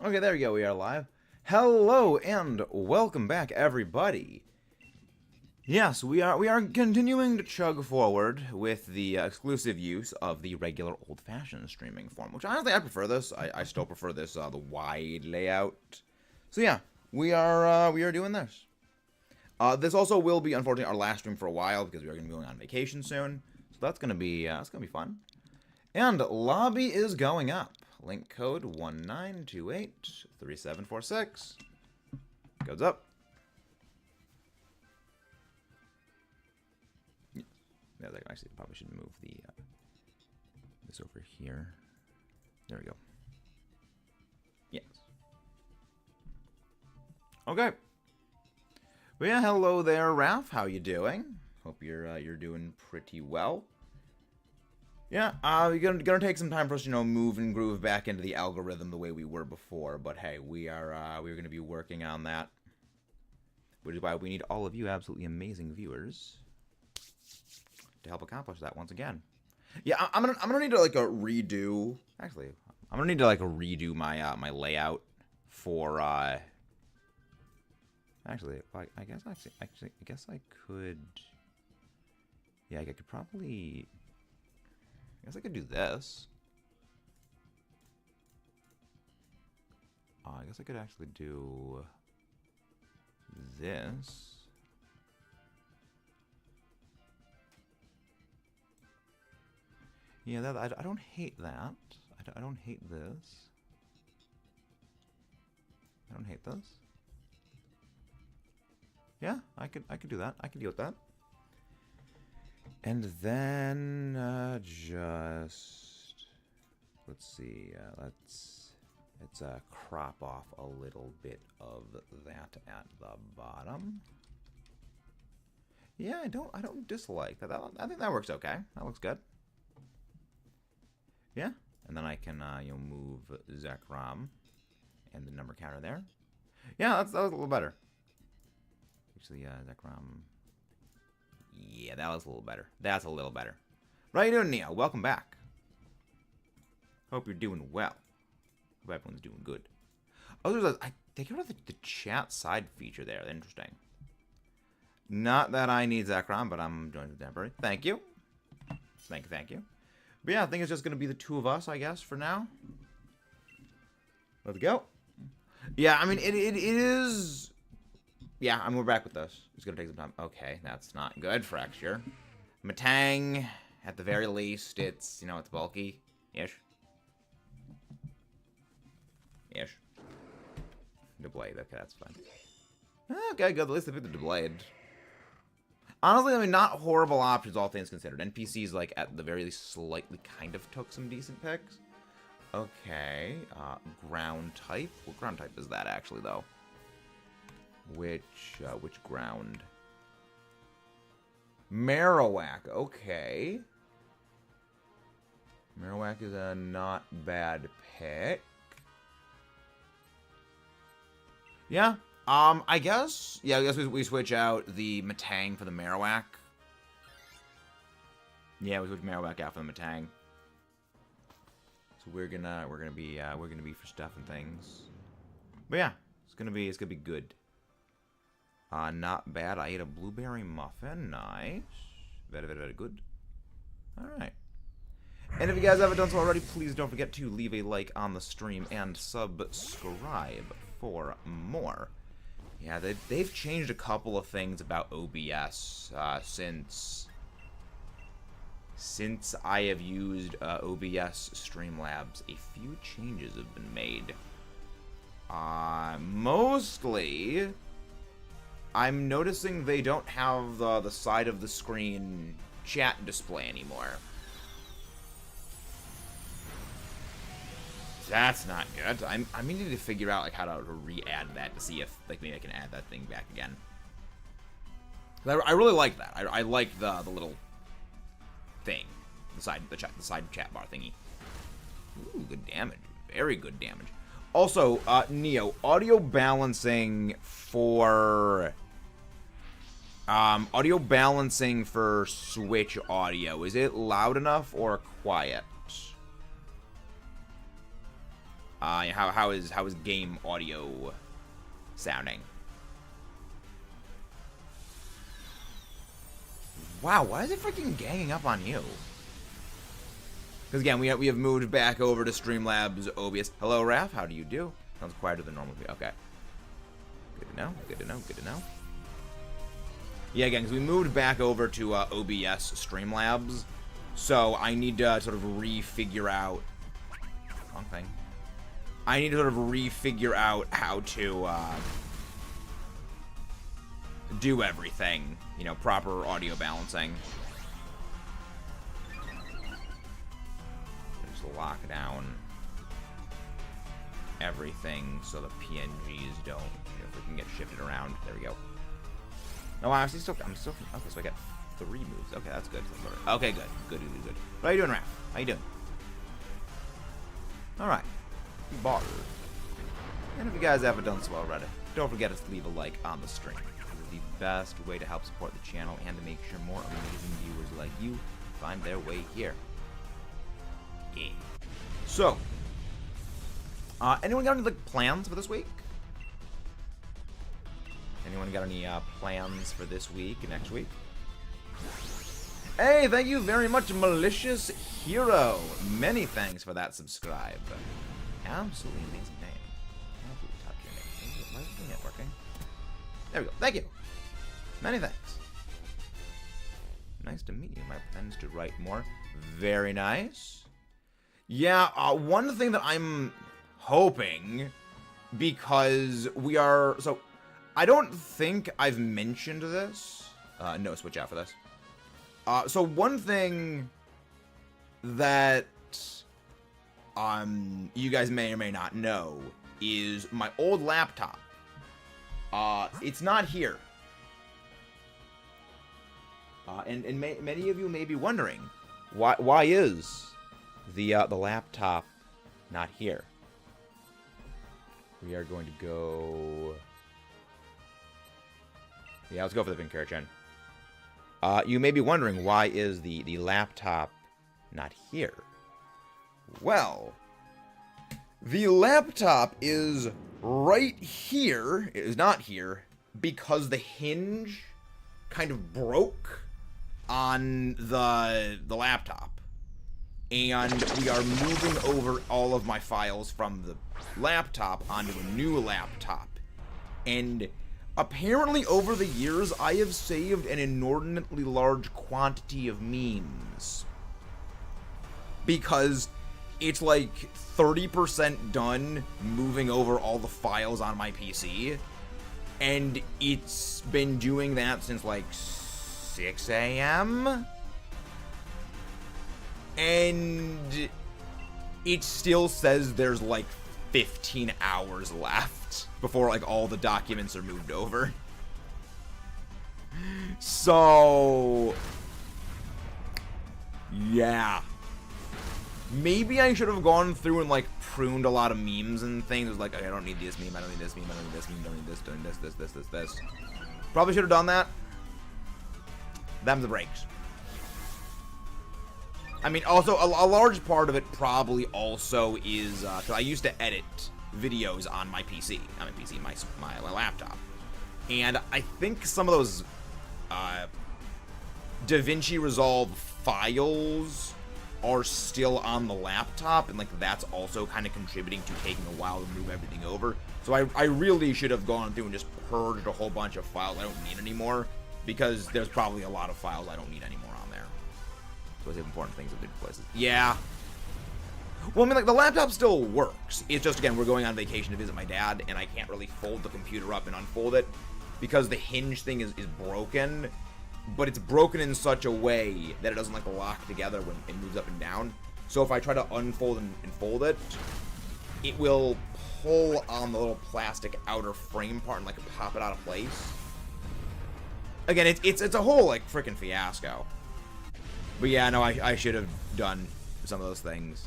Okay, there we go. We are live. Hello and welcome back, everybody. Yes, we are continuing to chug forward with the exclusive use of the regular old-fashioned streaming form, which honestly I prefer this. I still prefer this the wide layout. So yeah, we are doing this. This also will be unfortunately our last stream for a while because we are going to be going on vacation soon. So that's gonna be fun. And lobby is going up. Link code 19283746. Code's up. Yeah, actually, probably should move the this over here. There we go. Yes. Okay. Well, yeah, hello there, Ralph. How you doing? Hope you're doing pretty well. Yeah, we're gonna take some time for us, move and groove back into the algorithm the way we were before. But hey, we're gonna be working on that, which is why we need all of you absolutely amazing viewers to help accomplish that once again. Yeah, I'm gonna need to like redo. Actually, I'm gonna need to like redo my my layout for. Actually, I guess I could. Yeah, I could probably. I guess I could do this. I guess I could actually do this. Yeah, I don't hate that. I don't hate this. I don't hate this. Yeah, I could do that. I could deal with that. And then, just, let's see, let's crop off a little bit of that at the bottom. Yeah, I don't dislike that. I think that works okay. That looks good. Yeah, and then I can, move ZEKROM and the number counter there. Yeah, that was a little better. Actually, ZEKROM. Yeah, that was a little better. That's a little better. How you doing, Neo? Welcome back. Hope you're doing well. Hope everyone's doing good. Oh, they got rid of the chat side feature there. Interesting. Not that I need ZEKROM, but I'm joining the temporary. Thank you. Thank you. But yeah, I think it's just going to be the two of us, I guess, for now. Let's go. Yeah, I mean, it is... Yeah, I mean, we're back with this. It's going to take some time. Okay, that's not good, Fracture. Matang, at the very least, it's, it's bulky-ish. Ish. Deblade, okay, that's fine. Okay, good, at least they picked the Deblade. Honestly, I mean, not horrible options, all things considered. NPCs, like, at the very least, slightly kind of took some decent picks. Okay, ground type. What ground type is that, actually, though? Which ground? Marowak, okay. Marowak is a not bad pick. Yeah, I guess we switch out the Matang for the Marowak. Yeah, we switch Marowak out for the Matang. So we're gonna be for stuff and things. But yeah, it's gonna be good. Not bad. I ate a blueberry muffin. Nice. Very, very, very good. Alright. And if you guys haven't done so already, please don't forget to leave a like on the stream and subscribe for more. Yeah, they've changed a couple of things about OBS since I have used OBS Streamlabs. A few changes have been made. Mostly... I'm noticing they don't have the side of the screen chat display anymore. That's not good. I'm needing to figure out like how to re-add that to see if like maybe I can add that thing back again. I really like that. I like the little thing, the side chat bar thingy. Ooh, good damage. Very good damage. Also, Neo, audio balancing for Switch audio, is it loud enough or quiet? How is game audio sounding? Wow, why is it freaking ganging up on you? Because again, we have moved back over to Streamlabs OBS. Hello, Raph. How do you do? Sounds quieter than normal. Okay. Good to know. Good to know. Good to know. Yeah, again, because we moved back over to OBS Streamlabs, so I need to sort of refigure out. Wrong thing. I need to sort of refigure out how to do everything. You know, proper audio balancing. Lock down everything so the PNGs don't, freaking get shifted around. There we go. No, I'm still. Okay, so I got 3 moves. Okay, that's good. Okay, good. What are you doing, Raph? How you doing? All right, bar. And if you guys haven't done so already, don't forget to leave a like on the stream. This is the best way to help support the channel and to make sure more amazing viewers like you find their way here. Yeah. So, anyone got any plans for this week? Anyone got any plans for this week and next week? Hey, thank you very much, Malicious Hero. Many thanks for that subscribe. Absolutely amazing name. Absolutely top tier name. Why isn't it working? There we go. Thank you. Many thanks. Nice to meet you. My plans to write more. Very nice. Yeah, one thing that I'm hoping, because we are, so, I don't think I've mentioned this. No, switch out for this. So one thing that, you guys may or may not know is my old laptop. It's not here. And many of you may be wondering, why is the laptop not here? We are going to go. Yeah, let's go for the pink Karachen. You may be wondering, why is the laptop not here? Well, the laptop is right here. It is not here because the hinge kind of broke on the laptop. And we are moving over all of my files from the laptop onto a new laptop. And apparently over the years, I have saved an inordinately large quantity of memes. Because it's like 30% done moving over all the files on my PC. And it's been doing that since like 6 a.m.? And it still says there's like 15 hours left before like all the documents are moved over. So yeah, maybe I should have gone through and like pruned a lot of memes and things. It was like, okay, I don't need this meme, I don't need this meme, I don't need this meme, I don't need this, doing this. Probably should have done that. Them's the breaks. I mean, also, a large part of it probably also is, because I used to edit videos on my PC. Not my PC, my laptop. And I think some of those DaVinci Resolve files are still on the laptop, and, like, that's also kind of contributing to taking a while to move everything over. So I really should have gone through and just purged a whole bunch of files I don't need anymore, because there's probably a lot of files I don't need anymore on there. So it's important things in different places. Yeah. Well, I mean, like, the laptop still works. It's just, again, we're going on vacation to visit my dad, and I can't really fold the computer up and unfold it because the hinge thing is broken, but it's broken in such a way that it doesn't, like, lock together when it moves up and down. So if I try to unfold and fold it, it will pull on the little plastic outer frame part and, like, pop it out of place. Again, it's a whole, like, freaking fiasco. But yeah, no, I should have done some of those things.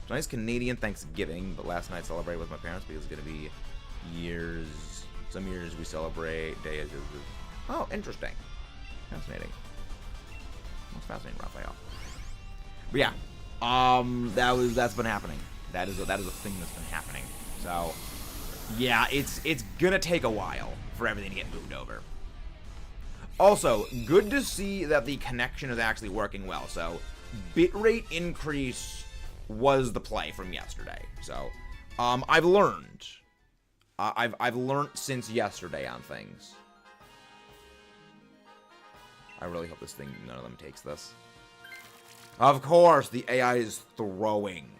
Nice Canadian Thanksgiving, but last night celebrated with my parents because it's going to be years. Some years we celebrate days. Oh, interesting. Fascinating. Most fascinating, Raphael. But yeah, that's been happening. That is a thing that's been happening. So, yeah, it's gonna take a while for everything to get moved over. Also, good to see that the connection is actually working well. So, bitrate increase was the play from yesterday. So, I've learned. I've learned since yesterday on things. I really hope none of them takes this. Of course, the AI is throwing.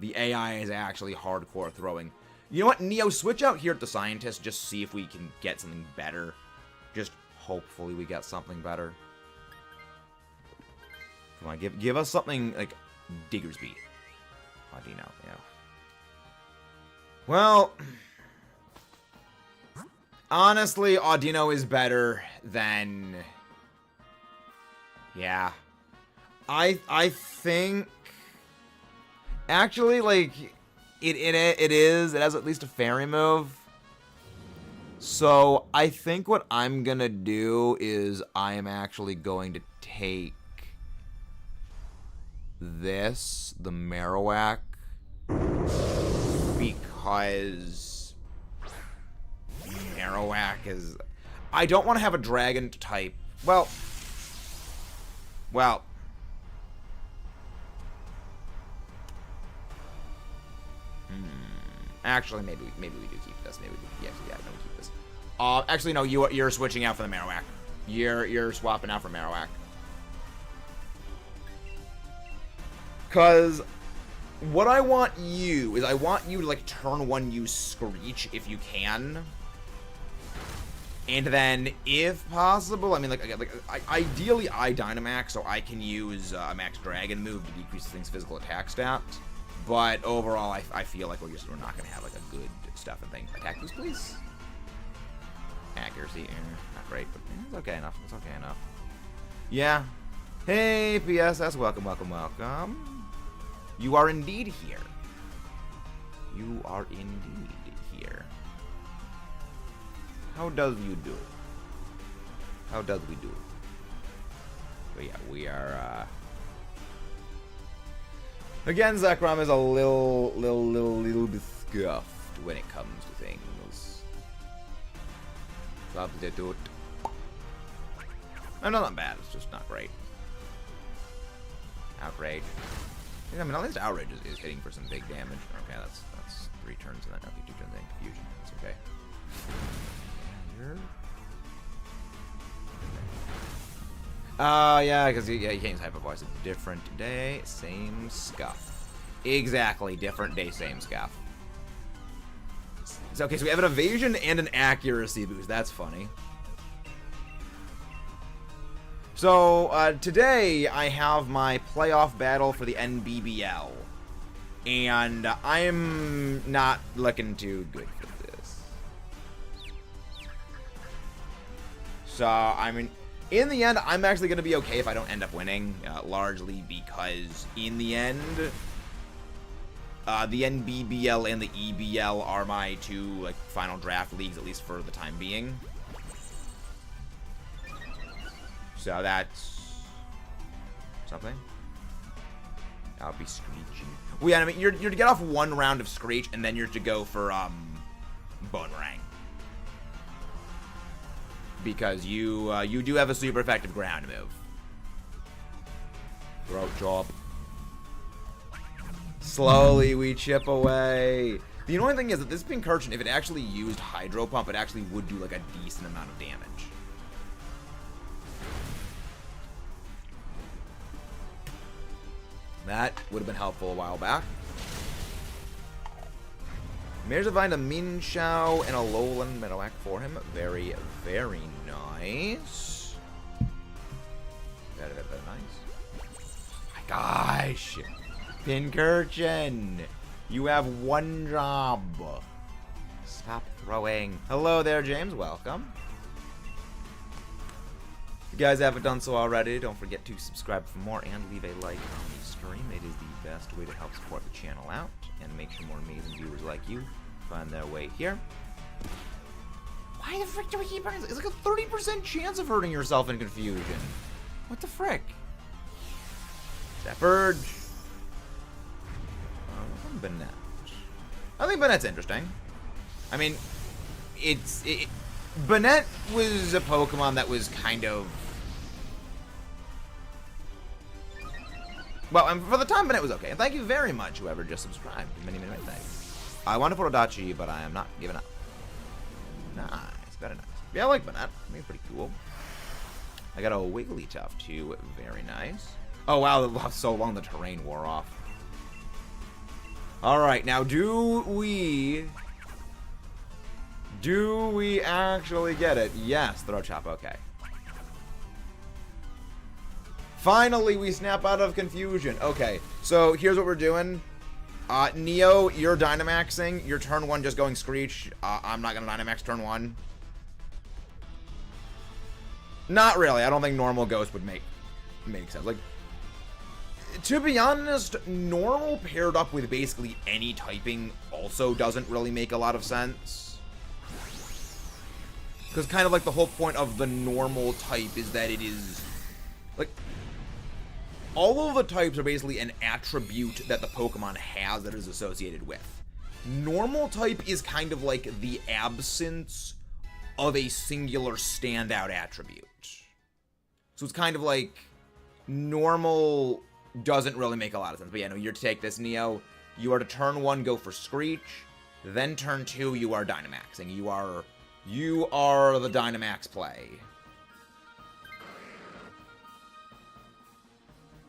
The AI is actually hardcore throwing. You know what, Neo, switch out here at the scientist. Just see if we can get something better. Just hopefully we get something better. Come on, give us something like Diggersby. Audino, yeah. Well, honestly, Audino is better than... Yeah. I think... Actually, like, it has at least a fairy move. So, I think what I'm gonna do is I am actually going to take this, the Marowak, because Marowak is... I don't want to have a dragon type. Well... Actually, maybe we do keep this. Maybe we keep this. Actually, no. You're switching out for the Marowak. You're swapping out for Marowak. Cause what I want you is to like turn 1 use Screech if you can. And then, if possible, I mean, ideally, I Dynamax, so I can use a Max Dragon move to decrease the thing's physical attack stat. But overall, I feel like we're not going to have, like, a good stuff and thing. Attack boost, please. Accuracy, not great, but it's okay enough. It's okay enough. Yeah. Hey, PSS, welcome. You are indeed here. You are indeed here. How does you do? How does we do? But yeah, we are, again, ZEKROM is a little bit scuffed when it comes to things. Substitute. No, not bad. It's just not great. Outrage. I mean, at least Outrage is hitting for some big damage. Okay, that's 3 turns and then okay, 2 turns in confusion. That's okay. Yeah, because you can't use Hyper Voice. A different day, same scuff. Exactly, different day, same scuff. So, okay, so we have an evasion and an accuracy boost. That's funny. So, today I have my playoff battle for the NBBL. And I'm not looking too good for this. So, I mean, in the end, I'm actually going to be okay if I don't end up winning. Largely because, in the end, the NBBL and the EBL are my 2 final draft leagues, at least for the time being. So that's something. I'll be screeching. Well, yeah, I mean, you're to get off 1 round of Screech, and then you're to go for Boomerang, because you do have a super effective ground move. Throat chop. Slowly we chip away. The annoying thing is that this Pincurchin, if it actually used Hydro Pump, it actually would do like a decent amount of damage. That would have been helpful a while back. Mayor's Divine, a Minshao, and a Lowland Marowak for him. Very, very nice. Very nice. Oh my gosh. Pincurchin, you have 1 job. Stop throwing. Hello there, James. Welcome. If you guys haven't done so already, don't forget to subscribe for more and leave a like on the stream. It is the best way to help support the channel out and make sure more amazing viewers like you find their way here. Why the frick do we keep hurting? It's like a 30% chance of hurting yourself in confusion. What the frick? Shepherd. Banette. I think Banette's interesting. I mean, Banette was a Pokemon that was kind of... Well, and for the time, Banette was okay. And thank you very much, whoever just subscribed. Many, many, many thanks. I want to put Odachi, but I am not giving up. Nice, very nice. Yeah, I like Banette. I think it's pretty cool. I got a Wigglytuff, too. Very nice. Oh, wow, so long the terrain wore off. Alright, now do we actually get it? Yes, Throat Chop, okay. Finally, we snap out of confusion. Okay, so here's what we're doing. Neo, you're Dynamaxing. Your turn 1 just going Screech. I'm not going to Dynamax turn 1. Not really. I don't think normal Ghost would make sense. Like, to be honest, normal paired up with basically any typing also doesn't really make a lot of sense. Because kind of like the whole point of the normal type is that it is... Like, all of the types are basically an attribute that the Pokemon has that is associated with. Normal type is kind of like the absence of a singular standout attribute. So it's kind of like normal doesn't really make a lot of sense. But yeah, no, you're to take this, Neo. You are to turn 1 go for Screech. Then turn 2 you are Dynamaxing. You are the Dynamax play.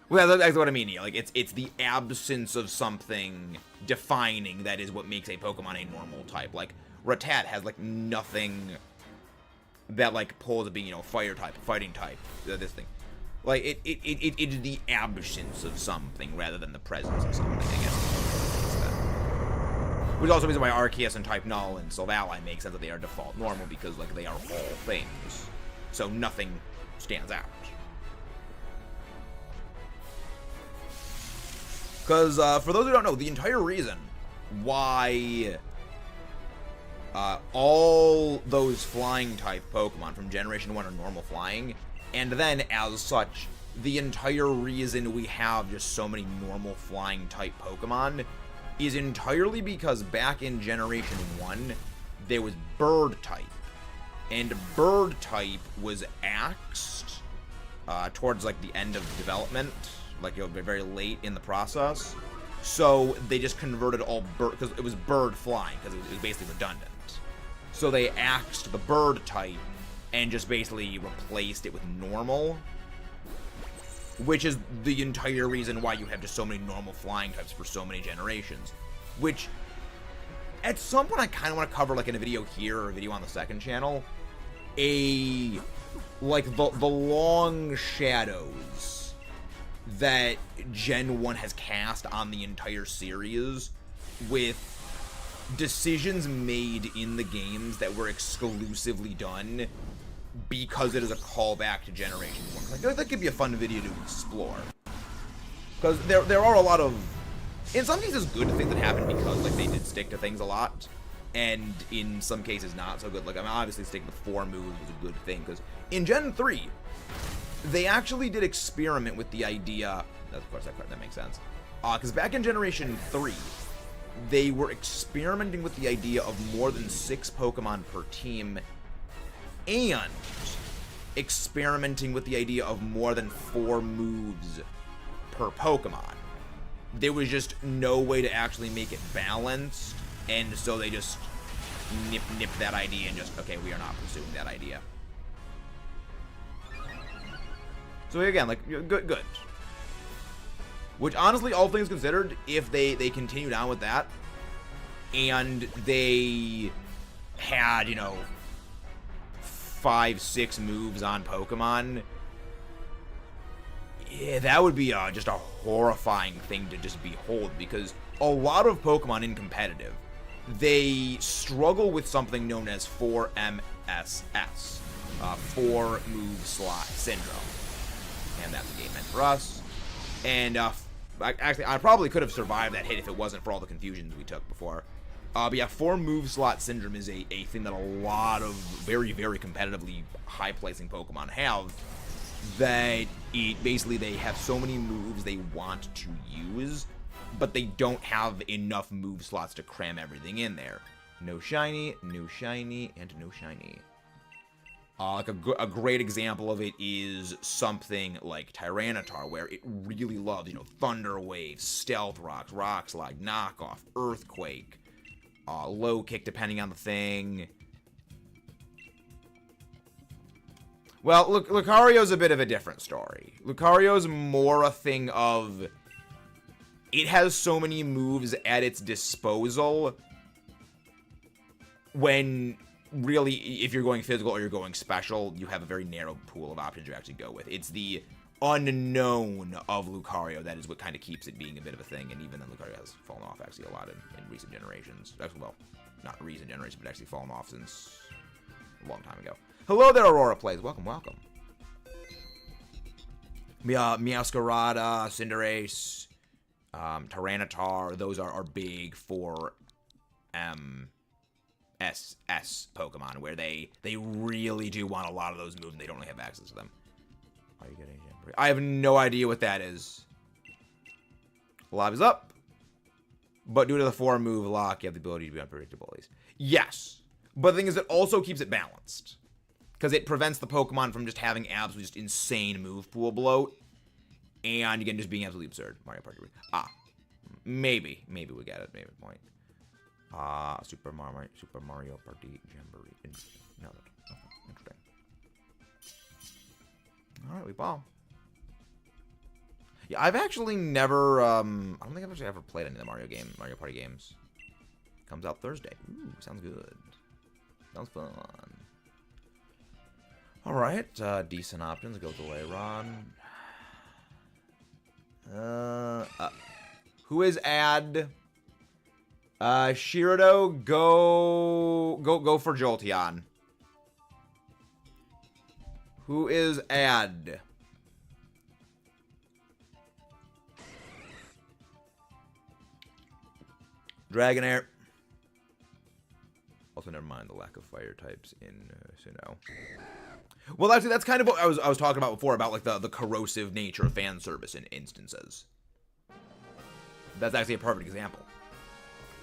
Well, that's what I mean, Neo. Like, it's the absence of something defining that is what makes a Pokemon a normal type. Like, Rattata has, like, nothing that, like, pulls it being, you know, fire type, fighting type, this thing. Like, it is the absence of something rather than the presence of something, I guess. Which also means why Arceus and Type Null and Silvally make sense that they are default normal, because, like, they are all things. So nothing stands out. Because, for those who don't know, the entire reason why all those flying-type Pokemon from Generation 1 are normal flying, and then, as such, the entire reason we have just so many normal flying-type Pokemon is entirely because back in Generation 1, there was Bird-type. And Bird-type was axed towards, like, the end of development, like, you know, very late in the process. So they just converted all bird, because it was bird flying, because it was basically redundant. So they axed the bird type and just basically replaced it with normal, which is the entire reason why you have just so many normal flying types for so many generations. Which, at some point, I kind of want to cover, like, in a video here or a video on the second channel, like, the long shadows that Gen 1 has cast on the entire series with decisions made in the games that were exclusively done because it is a callback to Generation 1. I feel like that could be a fun video to explore. Because there are a lot of, in some cases, good things that happen because, like, they did stick to things a lot. And in some cases, not so good. Like, I mean, obviously sticking to 4 moves was a good thing. Because in Gen 3, they actually did experiment with the idea, of course, that makes sense. Because back in Generation 3, they were experimenting with the idea of more than 6 Pokemon per team, and experimenting with the idea of more than 4 moves per Pokemon. There was just no way to actually make it balanced, and so they just nipped that idea and just, okay, we are not pursuing that idea. So again, like, good. Which, honestly, all things considered, if they continued on with that, and they had, you know, 5-6 moves on Pokemon, yeah, that would be just a horrifying thing to just behold, because a lot of Pokemon in competitive, they struggle with something known as 4MSS, 4 move slot syndrome. And that's a game meant for us. And actually, I probably could have survived that hit if it wasn't for all the confusions we took before. But yeah, 4 move slot syndrome is a thing that a lot of very, very competitively high placing Pokemon have. That basically they have so many moves they want to use but they don't have enough move slots to cram everything in there. No shiny, no shiny, and no shiny. Like a great example of it is something like Tyranitar, where it really loves, you know, Thunder Wave, Stealth Rocks, Rock Slide, Knockoff, Earthquake, Low Kick depending on the thing. Well, Lucario's a bit of a different story. Lucario's more a thing of, it has so many moves at its disposal when really, if you're going physical or you're going special, you have a very narrow pool of options you actually go with. It's the unknown of Lucario that is what kind of keeps it being a bit of a thing, and even then Lucario has fallen off actually a lot in recent generations. Actually, well, not recent generations, but actually fallen off since a long time ago. Hello there, Aurora Plays. Welcome, welcome. Meowscarada, Cinderace, Tyranitar, those are big for SS Pokemon, where they really do want a lot of those moves and they don't really have access to them. Are you getting Jamboree? I have no idea what that is. Lob is up, but due to the 4-move lock, you have the ability to be unpredictable. Yes, but the thing is, it also keeps it balanced, because it prevents the Pokemon from just having absolutely just insane move pool bloat, and again, just being absolutely absurd. Mario Party. Maybe we get it. Maybe a point. Super Mario Party Jamboree. No, okay, interesting. All right, we ball. Yeah, I've actually never. I don't think I've actually ever played any of the Mario Party games. Comes out Thursday. Ooh, sounds good. Sounds fun. All right, decent options. Go delay Ron. Who is Ad? Shirado, go for Jolteon. Who is Ad? Dragonair. Also, never mind the lack of fire types in Sinnoh. Well, actually, that's kind of what I was talking about before, about like the corrosive nature of fan service in instances. That's actually a perfect example.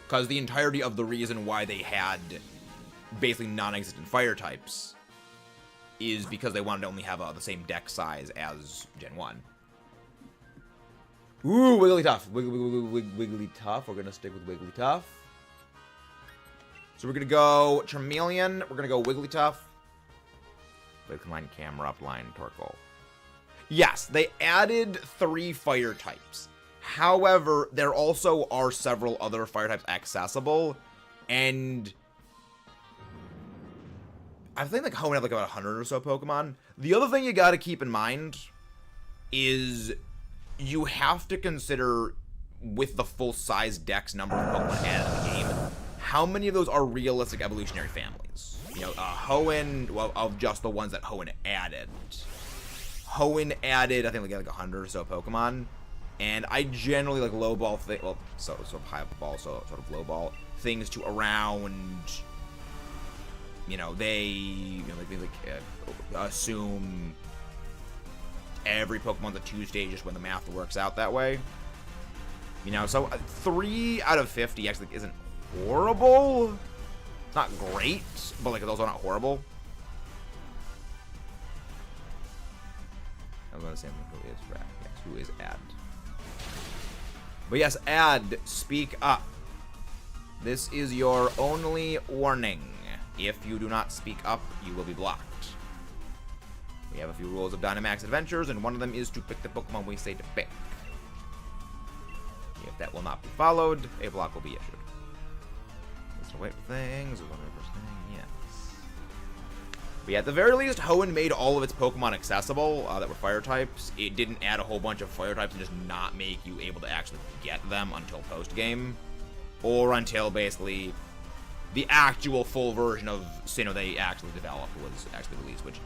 Because the entirety of the reason why they had basically non-existent fire types is because they wanted to only have the same deck size as Gen 1. Ooh, Wigglytuff. Wigglytuff. We're going to stick with Wigglytuff. So we're going to go Charmeleon. We're going to go Wigglytuff. Line camera up, line Torkoal. Yes, they added 3 fire types. However, there also are several other fire types accessible, and I think like Hoenn had like about 100 or so Pokemon. The other thing you got to keep in mind is you have to consider, with the full-size dex number of Pokemon added in the game, how many of those are realistic evolutionary families. You know, Hoenn, well, of just the ones that Hoenn added. Hoenn added, I think, like 100 or so Pokemon. And I generally like lowball well, sort of high ball, so sort of lowball things to around. You know, they assume every Pokemon's a 2-stage just when the math works out that way. You know, so 3 out of 50 actually isn't horrible. It's not great, but like it's also not horrible. I'm gonna say who is Frack. Yes, who is Ad? But yes, Ad, speak up. This is your only warning. If you do not speak up, you will be blocked. We have a few rules of Dynamax Adventures, and one of them is to pick the Pokemon we say to pick. If that will not be followed, a block will be issued. Let's wait for things. Is one of the first thing? Yes. But yeah, at the very least, Hoenn made all of its Pokemon accessible that were fire types. It didn't add a whole bunch of fire types and just not make you able to actually get them until post-game. Or until basically the actual full version of Sinnoh they actually developed was actually released, which,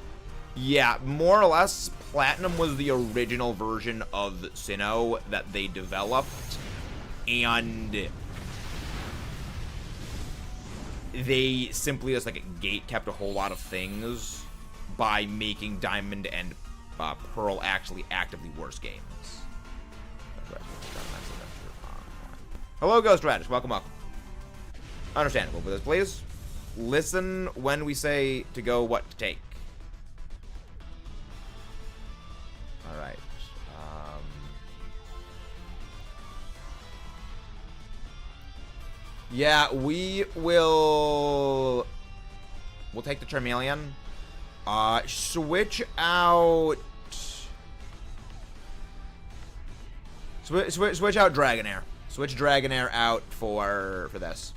yeah, more or less, Platinum was the original version of Sinnoh that they developed, and they simply just like gate kept a whole lot of things by making Diamond and Pearl actually actively worse games. Hello, Ghost Radish. Welcome, welcome. Understandable. But please listen when we say to go what to take. All right. Yeah, we'll take the Charmeleon. Switch out. Switch out Dragonair. Switch Dragonair out for this.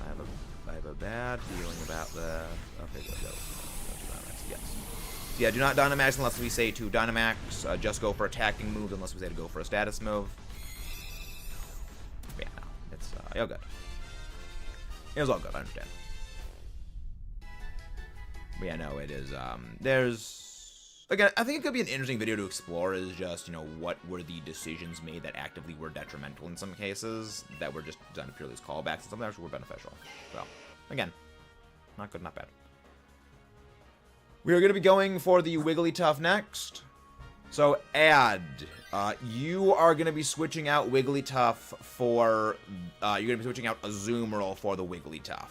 I have a bad feeling about the. Okay, go. Yes. Yeah, do not Dynamax unless we say to Dynamax. Just go for attacking moves unless we say to go for a status move. Yeah, no, it's all good. It was all good. I understand. But yeah, no, it is. There's. Again, I think it could be an interesting video to explore is just, you know, what were the decisions made that actively were detrimental in some cases, that were just done purely as callbacks, and some that actually were beneficial. So, again, not good, not bad. We are going to be going for the Wigglytuff next. So, you are going to be switching out Wigglytuff for, you're going to be switching out Azumarill for the Wigglytuff.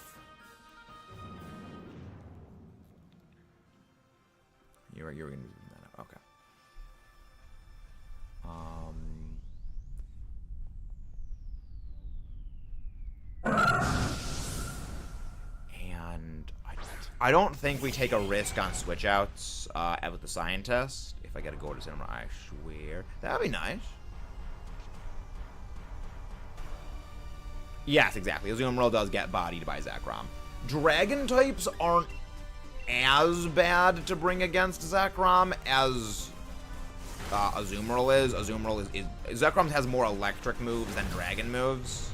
You're going to do that. Okay. And I don't think we take a risk on switch outs with the Scientist. If I get a Golden Cinema, I swear. That'd be nice. Yes, exactly. Azumarill does get bodied by ZEKROM. Dragon types aren't as bad to bring against ZEKROM as Azumarill is. Azumarill is ZEKROM has more electric moves than dragon moves.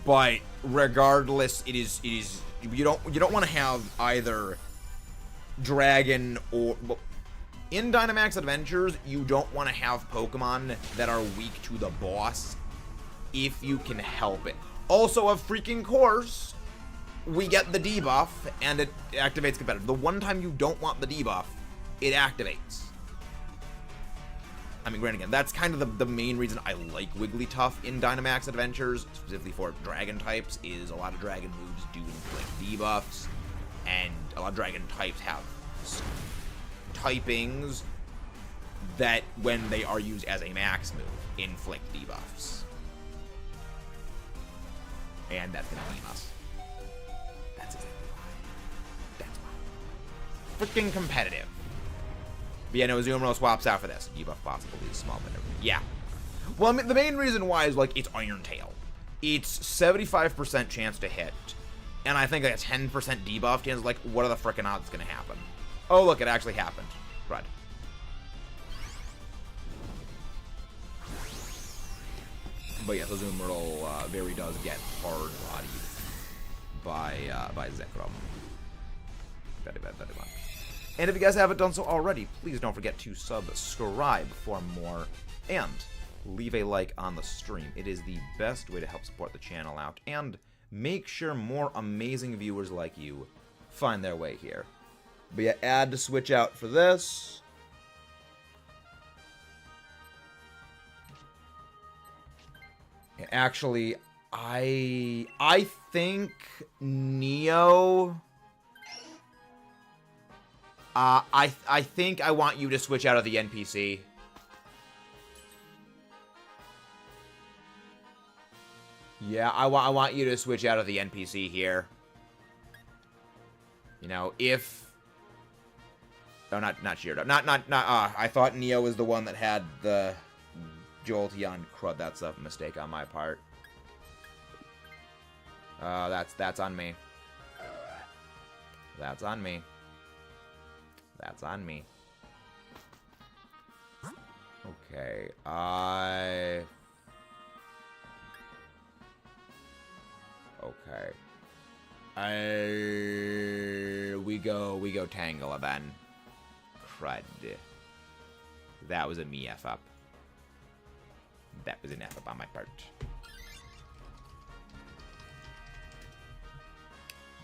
But regardless, it is you don't want to have either dragon or in Dynamax Adventures, you don't want to have Pokemon that are weak to the boss if you can help it. Also, of freaking course, we get the debuff, and it activates competitive. The one time you don't want the debuff, it activates. I mean, granted, again, that's kind of the main reason I like Wigglytuff in Dynamax Adventures, specifically for dragon types, is a lot of dragon moves do inflict debuffs, and a lot of dragon types have typings that, when they are used as a max move, inflict debuffs. And that's gonna beam us. That's exactly why. That's why. Freaking competitive. But yeah, no, Azumarill swaps out for this. Debuff possibly is small, but yeah. Well, I mean, the main reason why is, like, it's Iron Tail. It's 75% chance to hit. And I think like a 10% debuff chance, like, what are the frickin' odds gonna happen? Oh, look, it actually happened. Right. But yes, Azumarill very does get hard bodied by ZEKROM. Very bad, very much. And if you guys haven't done so already, please don't forget to subscribe for more and leave a like on the stream. It is the best way to help support the channel out and make sure more amazing viewers like you find their way here. But yeah, add to switch out for this. Actually, I think Neo. I think I want you to switch out of the NPC. Yeah, I want you to switch out of the NPC here. You know, if oh, not Sheardo. Not I thought Neo was the one that had the Jolteon crud. That's a mistake on my part. That's on me. That's on me. That's on me. Okay, okay. We go Tangela then. Crud. That was a me F up. That was an F up on my part.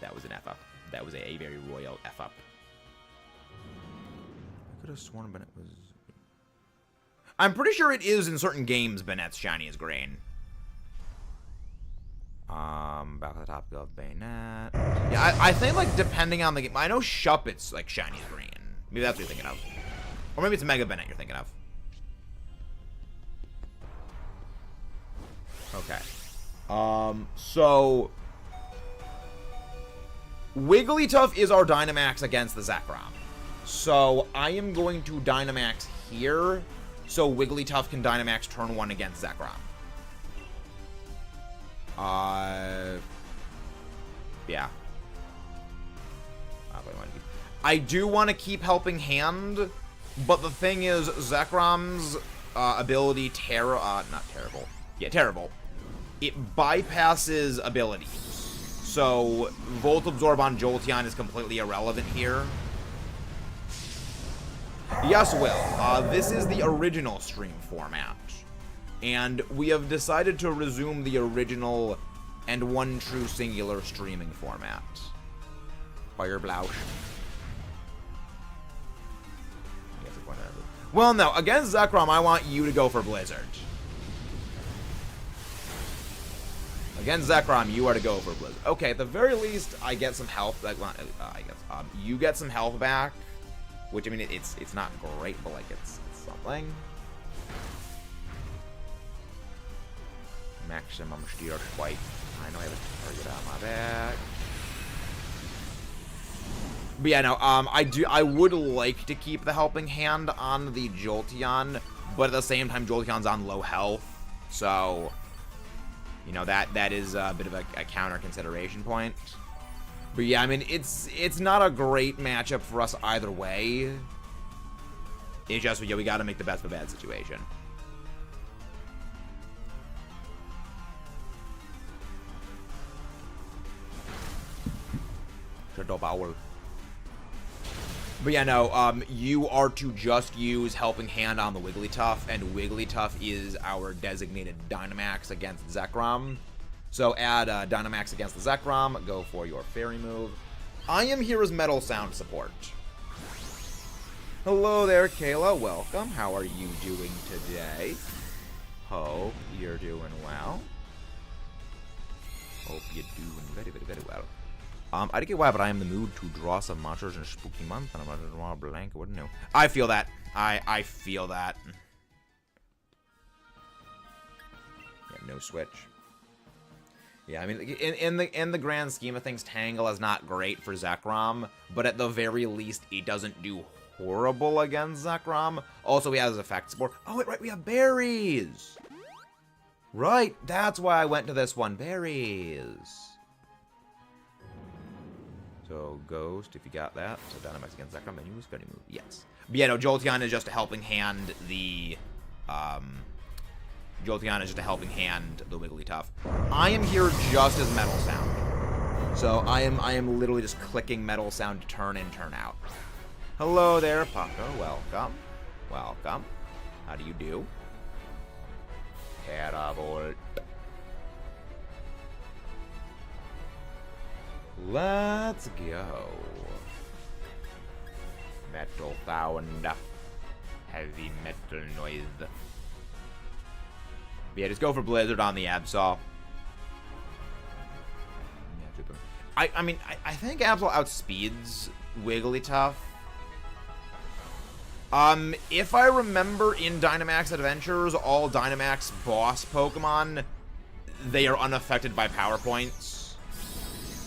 That was an F up. That was a very royal F up. I could have sworn, but it was. I'm pretty sure it is in certain games, Banette's shiny as green. Back at the top of Bayonet. Yeah, I think, like, depending on the game. I know Shuppet's, like, shiny as green. Maybe that's what you're thinking of. Or maybe it's Mega Banette you're thinking of. Okay. So... Wigglytuff is our Dynamax against the ZEKROM. So, I am going to Dynamax here, so Wigglytuff can Dynamax turn 1 against ZEKROM. Yeah. I do want to keep Helping Hand, but the thing is, ZEKROM's ability, not terrible. Yeah, terrible. It bypasses abilities. So, Volt Absorb on Jolteon is completely irrelevant here. Yes, Will. This is the original stream format. And we have decided to resume the original and one true singular streaming format. Fire Blouch. Well, no. Against ZEKROM, I want you to go for Blizzard. Against ZEKROM, you are to go for Blizzard. Okay, at the very least, I get some health. I guess you get some health back, which I mean it's not great, but like it's something. Maximum Steer Swipe. I know I have a target on my back. But yeah, no, I would like to keep the Helping Hand on the Jolteon, but at the same time, Jolteon's on low health, so, you know, that is a bit of a counter consideration point. But yeah, I mean, it's not a great matchup for us either way. It's just, yeah, we gotta make the best of a bad situation. But yeah, no, you are to just use Helping Hand on the Wigglytuff, and Wigglytuff is our designated Dynamax against ZEKROM. So add Dynamax against the ZEKROM, go for your Fairy move. I am here as Metal Sound support. Hello there, Kayla, welcome. How are you doing today? Hope you're doing well. Hope you're doing very, very, very well. I don't get why, but I am in the mood to draw some monsters in a spooky month, and I'm gonna draw a blank. Wouldn't know. I feel that. I feel that. Yeah, no switch. Yeah, I mean, in the grand scheme of things, Tangle is not great for ZEKROM, but at the very least, it doesn't do horrible against ZEKROM. Also, he has effects more. Oh, wait, right, we have berries. Right, that's why I went to this one. Berries. So, Ghost, if you got that. So, Dynamax against ZEKROM, and use Fairy move. Yes. But yeah, no, Jolteon is just a Helping Hand the, Jolteon is just a Helping Hand the Wigglytuff. I am here just as Metal Sound. So, I am literally just clicking Metal Sound to turn in, turn out. Hello there, Paco. Welcome. Welcome. How do you do? Terravolt. Let's go. Metal sound. Heavy metal noise. Yeah, just go for Blizzard on the Absol. I mean, I think Absol outspeeds Wigglytuff. If I remember in Dynamax Adventures, all Dynamax boss Pokemon, they are unaffected by power points.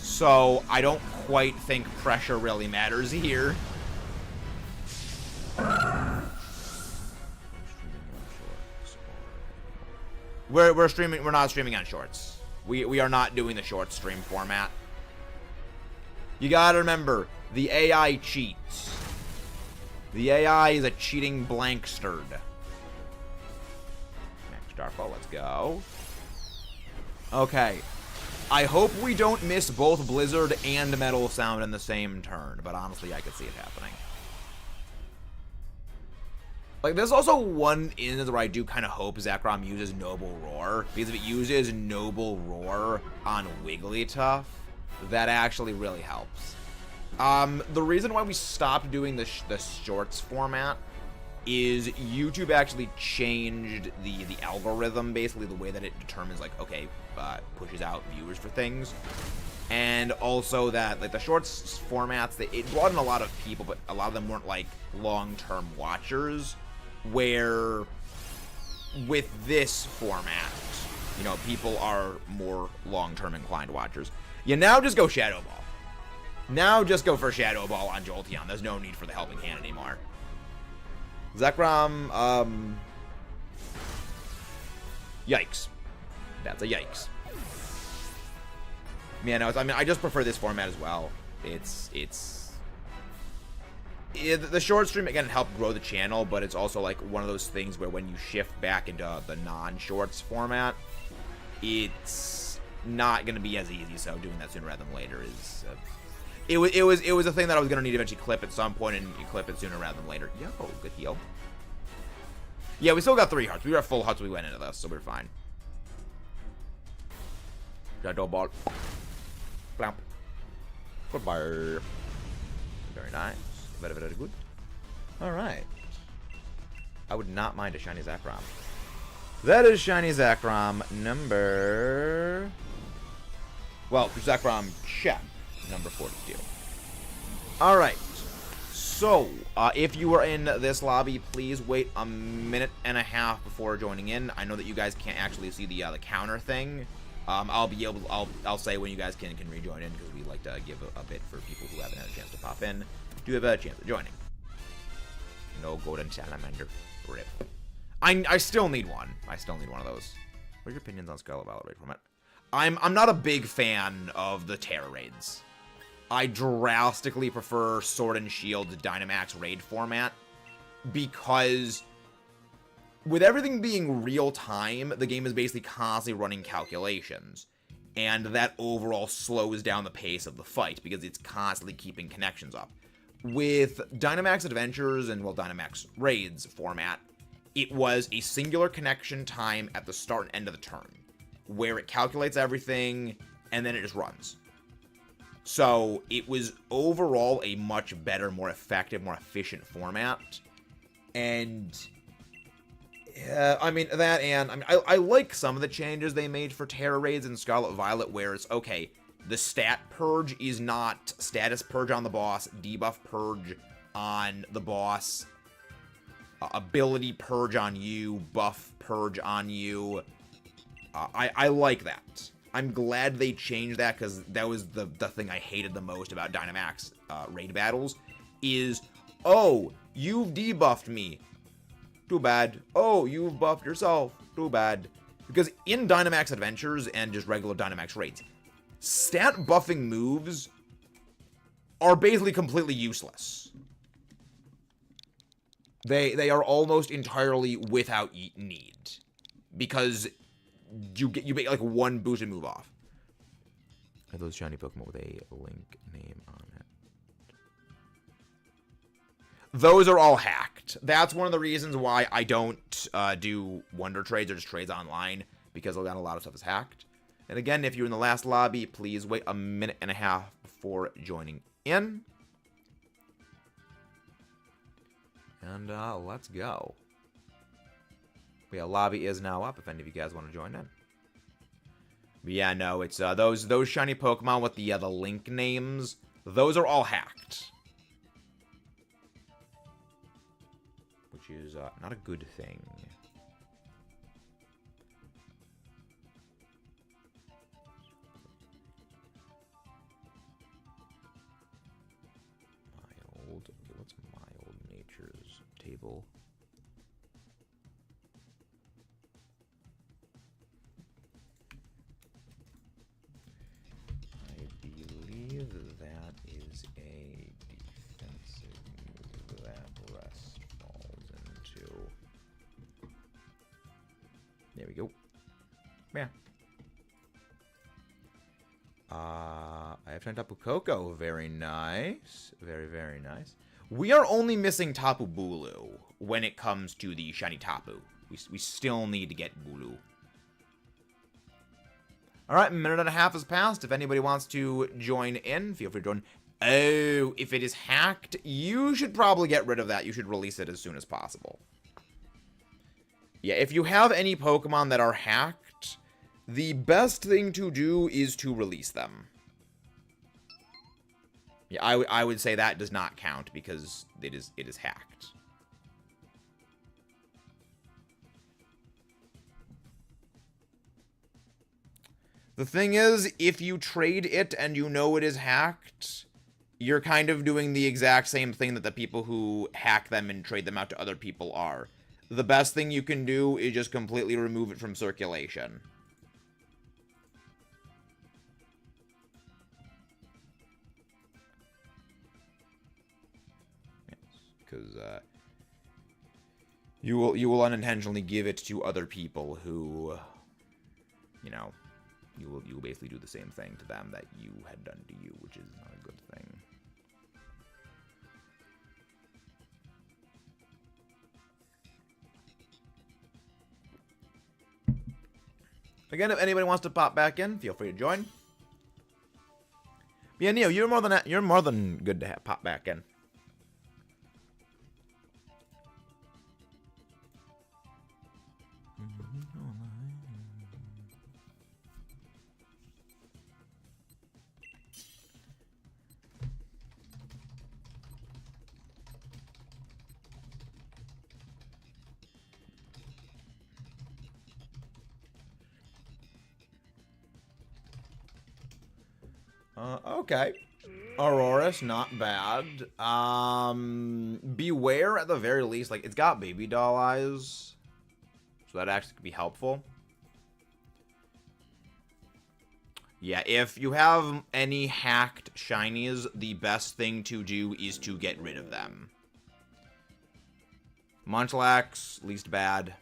So, I don't quite think pressure really matters here. We're not streaming on Shorts. We are not doing the short stream format. You gotta remember, the AI cheats. The AI is a cheating blanksterd. Next Starfall, let's go. Okay. I hope we don't miss both Blizzard and Metal Sound in the same turn, but honestly, I could see it happening. Like, there's also one instance where I do kind of hope ZEKROM uses Noble Roar, because if it uses Noble Roar on Wigglytuff, that actually really helps. The reason why we stopped doing the shorts format is YouTube actually changed the algorithm, basically the way that it determines, like, okay, pushes out viewers for things. And also that, like, the shorts formats, it brought in a lot of people, but a lot of them weren't, like, long-term watchers, where with this format, you know, people are more long-term inclined watchers. You now just go Shadow Ball. Now just go for Shadow Ball on Jolteon. There's no need for the Helping Hand anymore. ZEKROM, yikes. That's a yikes. Yeah, no, I mean, I just prefer this format as well. The short stream, again, helped grow the channel, but it's also, like, one of those things where when you shift back into the non-shorts format, it's not going to be as easy, so doing that sooner rather than later is... It was a thing that I was going to need to eventually clip at some point, and you clip it sooner rather than later. Yo, good heal. Yeah, we still got 3 hearts. We were at full hearts when we went into this, so we're fine. Shadow Ball. Blamp. Goodbye. Very nice. Very, very good. Alright. I would not mind a shiny ZEKROM. That is shiny ZEKROM number... Well, ZEKROM check. Number 42. Alright. So, if you are in this lobby, please wait a minute and a half before joining in. I know that you guys can't actually see the counter thing. I'll say when you guys can rejoin in, because we like to give a bit for people who haven't had a chance to pop in. Do have a chance of joining. No golden salamander. Rip. I still need one. I still need one of those. What are your opinions on Scarlet Violet raid format? I'm not a big fan of the Terra raids. I drastically prefer Sword and Shield Dynamax raid format, because with everything being real time, the game is basically constantly running calculations, and that overall slows down the pace of the fight because it's constantly keeping connections up. With Dynamax Adventures and, well, Dynamax Raids format, it was a singular connection time at the start and end of the turn, where it calculates everything, and then it just runs. So, it was overall a much better, more effective, more efficient format. And, I mean, that and, I mean, I like some of the changes they made for Terra Raids and Scarlet Violet, where it's, okay, the stat purge is not status purge on the boss, debuff purge on the boss, ability purge on you, buff purge on you. I like that. I'm glad they changed that, because that was the thing I hated the most about Dynamax raid battles, is, oh, you've debuffed me. Too bad. Oh, you've buffed yourself. Too bad. Because in Dynamax Adventures and just regular Dynamax raids, stat buffing moves are basically completely useless. They are almost entirely without need, because you get like one boosted move off. Are those shiny Pokemon with a link name on it? Those are all hacked. That's one of the reasons why I don't do Wonder Trades or just trades online, because a lot of stuff is hacked. And again, if you're in the last lobby, please wait a minute and a half before joining in. And let's go. But yeah, lobby is now up if any of you guys want to join in. But yeah, no, it's those shiny Pokemon with the link names. Those are all hacked, which is not a good thing. Mild. What's mild nature's table? That is a defensive move that Rest falls into. There we go. Yeah. I have turned Tapu Koko. Very nice. Very, very nice. We are only missing Tapu Bulu when it comes to the shiny Tapu. We still need to get Bulu. Alright, a minute and a half has passed. If anybody wants to join in, feel free to join Oh, if it is hacked, you should probably get rid of that. You should release it as soon as possible. Yeah, if you have any Pokemon that are hacked, the best thing to do is to release them. Yeah, I would say that does not count because it is hacked. The thing is, if you trade it and you know it is hacked, you're kind of doing the exact same thing that the people who hack them and trade them out to other people are. The best thing you can do is just completely remove it from circulation. Because you will unintentionally give it to other people who, you know, you will basically do the same thing to them that you had done to you, which is not a good thing. Again, if anybody wants to pop back in, feel free to join. Yeah, Neo, you're more than good to pop back in. Okay. Aurorus, not bad. Beware at the very least. Like, it's got baby doll eyes. So that actually could be helpful. Yeah, if you have any hacked shinies, the best thing to do is to get rid of them. Munchlax, least bad.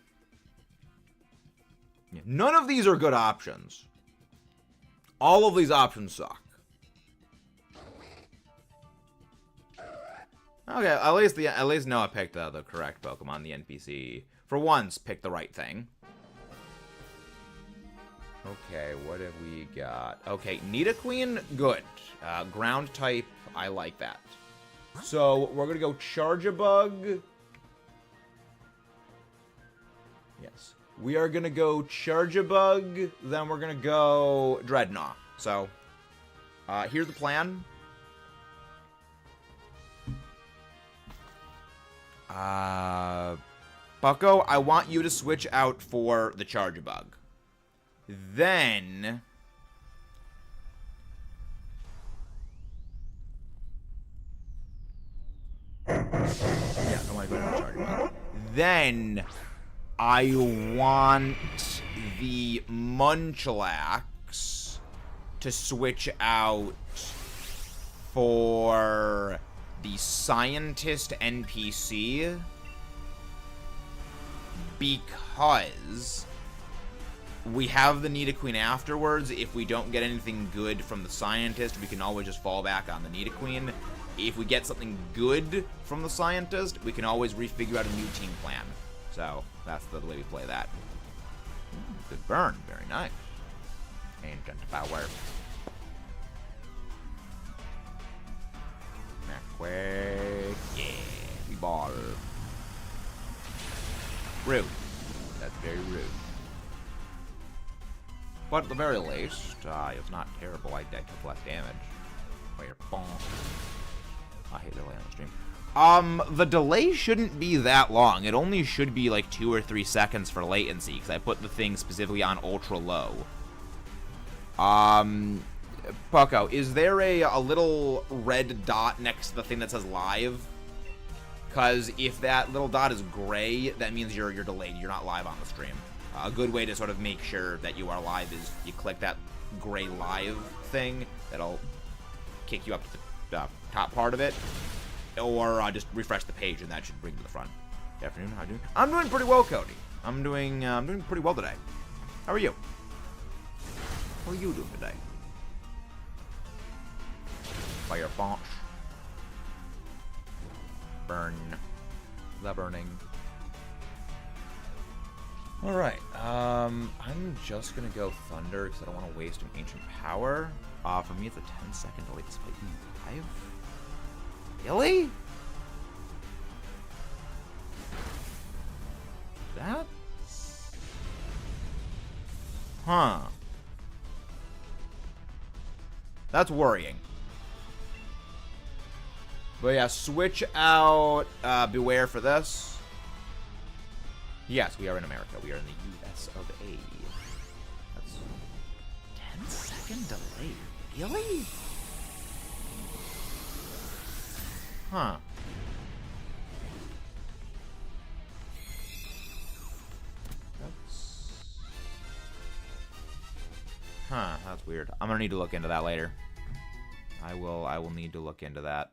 Yeah, none of these are good options. All of these options suck. Okay, at least Noah picked the correct Pokemon, the NPC. For once, picked the right thing. Okay, what have we got? Okay, Nidoqueen, good. Ground type, I like that. So, we're gonna go Charjabug. Yes. We are gonna go Charjabug, then we're gonna go Dreadnought. So, here's the plan. Bucko, I want you to switch out for the Charjabug. Then... yeah, I want to go to the Charjabug. Then, I want the Munchlax to switch out for the Scientist NPC because we have the Nidoqueen afterwards. If we don't get anything good from the Scientist, we can always just fall back on the Nidoqueen. If we get something good from the Scientist, we can always refigure out a new team plan. So, that's the way we play that. Good burn. Very nice. Ancient power. Quick. Yeah, we ball. Rude. That's very rude. But at the very least, it's not terrible. I took less damage. Where bonk. I hate delay on the stream. The delay shouldn't be that long. It only should be like 2 or 3 seconds for latency, because I put the thing specifically on ultra low. Pucko, is there a little red dot next to the thing that says live? Because if that little dot is gray, that means you're delayed. You're not live on the stream. A good way to sort of make sure that you are live is you click that gray live thing. That'll kick you up to the top part of it. Or just refresh the page, and that should bring you to the front. Good afternoon. How are you doing? I'm doing pretty well, Cody. I'm doing pretty well today. How are you? How are you doing today? Fire bonch. Burn. The burning. Alright, I'm just gonna go Thunder because I don't want to waste an Ancient Power. For me, it's a 10-second delay despite being live. Really? That's... Huh. That's worrying. But yeah, switch out Beware for this. Yes, we are in America. We are in the US of A. That's 10-second delay. Really? Huh. That's weird. I'm gonna need to look into that later. I will need to look into that.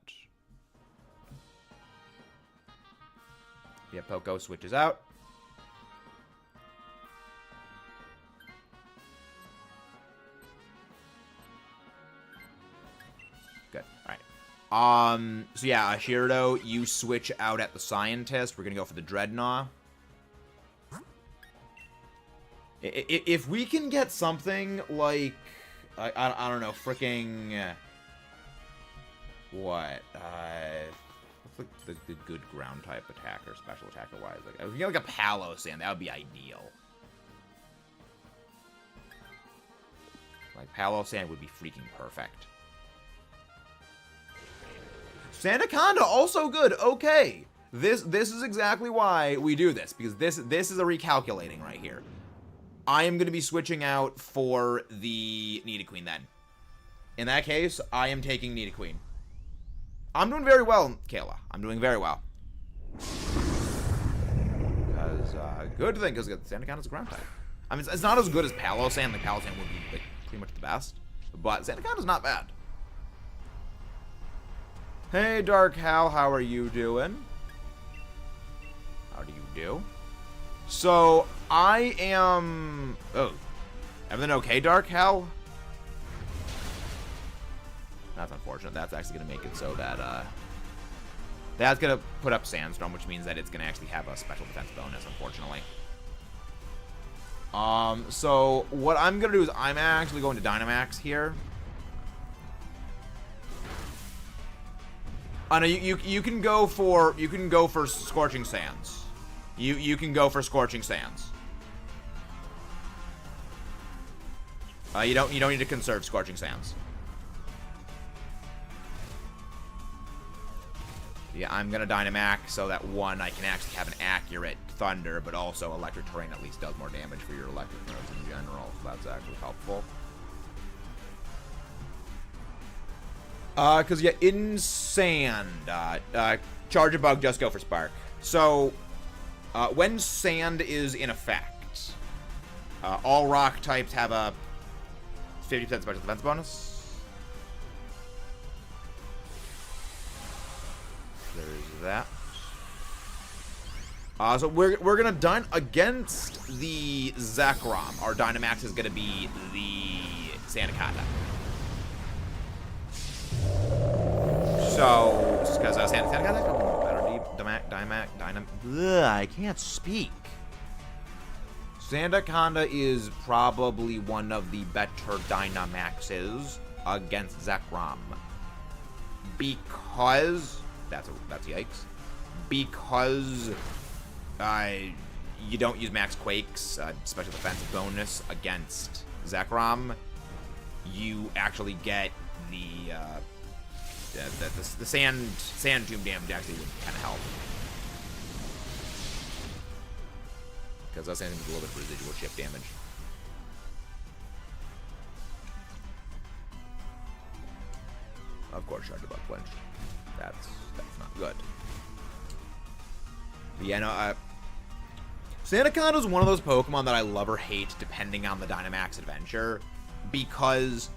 Yeah, Poco switches out. Good. Alright. So yeah, Shirado, you switch out at the Scientist. We're gonna go for the Dreadnought. If we can get something like... I don't know, freaking... what? What's the good ground type attacker, special attacker wise? Like, if we get like a Palossand, that would be ideal. Like, Palossand would be freaking perfect. Sandaconda, also good. Okay. This is exactly why we do this, because this is a recalculating right here. I am going to be switching out for the Nidoqueen then. In that case, I am taking Nidoqueen. I'm doing very well, Kayla. I'm doing very well. Because, good thing, because Sandaconda's a ground type. I mean, it's not as good as Palossand. Like, Palossand would be like, pretty much the best. But Sandaconda's not bad. Hey, Dark Hal, how are you doing? How do you do? So, I am... Oh. Everything okay, Dark Hal? That's unfortunate. That's actually going to make it so that, that's going to put up Sandstorm, which means that it's going to actually have a special defense bonus, unfortunately. So, what I'm going to do is I'm actually going to Dynamax here. Oh, no, you can go for Scorching Sands. You can go for Scorching Sands. You don't need to conserve Scorching Sands. Yeah, I'm gonna Dynamax so that one, I can actually have an accurate Thunder, but also Electric Terrain at least does more damage for your electric moves in general. So that's actually helpful. Cause yeah, in Sand, Charge a Bug, just go for Spark. So, when Sand is in effect, all rock types have a 50% special defense bonus. There's that. So we're gonna dine against the ZEKROM. Our Dynamax is gonna be the Sandaconda. So, because Sandaconda better I can't speak. Sandaconda is probably one of the better Dynamaxes against ZEKROM. Because that's yikes. Because you don't use Max Quake's special defense bonus against ZEKROM. You actually get the sand tomb damage actually would kind of help. Because that's anything with a little bit of residual chip damage. Of course, Charge Bug flinched. That's not good. But yeah, no, Sandaconda is one of those Pokemon that I love or hate depending on the Dynamax Adventure, because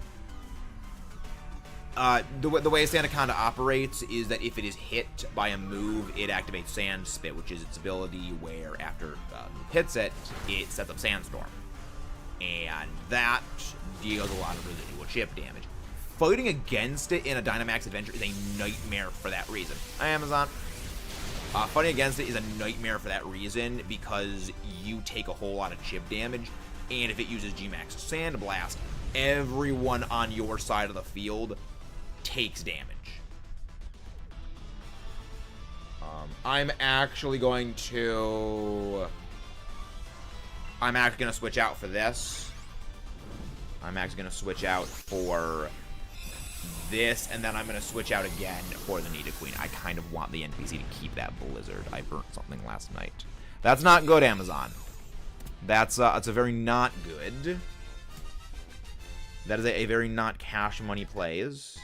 the way Sandaconda operates is that if it is hit by a move, it activates Sand Spit, which is its ability where after move hits it, it sets up Sandstorm. And that deals a lot of residual chip damage. Fighting against it in a Dynamax Adventure is a nightmare for that reason. Hi, Amazon. Fighting against it is a nightmare for that reason, because you take a whole lot of chip damage, and if it uses G-Max Sandblast, everyone on your side of the field takes damage. I'm actually going to switch out for this. I'm actually going to switch out for this, and then I'm going to switch out again for the Nidoqueen. I kind of want the NPC to keep that Blizzard. I burnt something last night. That's not good, Amazon. That's a very not good. That is a very not cash money plays.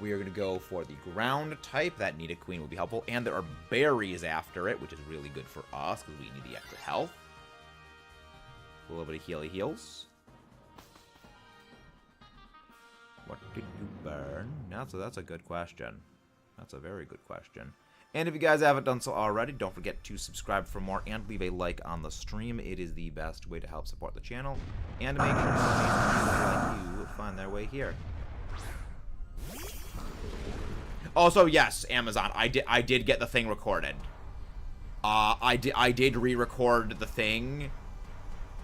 We are going to go for the ground type. That Nidoqueen will be helpful. And there are berries after it, which is really good for us because we need the extra health. A little bit of healy heals. What did you burn? That's a good question. That's a very good question. And if you guys haven't done so already, don't forget to subscribe for more and leave a like on the stream. It is the best way to help support the channel and to make sure like you find their way here. Also, yes, Amazon, I did get the thing recorded. I did re-record the thing,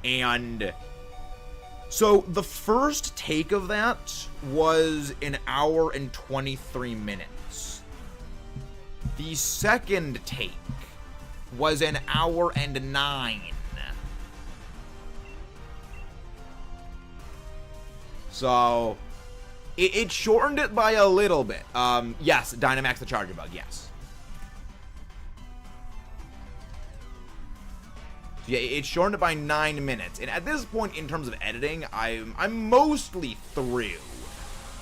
and so the first take of that was 1 hour and 23 minutes. The second take was 1 hour and 9. So it shortened it by a little bit. Yes, Dynamax the Charger Bug, yes. So yeah, it shortened it by 9 minutes. And at this point, in terms of editing, I'm mostly through.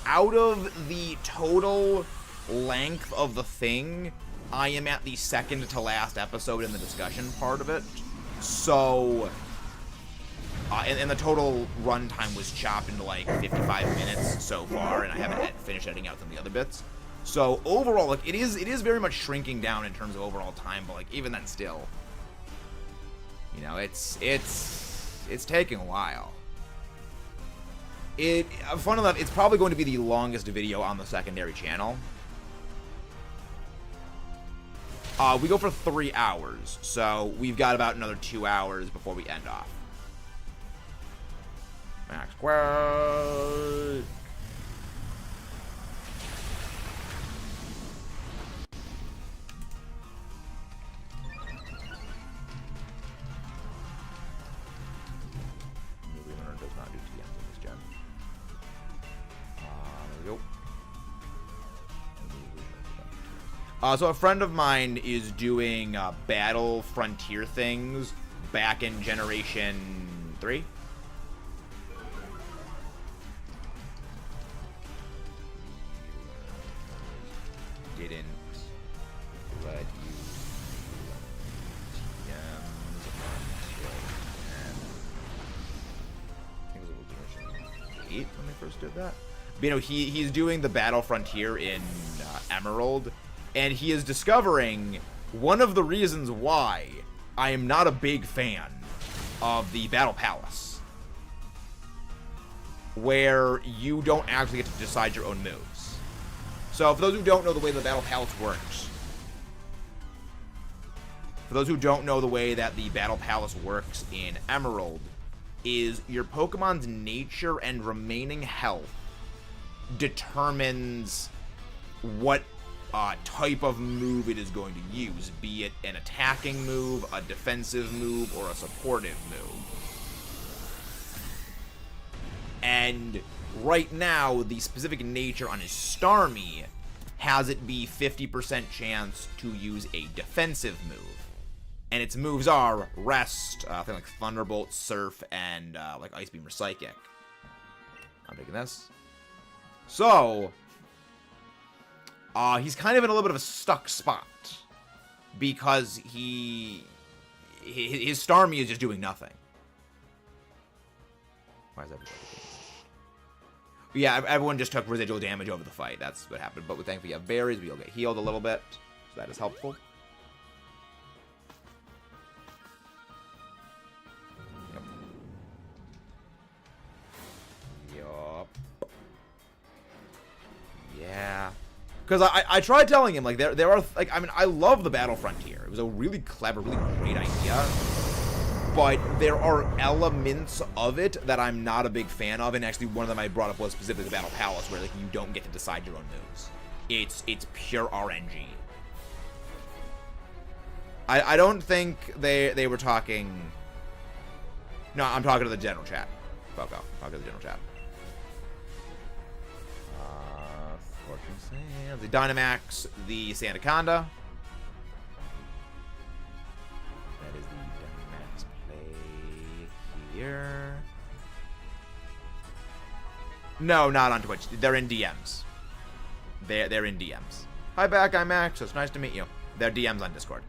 Out of the total length of the thing, I am at the second to last episode in the discussion part of it. So and the total runtime was chopped into like 55 minutes so far, and I haven't finished editing out some of the other bits. So overall, like it is very much shrinking down in terms of overall time, but like even then still, you know, it's taking a while. Fun enough, it's probably going to be the longest video on the secondary channel. We go for 3 hours, so we've got about another 2 hours before we end off. Max Quest. Movie Runner does not do TMs in this gen. There we go. So a friend of mine is doing battle frontier things back in Generation 3. Didn't let you TMs until 10. I think it was Generation 8 when they first did that. But, you know, he's doing the Battle Frontier in Emerald, and he is discovering one of the reasons why I am not a big fan of the Battle Palace, where you don't actually get to decide your own moves. So, for those who don't know the way the Battle Palace works, in Emerald, is your Pokemon's nature and remaining health determines what type of move it is going to use, be it an attacking move, a defensive move, or a supportive move. And right now, the specific nature on his Starmie has it be 50% chance to use a defensive move. And its moves are Rest, I think like Thunderbolt, Surf, and like Ice Beam or Psychic. I'm taking this. So, he's kind of in a little bit of a stuck spot. Because his Starmie is just doing nothing. Why is everybody being... Yeah, everyone just took residual damage over the fight. That's what happened. But thankfully, we have berries. We'll get healed a little bit. So that is helpful. Yup. Yeah. Because I tried telling him, like, there are, like, I mean, I love the Battle Frontier. It was a really clever, really great idea. But there are elements of it that I'm not a big fan of, and actually one of them I brought up was specifically the Battle Palace, where, like, you don't get to decide your own moves. It's pure RNG. I don't think they were talking... No, I'm talking to the general chat. Fuck off. Talking to the general chat. The Dynamax, the Sandaconda. That is the Dynamax play here. No, not on Twitch. They're in DMs. They're in DMs. Hi back, I'm Max. It's nice to meet you. They're DMs on Discord.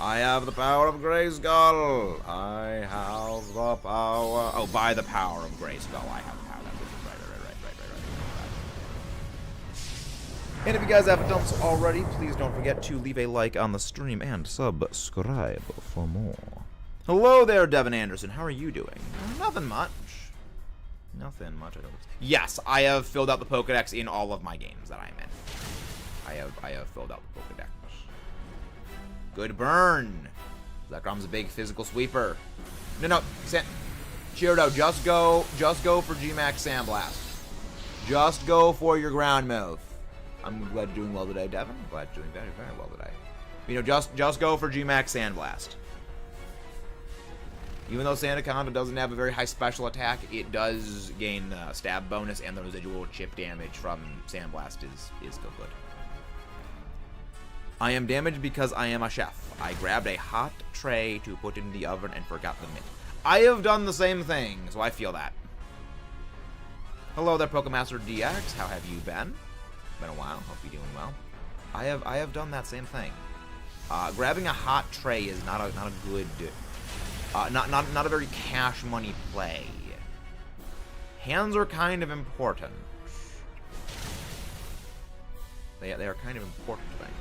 I have the power of Grayskull. I have the power. Oh, by the power of Grayskull, I have the power. That's right. And if you guys haven't done so already, please don't forget to leave a like on the stream and subscribe for more. Hello there, Devin Anderson. How are you doing? Nothing much. Nothing much. Yes, I have filled out the Pokedex in all of my games that I'm in. I have filled out the Pokedex. Good burn. ZEKROM's a big physical sweeper. No. Chirdo, just go for Gmax Sandblast. Just go for your ground move. I'm glad you're doing well today, Devin. I'm glad you're doing very, very well today. You know, just go for Gmax Sandblast. Even though Sandaconda doesn't have a very high special attack, it does gain stab bonus, and the residual chip damage from Sandblast is still good. I am damaged because I am a chef. I grabbed a hot tray to put in the oven and forgot the mint. I have done the same thing, so I feel that. Hello there, Pokemaster DX. How have you been? Been a while. Hope you're doing well. I have done that same thing. Grabbing a hot tray is not a good, not a very cash money play. Hands are kind of important. They are kind of important things.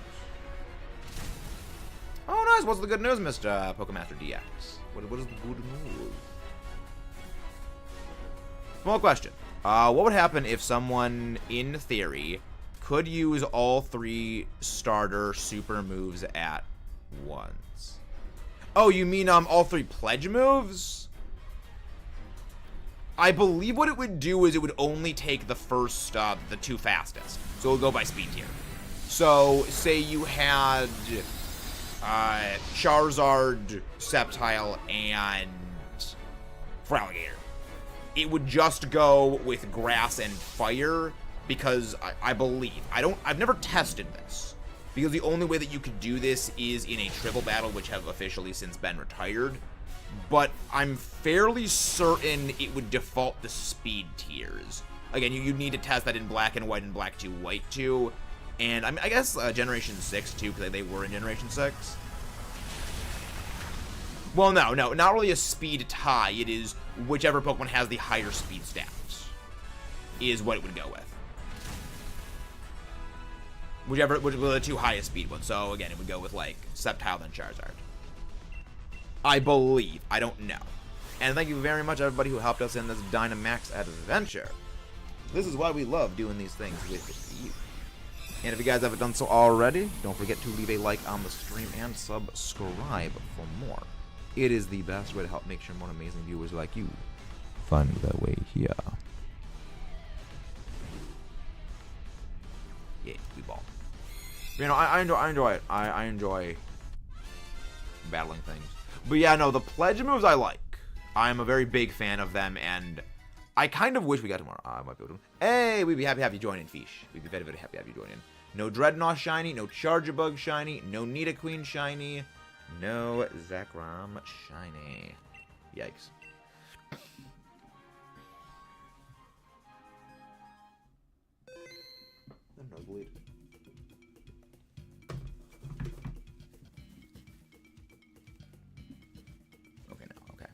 Oh, nice. What's the good news, Mr. Pokemaster DX? What is the good news? Small question. What would happen if someone, in theory, could use all 3 starter super moves at once? Oh, you mean all 3 pledge moves? I believe what it would do is it would only take the first, the 2 fastest. So it'll go by speed tier. So, say you had... Charizard, Sceptile, and Feraligatr. It would just go with Grass and Fire, because I believe, I've never tested this, because the only way that you could do this is in a triple battle, which have officially since been retired, but I'm fairly certain it would default the speed tiers. Again, you'd need to test that in Black and White and Black 2, White 2, and I guess Generation 6 too, because they were in Generation 6. Well, no, not really a speed tie. It is whichever Pokemon has the higher speed stats is what it would go with. Which were the 2 highest speed ones. So again, it would go with like Sceptile then Charizard. I believe. I don't know. And thank you very much, everybody who helped us in this Dynamax Adventure. This is why we love doing these things with you. And if you guys haven't done so already, don't forget to leave a like on the stream and subscribe for more. It is the best way to help make sure more amazing viewers like you find their way here. Yeah, we ball. You know, I enjoy it. I enjoy battling things. But yeah, no, the pledge moves I like. I'm a very big fan of them, and I kind of wish we got tomorrow. I might be able to. Hey, we'd be happy to have you join in, Fish. We'd be very, very happy to have you join in. No Dreadnought shiny, no Charjabug shiny, no Nidoqueen shiny, no ZEKROM shiny. Yikes. Nosebleed. Okay, no, okay.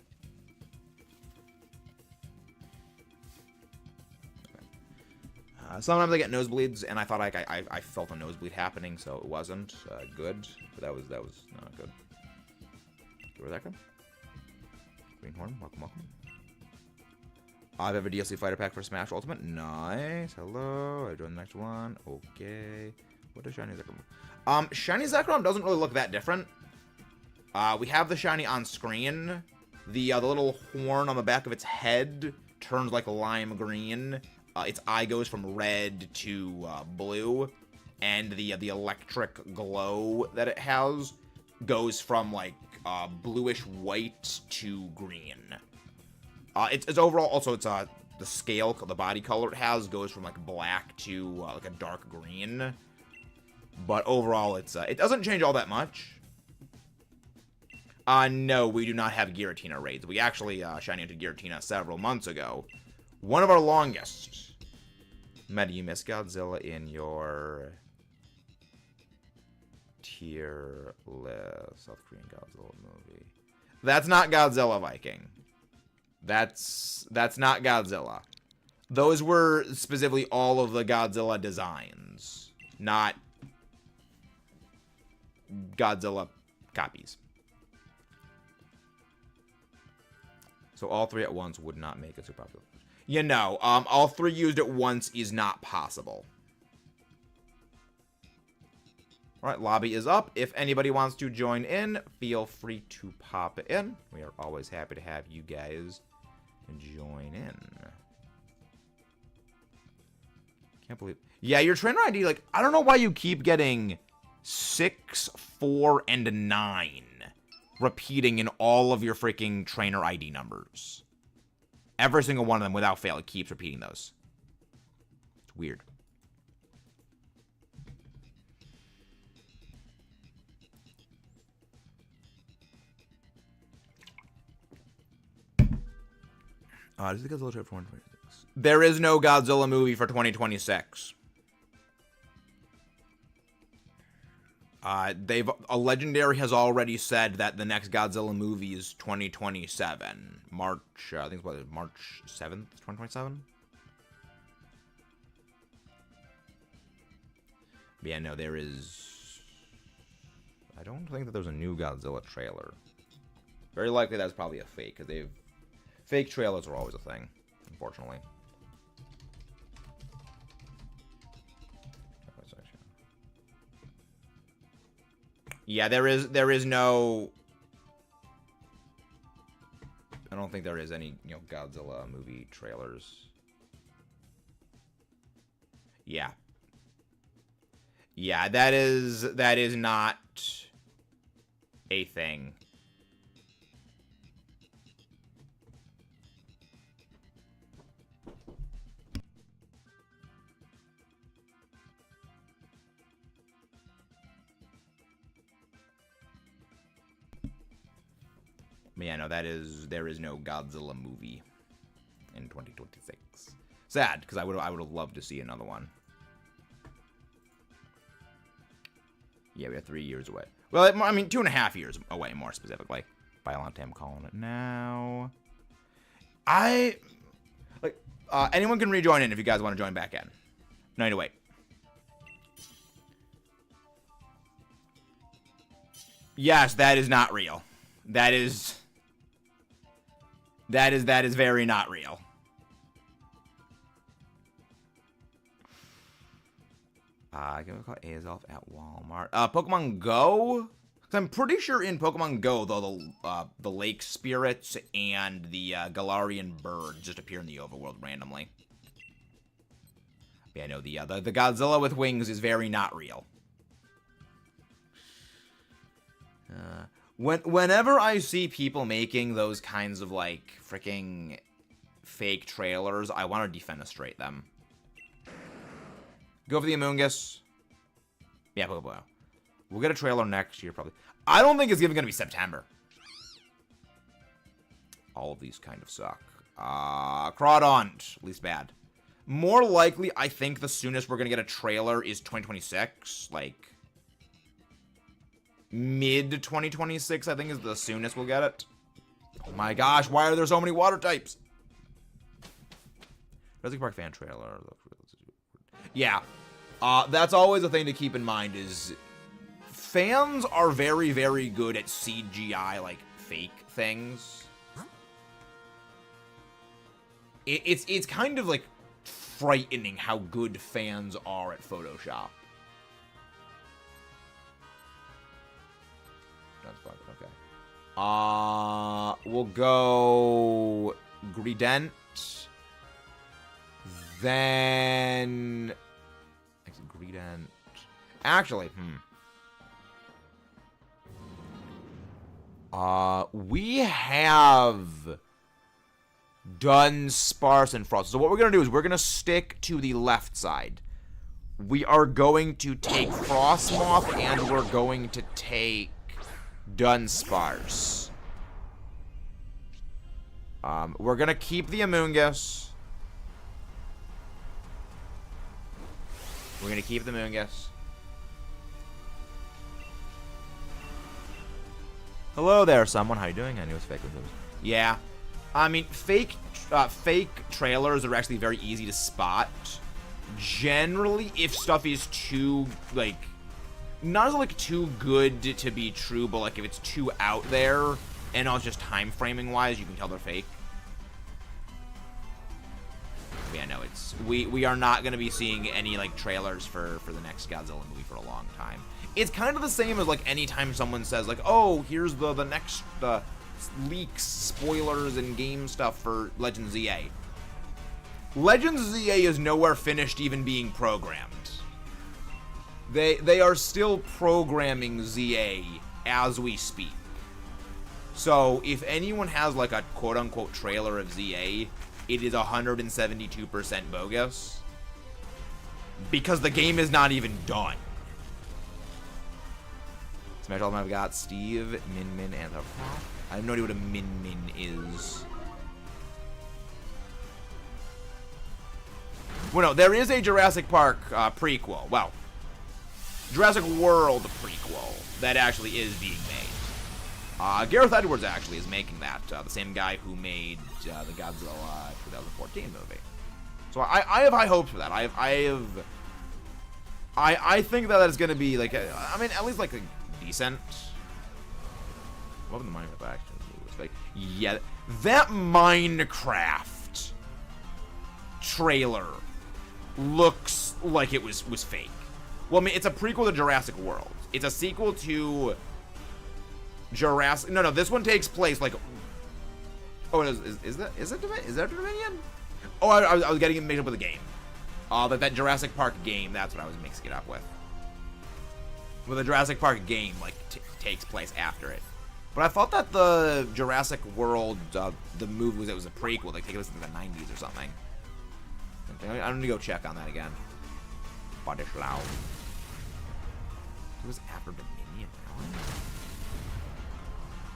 Sometimes I get nosebleeds, and I thought I felt a nosebleed happening, so it wasn't good. But that was not good. Where'd that go? Greenhorn, welcome, welcome. I have a DLC fighter pack for Smash Ultimate. Nice. Hello. I joined the next one. Okay. What is Shiny ZEKROM? Shiny ZEKROM doesn't really look that different. We have the shiny on screen. The little horn on the back of its head turns like lime green. Its eye goes from red to blue, and the electric glow that it has goes from like bluish white to green. It's overall also it's the scale, the body color it has goes from like black to like a dark green. But overall, it doesn't change all that much. No, we do not have Giratina raids. We actually shiny entered Giratina several months ago. One of our longest. Meta, you miss Godzilla in your tier list. South Korean Godzilla movie. That's not Godzilla Viking. That's not Godzilla. Those were specifically all of the Godzilla designs, not Godzilla copies. So all three at once would not make it super popular. You know, all three used at once is not possible. All right, lobby is up. If anybody wants to join in, feel free to pop in. We are always happy to have you guys join in. Can't believe. Yeah, your trainer ID, like, I don't know why you keep getting 6, 4, and 9 repeating in all of your freaking trainer ID numbers. Every single one of them, without fail, it keeps repeating those. It's weird. This is the Godzilla trailer for 2026. There is no Godzilla movie for 2026. A Legendary has already said that the next Godzilla movie is 2027. March, I think it's March 7th, 2027? But yeah, no, there is... I don't think that there's a new Godzilla trailer. Very likely that's probably a fake, because they've... Fake trailers are always a thing, unfortunately. Yeah, there is no... I don't think there is any, you know, Godzilla movie trailers. Yeah. Yeah, that is not a thing. But yeah, no, there is no Godzilla movie in 2026. Sad, because I would have loved to see another one. Yeah, we have 3 years away. Well, I mean, 2.5 years away, more specifically. Violent, I'm calling it now. Anyone can rejoin in if you guys want to join back in. No, need to wait. Yes, that is not real. That is very not real. I'm gonna call Azelf at Walmart. Pokemon Go? I'm pretty sure in Pokemon Go, though, the lake spirits and the Galarian bird just appear in the overworld randomly. Yeah, no, the Godzilla with wings is very not real. Whenever I see people making those kinds of, like, freaking fake trailers, I want to defenestrate them. Go for the Amoonguss. Yeah, Pokeball. We'll get a trailer next year, probably. I don't think it's even going to be September. All of these kind of suck. Crawdaunt, least bad. More likely, I think the soonest we're gonna get a trailer is 2026. Like, mid-2026, I think, is the soonest we'll get it. Oh my gosh, why are there so many water types? Jurassic Park fan trailer. Yeah. That's always a thing to keep in mind is fans are very, very good at CGI, like, fake things. It's kind of, like, frightening how good fans are at Photoshop. That's fine, okay. We'll go Greedent. Then Greedent. Actually, we have done Sparse and Frost. So what we're gonna do is we're gonna stick to the left side. We are going to take Frostmoth and we're going to take Dunsparce. We're gonna keep the Amoonguss. We're gonna keep the Moongus. Hello there, someone. How you doing? I knew it was fake. Yeah. I mean, fake trailers are actually very easy to spot. Generally, if stuff is too, like, not as, like, too good to be true, but, like, if it's too out there, and also just time framing wise, you can tell they're fake. Yeah, no, it's we are not gonna be seeing any like trailers for the next Godzilla movie for a long time. It's kind of the same as like anytime someone says like, oh, here's the next leaks, spoilers, and game stuff for Legends ZA. Legends ZA is nowhere finished even being programmed. They are still programming ZA as we speak. So if anyone has like a quote-unquote trailer of ZA, it is 172% bogus. Because the game is not even done. Smash all of them I've got. Steve, Min, and I have no idea what a Min is. Well, no, there is a Jurassic Park prequel. Well, Jurassic World prequel that actually is being made. Gareth Edwards actually is making that. The same guy who made the Godzilla 2014 movie. So I have high hopes for that. I think that is going to be like, I mean, at least like a decent. What was the Minecraft action? Yeah, that Minecraft trailer looks like it was fake. Well, I mean, it's a prequel to Jurassic World. It's a sequel to Jurassic. No, this one takes place like. Oh, is that Dominion? Oh, I was getting it mixed up with a game. That Jurassic Park game. That's what I was mixing it up with. Well, the Jurassic Park game like takes place after it. But I thought that the Jurassic World, the movie was a prequel. Like take place in the 90s or something. I'm gonna go check on that again. Bodishlau. It was after Dominion.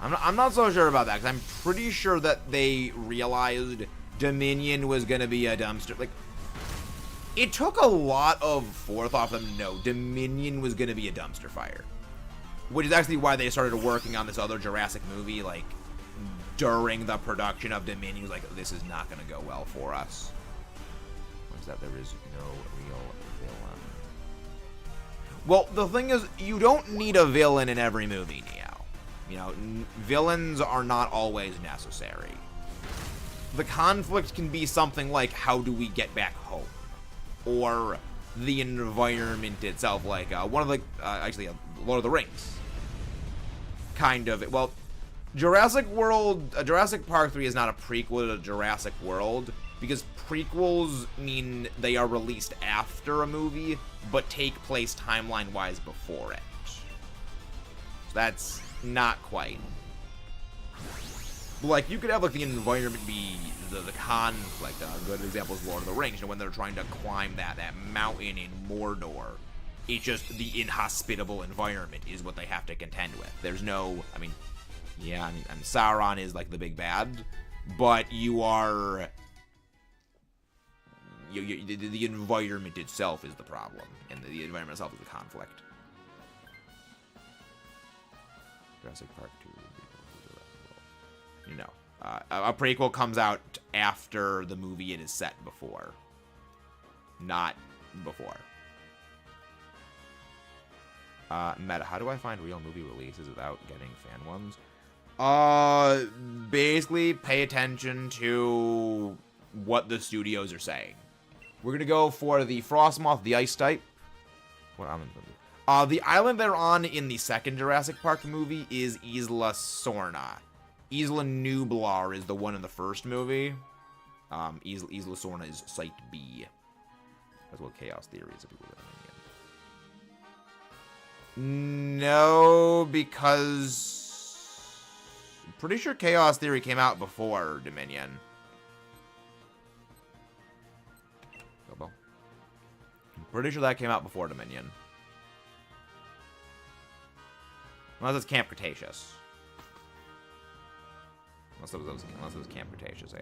I'm not so sure about that because I'm pretty sure that they realized Dominion was gonna be a dumpster. Like, it took a lot of forethought for them to know Dominion was gonna be a dumpster fire, which is actually why they started working on this other Jurassic movie. Like during the production of Dominion, like this is not gonna go well for us. What's that? There is no real villain. Well, the thing is, you don't need a villain in every movie, Neo. You know, villains are not always necessary. The conflict can be something like, how do we get back home? Or the environment itself, like one of the, actually, Lord of the Rings. Kind of, well, Jurassic Park 3 is not a prequel to Jurassic World, because prequels mean they are released after a movie, but take place timeline-wise before it. So that's not quite. But, like, you could have, like, the environment be the conflict. A good example is Lord of the Rings, you know, when they're trying to climb that mountain in Mordor. It's just the inhospitable environment is what they have to contend with. There's no, I mean, yeah, I mean, Sauron is, like, the big bad, but you are... the environment itself is the problem, and the environment itself is the conflict. Jurassic Park 2. You know, a prequel comes out after the movie it is set before, not before. Meta, how do I find real movie releases without getting fan ones? Basically, pay attention to what the studios are saying. We're gonna go for the Frostmoth, the Ice type. What island? The island they're on in the second Jurassic Park movie is Isla Sorna. Isla Nublar is the one in the first movie. Isla Sorna is Site B. That's what Chaos Theory is. No, because... I'm pretty sure Chaos Theory came out before Dominion. I'm pretty sure that came out before Dominion. Unless it's Camp Cretaceous. Unless it was Camp Cretaceous.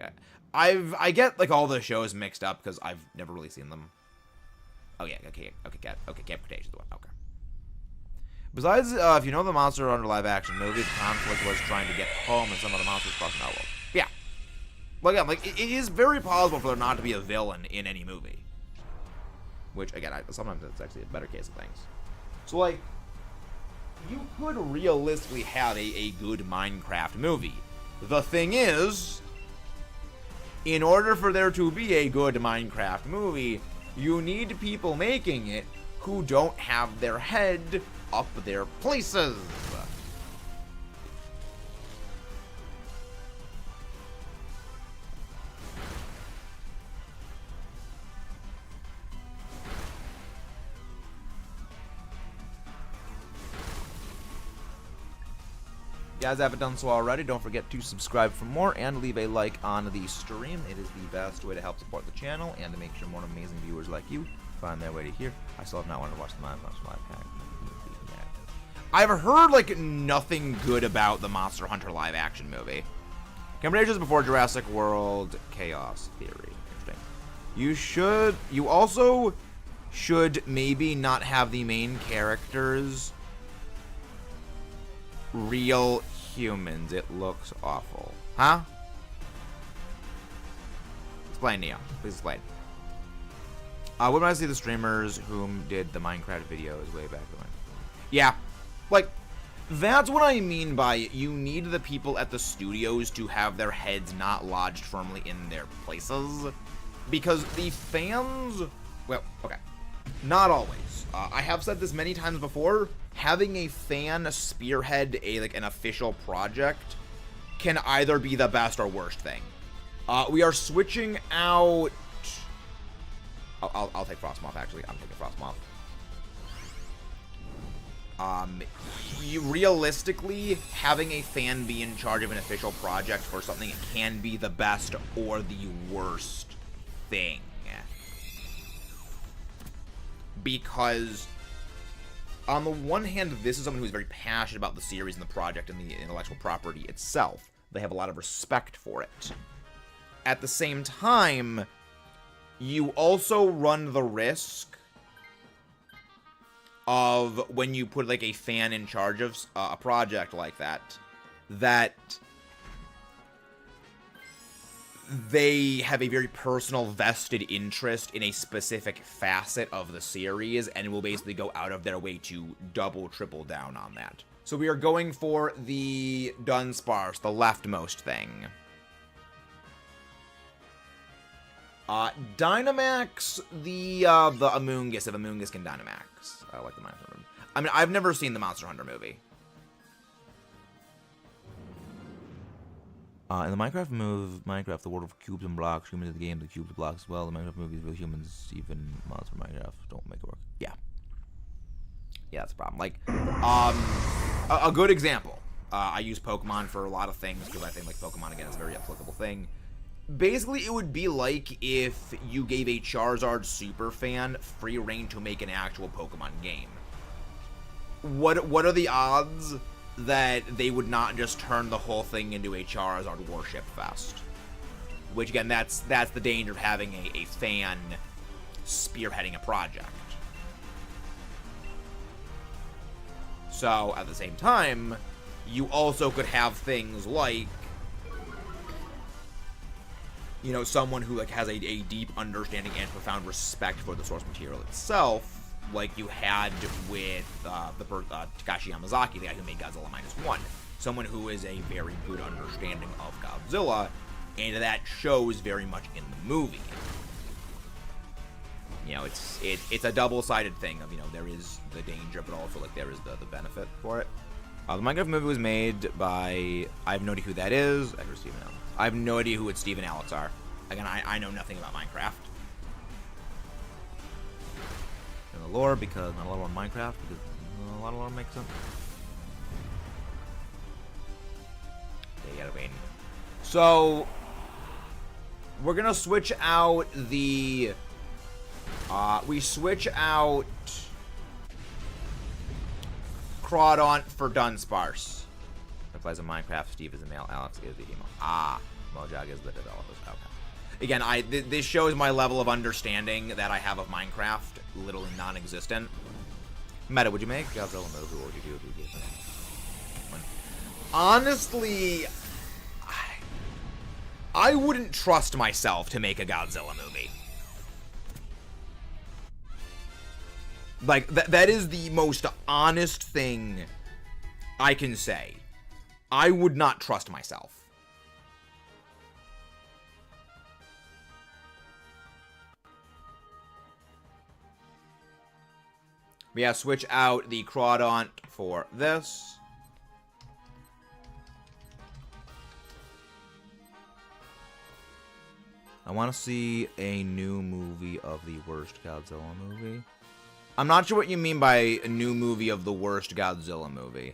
I get like all the shows mixed up because I've never really seen them. Oh yeah, okay, Camp Cretaceous is the one. Okay. Besides, if you know the monster under live action movie, the conflict was trying to get home and some of the monsters crossing our world. Yeah. Well, again, like it is very possible for there not to be a villain in any movie. Which again, sometimes it's actually a better case of things. So like, you could realistically have a good Minecraft movie. The thing is, in order for there to be a good Minecraft movie, you need people making it who don't have their head up their places. If you guys haven't done so already, don't forget to subscribe for more and leave a like on the stream. It is the best way to help support the channel and to make sure more amazing viewers like you find their way to here. I still have not wanted to watch the Minecraft live pack. I've heard like nothing good about the Monster Hunter live action movie. Comparisons before Jurassic World Chaos Theory. Interesting. You also should maybe not have the main characters real humans. It looks awful. Huh? Explain, Neo. Please explain. When I see the streamers whom did the Minecraft videos way back when. Yeah. Like, that's what I mean by you need the people at the studios to have their heads not lodged firmly in their places. Because the fans... Well, okay. Not always. I have said this many times before. Having a fan spearhead an official project can either be the best or worst thing. We are switching out... I'll take Frostmoth, actually. I'm taking Frostmoth. Realistically, having a fan be in charge of an official project for something can be the best or the worst thing. Because, on the one hand, this is someone who's very passionate about the series and the project and the intellectual property itself. They have a lot of respect for it. At the same time, you also run the risk of when you put like a fan in charge of a project like that, that they have a very personal vested interest in a specific facet of the series and will basically go out of their way to double, triple down on that. So we are going for the Dunsparce, the leftmost thing. Dynamax, the Amoonguss, if Amoonguss can Dynamax. I like the Monster Hunter. I mean, I've never seen the Monster Hunter movie. In the Minecraft, the world of cubes and blocks, humans in the game, the cubes and blocks as well. The Minecraft movie is real humans, even mods for Minecraft don't make it work. Yeah. Yeah, that's a problem. Like, a good example. I use Pokemon for a lot of things because I think like Pokemon, again, is a very applicable thing. Basically, it would be like if you gave a Charizard superfan free reign to make an actual Pokemon game. What are the odds that they would not just turn the whole thing into a Charizard warship fest? Which, again, that's the danger of having a fan spearheading a project. So, at the same time, you also could have things like, you know, someone who, like, has a deep understanding and profound respect for the source material itself, like you had with Takashi Yamazaki, the guy who made Godzilla -1. Someone who is a very good understanding of Godzilla, and that shows very much in the movie. You know, it's a double-sided thing of, you know, there is the danger, but also, like, there is the benefit for it. The Minecraft movie was made by, I have no idea who that is. I have no idea who Steve and Alex are. Again, I know nothing about Minecraft. And the lore, because not a lot of Minecraft, because a lot of lore makes sense. Yeah, I mean. So, we're gonna switch out the, we switch out Crawdaunt for Dunsparce. Who plays in Minecraft, Steve is the male, Alex is the emo. Mojang is the developers. Okay. Again, this shows my level of understanding that I have of Minecraft, literally non-existent. Meta, would you make Godzilla movie? What would you do if you gave it one? Honestly, I wouldn't trust myself to make a Godzilla movie. Like, that is the most honest thing I can say. I would not trust myself. But yeah, switch out the Crawdaunt for this. I want to see a new movie of the worst Godzilla movie. I'm not sure what you mean by a new movie of the worst Godzilla movie.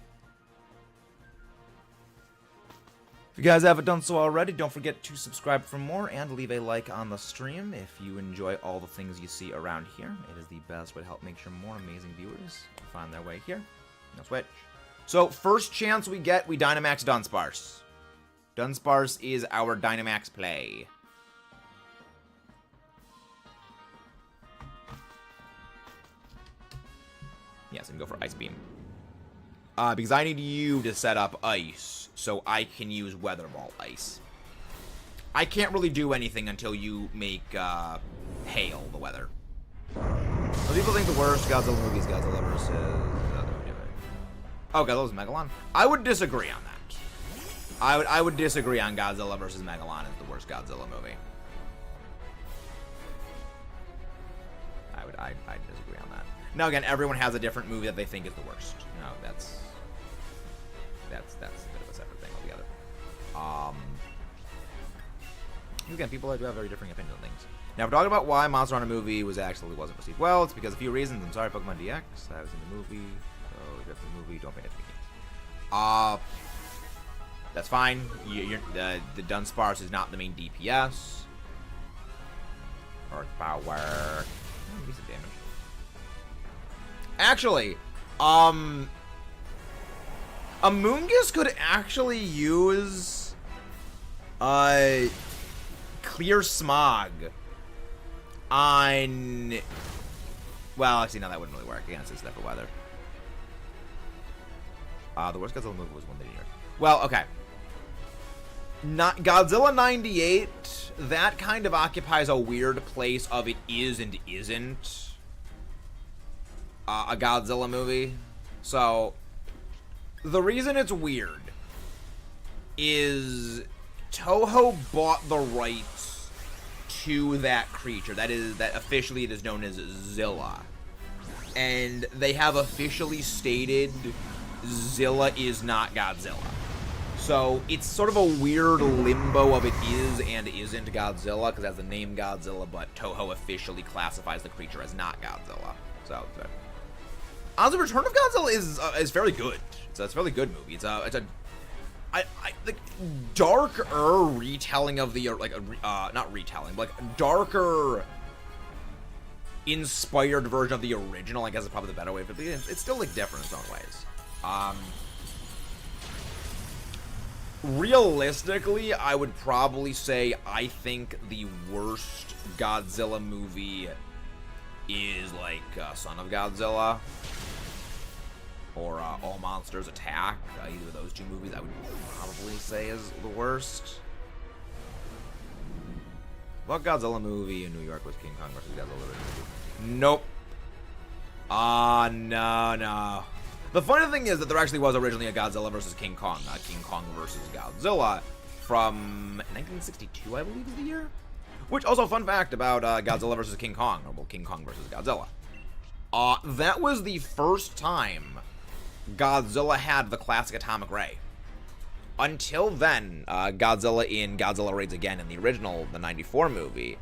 If you guys haven't done so already, don't forget to subscribe for more and leave a like on the stream if you enjoy all the things you see around here. It is the best way to help make sure more amazing viewers find their way here. No switch. So, first chance we get, we Dynamax Dunsparce. Dunsparce is our Dynamax play. Yes, and go for Ice Beam. Because I need you to set up Ice, so I can use Weather Ball Ice. I can't really do anything until you make Hail the weather. So people think the worst Godzilla movie is Godzilla versus... Oh, Godzilla's Megalon? I would disagree on that. I would disagree on Godzilla versus Megalon as the worst Godzilla movie. I'd disagree on that. Now, again, everyone has a different movie that they think is the worst. No, that's a bit of a separate thing altogether. Again, people do have very different opinions on things. Now, if we're talking about why Monster Hunter movie wasn't received well, it's because a few reasons. I'm sorry, Pokemon DX. I was in the movie. So, if the movie, don't pay attention to me. That's fine. The Dunsparce is not the main DPS. Earth Power. Do some damage. Actually, Amoonguss could actually use Clear Smog on... Well, actually, no, that wouldn't really work against this type of weather. The worst Godzilla movie was one that year. Well, okay. Not Godzilla 98, that kind of occupies a weird place of it is and isn't a Godzilla movie. So, the reason it's weird is Toho bought the rights to that creature. That officially it is known as Zilla. And they have officially stated Zilla is not Godzilla. So, it's sort of a weird limbo of it is and isn't Godzilla, because it has the name Godzilla, but Toho officially classifies the creature as not Godzilla. So, honestly, Return of Godzilla is fairly good. It's a fairly good movie. It's a like darker retelling of the not retelling, but like darker inspired version of the original. I guess is probably the better way, but it's still like different in its own ways. realistically, I would probably say I think the worst Godzilla movie is like Son of Godzilla or All Monsters Attack. Either of those two movies I would probably say is the worst. What Godzilla movie in New York was King Kong versus Godzilla? Nope. No. The funny thing is that there actually was originally a Godzilla versus King Kong, King Kong versus Godzilla, from 1962, I believe is the year. Which, also, fun fact about Godzilla versus King Kong, or well, King Kong versus Godzilla. That was the first time Godzilla had the classic atomic ray. Until then, Godzilla in Godzilla Raids Again in the original, the 94 movie,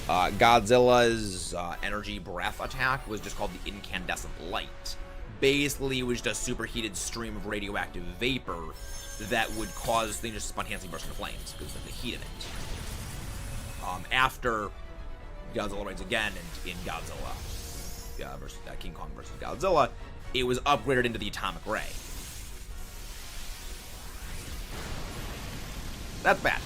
Godzilla's energy breath attack was just called the incandescent light. Basically, it was just a superheated stream of radioactive vapor that would cause things to spontaneously burst into flames because of the heat of it. After Godzilla Raids Again and in Godzilla versus King Kong versus Godzilla, it was upgraded into the atomic ray. That's bad.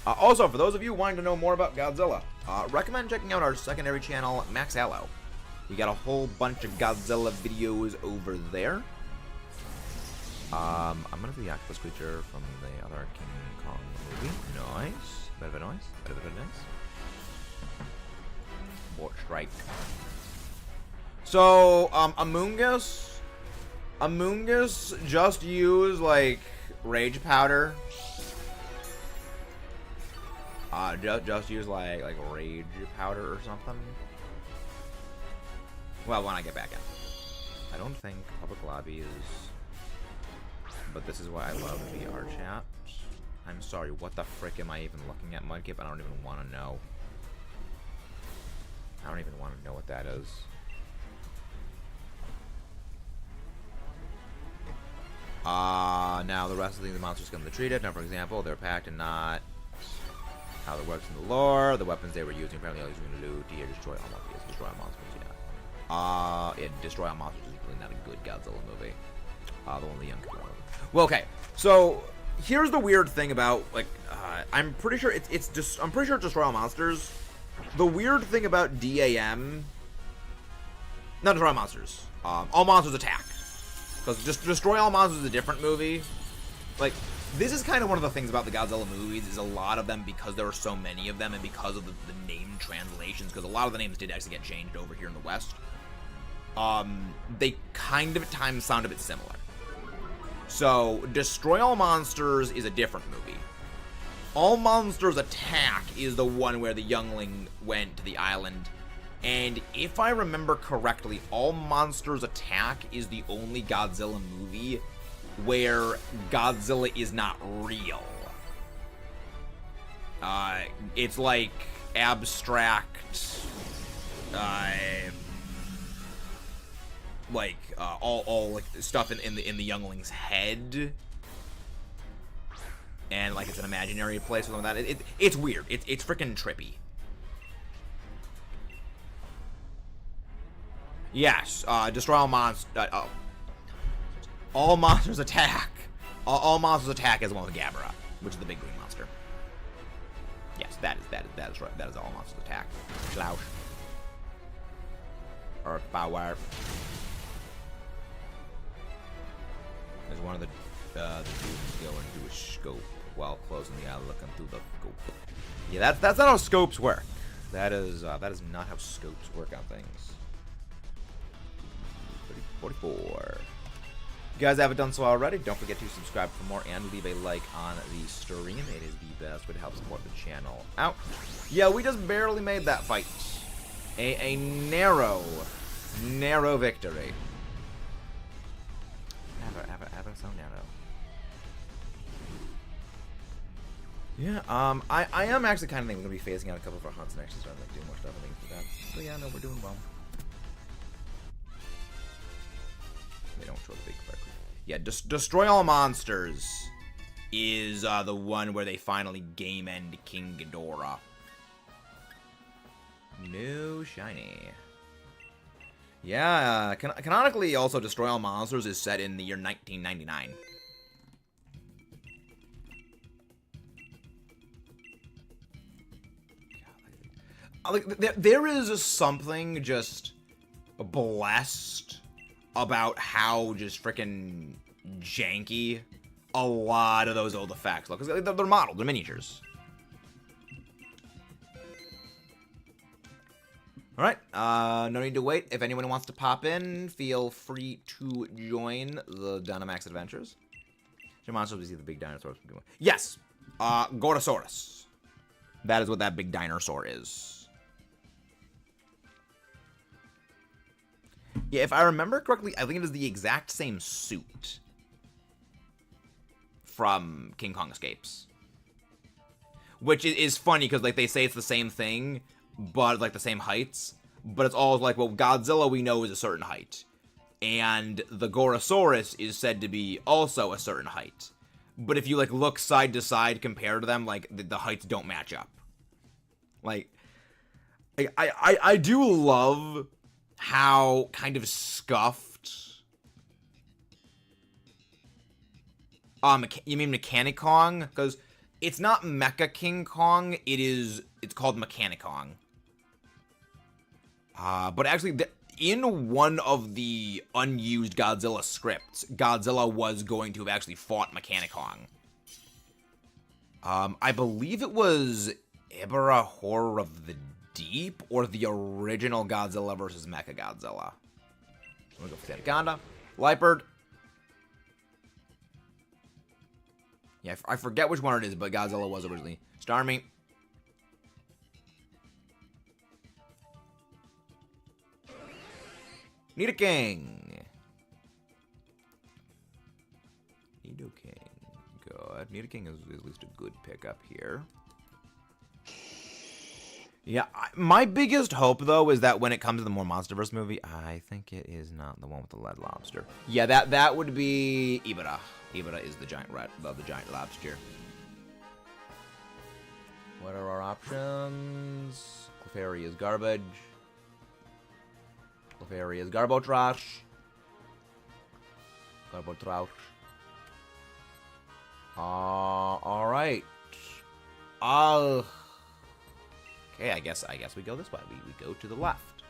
Also, for those of you wanting to know more about Godzilla, recommend checking out our secondary channel, Max Allo. We got a whole bunch of Godzilla videos over there. I'm gonna do the octopus creature from the other King Kong movie. Nice. Bit of a nice. Bort strike. So, Amoongus just use like rage powder. Just use like rage powder or something. Well, when I get back in. I don't think public lobby is, but this is why I love VR chat. I'm sorry, what the frick am I even looking at, Mudkip? I don't even want to know. I don't even want to know what that is. Now the rest of the monsters come to treat it. Now, for example, they're packed and not how it works in the lore. The weapons they were using apparently all using loot to destroy all monsters. Destroy all monsters, yeah. Destroy All Monsters is really not a good Godzilla movie. The one with the young kid. Well, okay. So here's the weird thing about I'm pretty sure it's Destroy All Monsters. The weird thing about DAM, not Destroy All Monsters. All Monsters Attack, because just Destroy All Monsters is a different movie. Like, this is kind of one of the things about the Godzilla movies, is a lot of them, because there are so many of them, and because of the name translations, because a lot of the names did actually get changed over here in the West, they kind of at times sound a bit similar. So, Destroy All Monsters is a different movie. All Monsters Attack is the one where the youngling went to the island, and if I remember correctly, All Monsters Attack is the only Godzilla movie where Godzilla is not real. It's like abstract, all like stuff in the youngling's head, and like it's an imaginary place or something like that. It's weird. It's freaking trippy. Yes, Destroy All Monsters. All Monsters Attack. All Monsters Attack is the one with Gabara, which is the big green monster. Yes, that is right. That is All Monsters Attack. Slouch. Or Power. There's one of the dudes going to a scope while closing the eye, looking through the scope. Yeah, that's not how scopes work. That is not how scopes work on things. 44. If you guys haven't done so already, don't forget to subscribe for more and leave a like on the stream. It is the best way to help support the channel out. Yeah, we just barely made that fight. A narrow victory. Ever so narrow. Yeah, I am actually kind of thinking we're going to be phasing out a couple of our hunts and actually starting to do more stuff and things like that. So yeah, no, we're doing well. They don't show the big record. Yeah, Destroy All Monsters is the one where they finally game end King Ghidorah. No shiny. Yeah, canonically, also Destroy All Monsters is set in the year 1999. Like, there is something just blessed about how just freaking janky a lot of those old effects look. Because they're modeled, they're miniatures. Alright, no need to wait. If anyone wants to pop in, feel free to join the Dynamax Adventures. Your monsters, we see the big dinosaurs. Yes! Gorosaurus. That is what that big dinosaur is. Yeah, if I remember correctly, I think it is the exact same suit from King Kong Escapes. Which is funny, because, like, they say it's the same thing, but, like, the same heights. But it's all like, well, Godzilla we know is a certain height. And the Gorosaurus is said to be also a certain height. But if you, like, look side to side compared to them, like, the heights don't match up. Like, I do love how kind of scuffed... you mean Mechanic Kong? Because it's not Mecha King Kong, it's called Mechanic Kong. But actually, in one of the unused Godzilla scripts, Godzilla was going to have actually fought Mechanic Kong. I believe it was Ibara Horror of the Deep, or the original Godzilla versus Mechagodzilla. I'm gonna go for Anaconda. Lipard. Yeah, I forget which one it is, but Godzilla was originally. Starmie. Nidoking. Nidoking. Good. Nidoking is at least a good pickup here. Yeah, my biggest hope, though, is that when it comes to the more Monsterverse movie, I think it is not the one with the lead lobster. Yeah, that would be Ibara. Ibara is the giant the giant lobster. What are our options? Clefairy is garbage. Clefairy is Garbotrash. Garbotrash. Alright. Okay, I guess we go this way. We go to the left.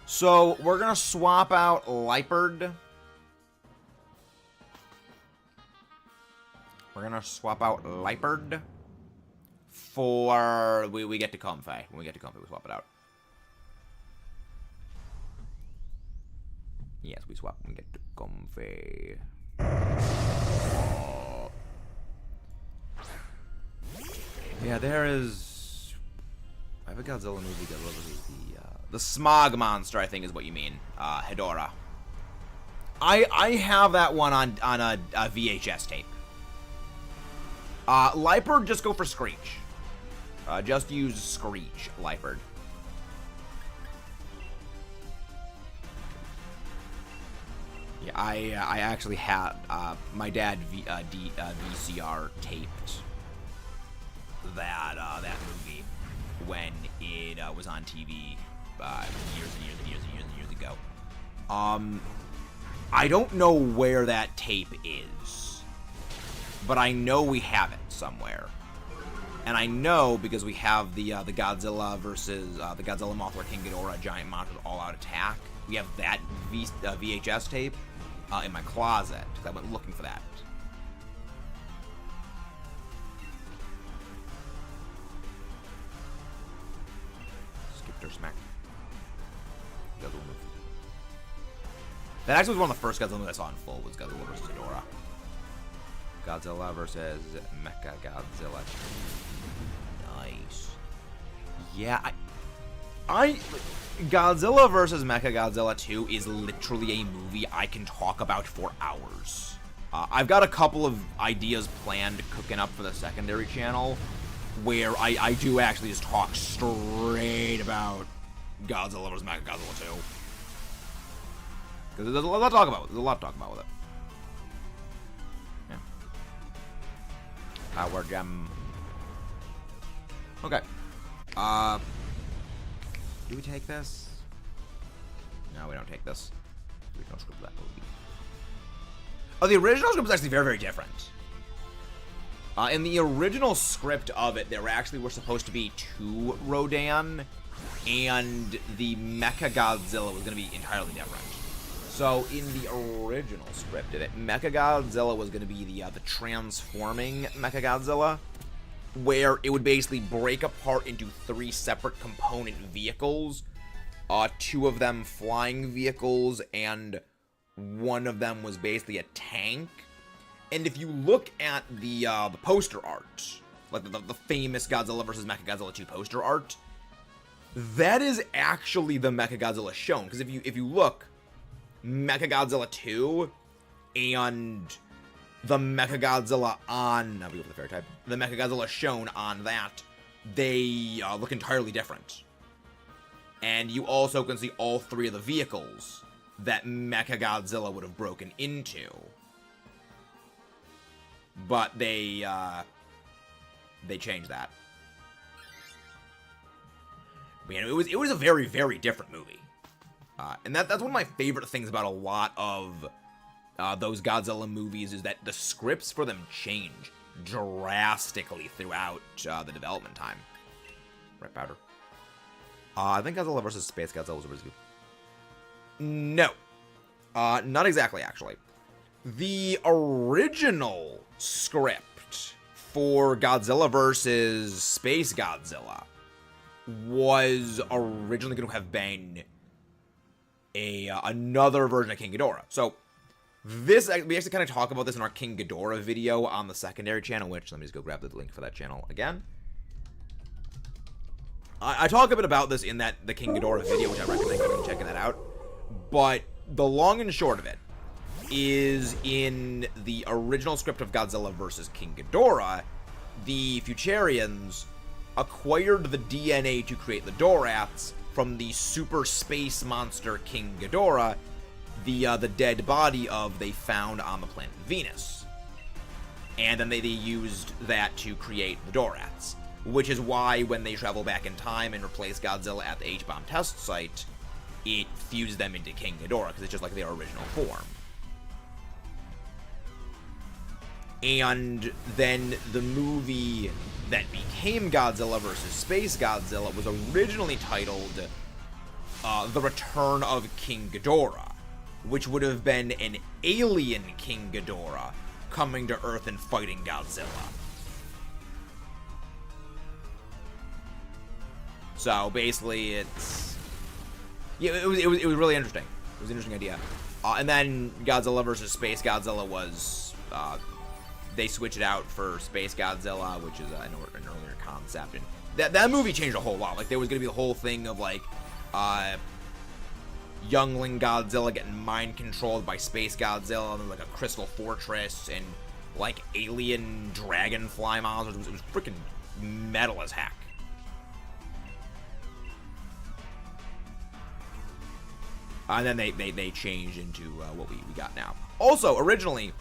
So, we're gonna swap out Lipard. We're gonna swap out Lipard for... We get to Comfey. When we get to Comfey, we swap it out. Yes, we swap and get to Comfey. Yeah, there is... I have a Godzilla movie. The Smog Monster, I think is what you mean. Hedorah. I have that one on a VHS tape. Lipard, just go for Screech. Just use Screech, Lipard. Yeah, I actually had my dad VCR taped that movie when it was on TV years ago. I don't know where that tape is, but I know we have it somewhere. And I know because we have the Godzilla versus the Godzilla Mothra King Ghidorah Giant Monsters All-Out Attack. We have that VHS tape in my closet because I went looking for that. Skipped or smack. Godzilla move. That actually was one of the first Godzilla movies I saw in full. Was Godzilla versus Ghidorah. Godzilla versus Mechagodzilla. Nice. Yeah, Godzilla vs. Mechagodzilla 2 is literally a movie I can talk about for hours. I've got a couple of ideas planned cooking up for the secondary channel where I do actually just talk straight about Godzilla vs. Mechagodzilla 2. Because there's a lot to talk about. There's a lot to talk about with it. Yeah. Power Gem. Okay. Do we take this? No, we don't take this. The original script of that movie. Oh, the original script was actually very, very different. In the original script of it, there actually were supposed to be 2 Rodan, and the Mecha Godzilla was going to be entirely different. So, in the original script of it, Mecha Godzilla was going to be the transforming Mecha Godzilla, where it would basically break apart into 3 separate component vehicles, 2 of them flying vehicles, and 1 of them was basically a tank. And if you look at the poster art, like the famous Godzilla vs. Mechagodzilla 2 poster art, that is actually the Mechagodzilla shown. Because if you look, Mechagodzilla 2 and the Mechagodzilla on, now we go for the fairy type, the Mechagodzilla shown on that, they look entirely different. And you also can see all 3 of the vehicles that Mechagodzilla would have broken into. But they changed that. But, you know, it was a very, very different movie. And that's one of my favorite things about a lot of those Godzilla movies, is that the scripts for them change drastically throughout the development time. Right, powder. I think Godzilla vs. Space Godzilla was originally... No. Not exactly, actually. The original script for Godzilla vs. Space Godzilla was originally going to have been another version of King Ghidorah. So, we actually kind of talk about this in our King Ghidorah video on the secondary channel, which, let me just go grab the link for that channel again. I talk a bit about this in the King Ghidorah video, which I recommend checking that out. But the long and short of it is, in the original script of Godzilla vs. King Ghidorah, the Futurians acquired the DNA to create the Dorats from the super space monster King Ghidorah, the dead body of they found on the planet Venus. And then they used that to create the Dorats, which is why when they travel back in time and replace Godzilla at the H-bomb test site, it fused them into King Ghidorah, because it's just like their original form. And then the movie that became Godzilla vs. Space Godzilla was originally titled The Return of King Ghidorah, which would have been an alien King Ghidorah coming to Earth and fighting Godzilla. So basically, it's... yeah, it was really interesting. It was an interesting idea. And then Godzilla vs. Space Godzilla was... they switched it out for Space Godzilla, which is an earlier concept. And that movie changed a whole lot. Like, there was going to be the whole thing of, like, youngling Godzilla getting mind-controlled by Space Godzilla, and then, like, a crystal fortress, and, like, alien dragonfly monsters. It was freaking metal as heck. And then they changed into what we got now. Also, originally,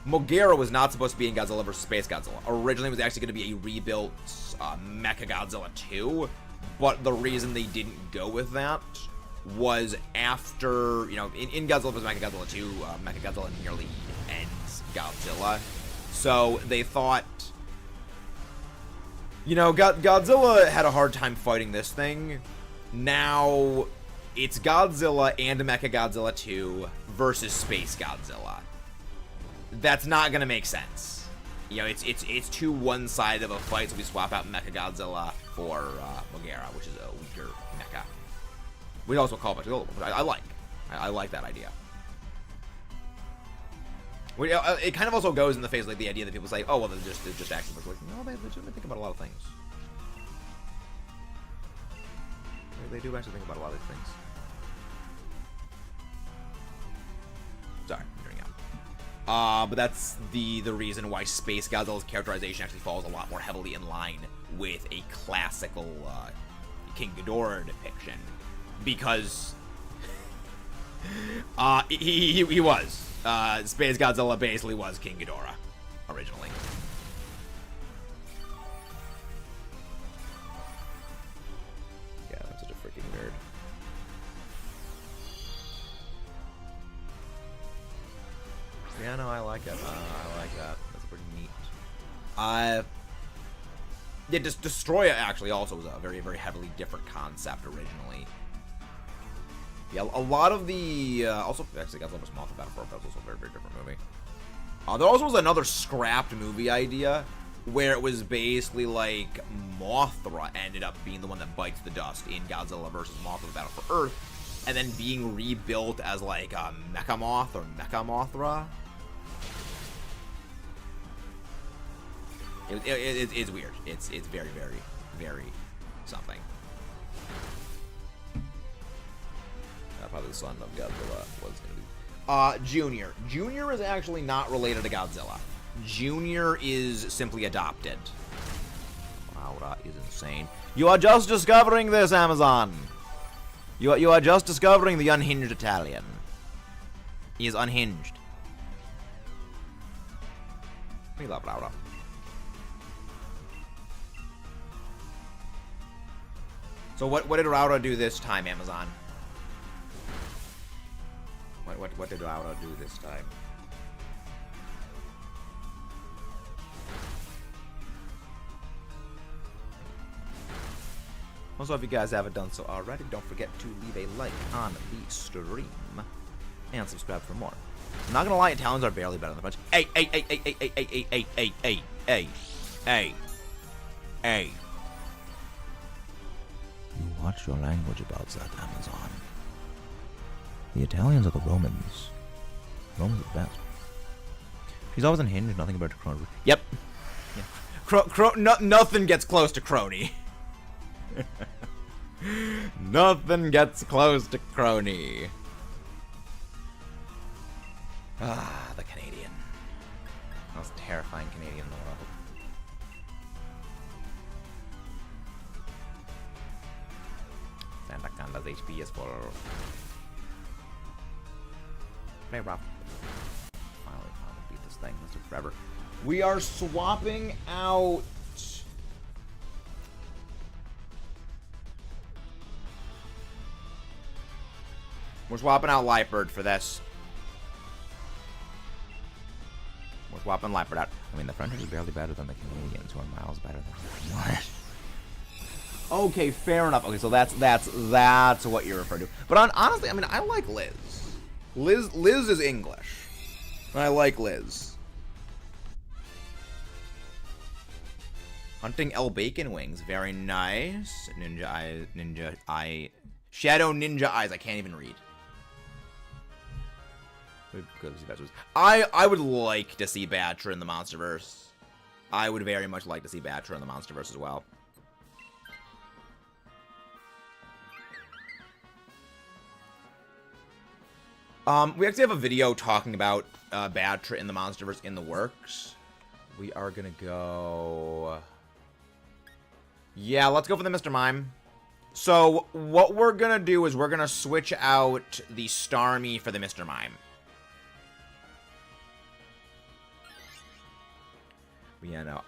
Mogera was not supposed to be in Godzilla vs. Space Godzilla. Originally, it was actually going to be a rebuilt Mechagodzilla 2, but the reason they didn't go with that was after, you know, in Godzilla vs. Mechagodzilla 2, Mechagodzilla nearly ends Godzilla. So they thought, you know, Godzilla had a hard time fighting this thing. Now it's Godzilla and Mechagodzilla 2 versus Space Godzilla. That's not gonna make sense. You know, it's too one-sided of a fight, so we swap out Mechagodzilla for Mogera, which is a weaker mecha. We also call it, I like that idea. It kind of also goes in the face of, like, the idea that people say, oh, well, they're just action. Like, no, they legitimately think about a lot of things. They do actually think about a lot of these things. Sorry, I'm hearing out. But that's the reason why Space Godzilla's characterization actually falls a lot more heavily in line with a classical King Ghidorah depiction, because he was Space Godzilla basically was King Ghidorah originally. Yeah, I'm such a freaking nerd. Yeah, no, I like it. I like that. That's pretty neat. Yeah, Destroya actually also was a very, very heavily different concept originally. Yeah, a lot of the... also, actually, Godzilla's Mothra Battle for Earth, that was also a very, very different movie. There also was another scrapped movie idea where it was basically like Mothra ended up being the one that bites the dust in Godzilla vs. Mothra Battle for Earth, and then being rebuilt as like a Mecha Moth or Mecha Mothra. It's weird. It's very, very, very something. Probably the son of Godzilla was gonna be. Junior. Junior is actually not related to Godzilla. Junior is simply adopted. Wow, that is insane. You are just discovering this, Amazon. You are just discovering the unhinged Italian. He is unhinged. We love Laura. So what did Laura do this time, Amazon? What did Laura do this time? Also, if you guys haven't done so already, don't forget to leave a like on the stream and subscribe for more. I'm not gonna lie, Italians are barely better than the French. Hey. You watch your language about that, Amazon. The Italians are the Romans. Romans are the best. He's always unhinged, nothing about Crony. Yep. Yeah. Nothing gets close to Crony. Nothing gets close to Crony. Ah, the Canadian. Most terrifying Canadian in the world. Santa Canda's HP is full. Very rough. Finally beat this thing. This took forever. We are swapping out. We're swapping out Lightbird for this. We're swapping Lightbird out. I mean, the French are barely better than the Canadians, who are miles better than what? Okay, fair enough. Okay, so that's what you're referring to. But honestly, I mean, I like Liz. Liz is English. I like Liz. Hunting L Bacon Wings, very nice. Ninja eye, Shadow Ninja Eyes. I can't even read. I would like to see Batra in the Monsterverse. I would very much like to see Batra in the Monsterverse as well. We actually have a video talking about Batra in the Monsterverse in the works. We are gonna go... Yeah, let's go for the Mr. Mime. So, what we're gonna do is we're gonna switch out the Starmie for the Mr. Mime. Yeah, no,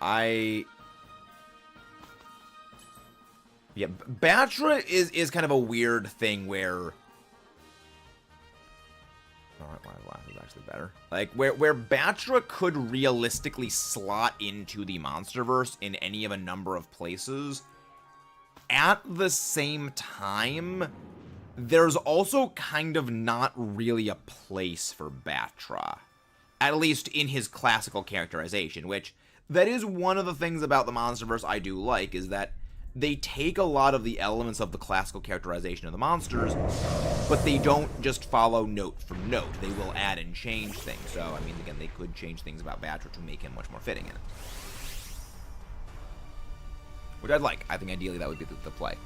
yeah, Batra is kind of a weird thing where... Alright, my laugh is actually better. Like, where Batra could realistically slot into the Monsterverse in any of a number of places, at the same time, there's also kind of not really a place for Batra. At least in his classical characterization, which, that is one of the things about the Monsterverse I do like, is that they take a lot of the elements of the classical characterization of the monsters, but they don't just follow note for note. They will add and change things. So, I mean, again, they could change things about Batra to make him much more fitting in it. Which I'd like. I think ideally that would be the play.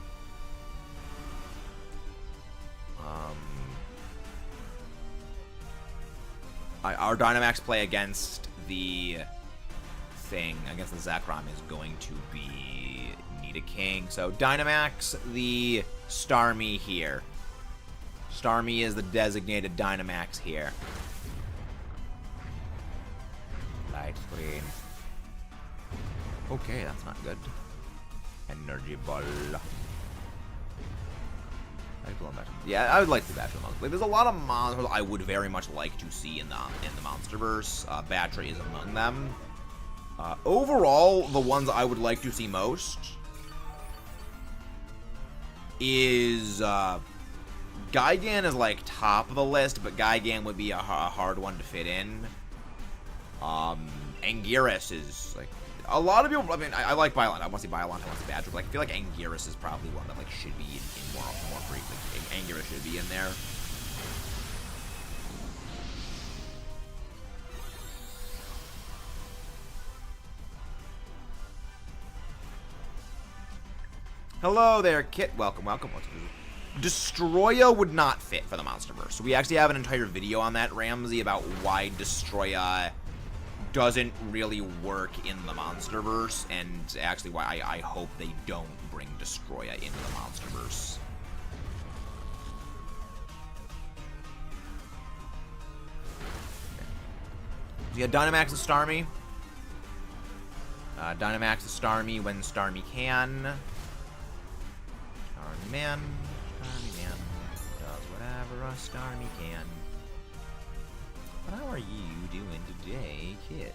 Our Dynamax play against the thing, against the ZEKROM, is going to be Nidoking. So Dynamax the Starmie here. Starmie is the designated Dynamax here. Light screen. Okay, that's not good. Energy ball. Yeah, I would like to see Battery the most. Like, there's a lot of monsters I would very much like to see in the MonsterVerse. Battery is among them. Overall, the ones I would like to see most is Gigan is like top of the list, but Gigan would be a hard one to fit in. Anguirus is like a lot of people. I mean, I like Bylon. I want to see Bylon. I want to see Badger. But like, I feel like Anguirus is probably one that like should be in more free. Like, Anguirus should be in there. Hello there, Kit. Welcome, welcome. Destroya would not fit for the MonsterVerse. So we actually have an entire video on that, Ramsey, about why Destroya doesn't really work in the MonsterVerse, and actually why I hope they don't bring Destroya into the MonsterVerse. So yeah, Dynamax is Starmie. Dynamax is Starmie when Starmie can. Starmie man does whatever a Starmie can. But how are you doing today, Kit?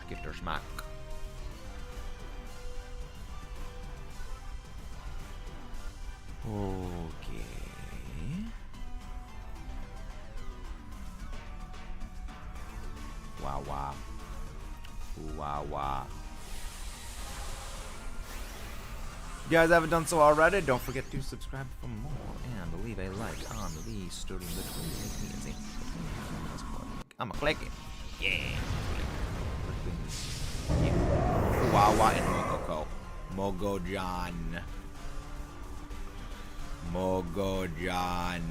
Gift or smack. Okay. Wow, wow. Wow, wow. If you guys haven't done so already, don't forget to subscribe for more and leave a like on the stream between. I'm gonna click it. Yeah. Wawa and Mogoko. Mogojan. Mogojan.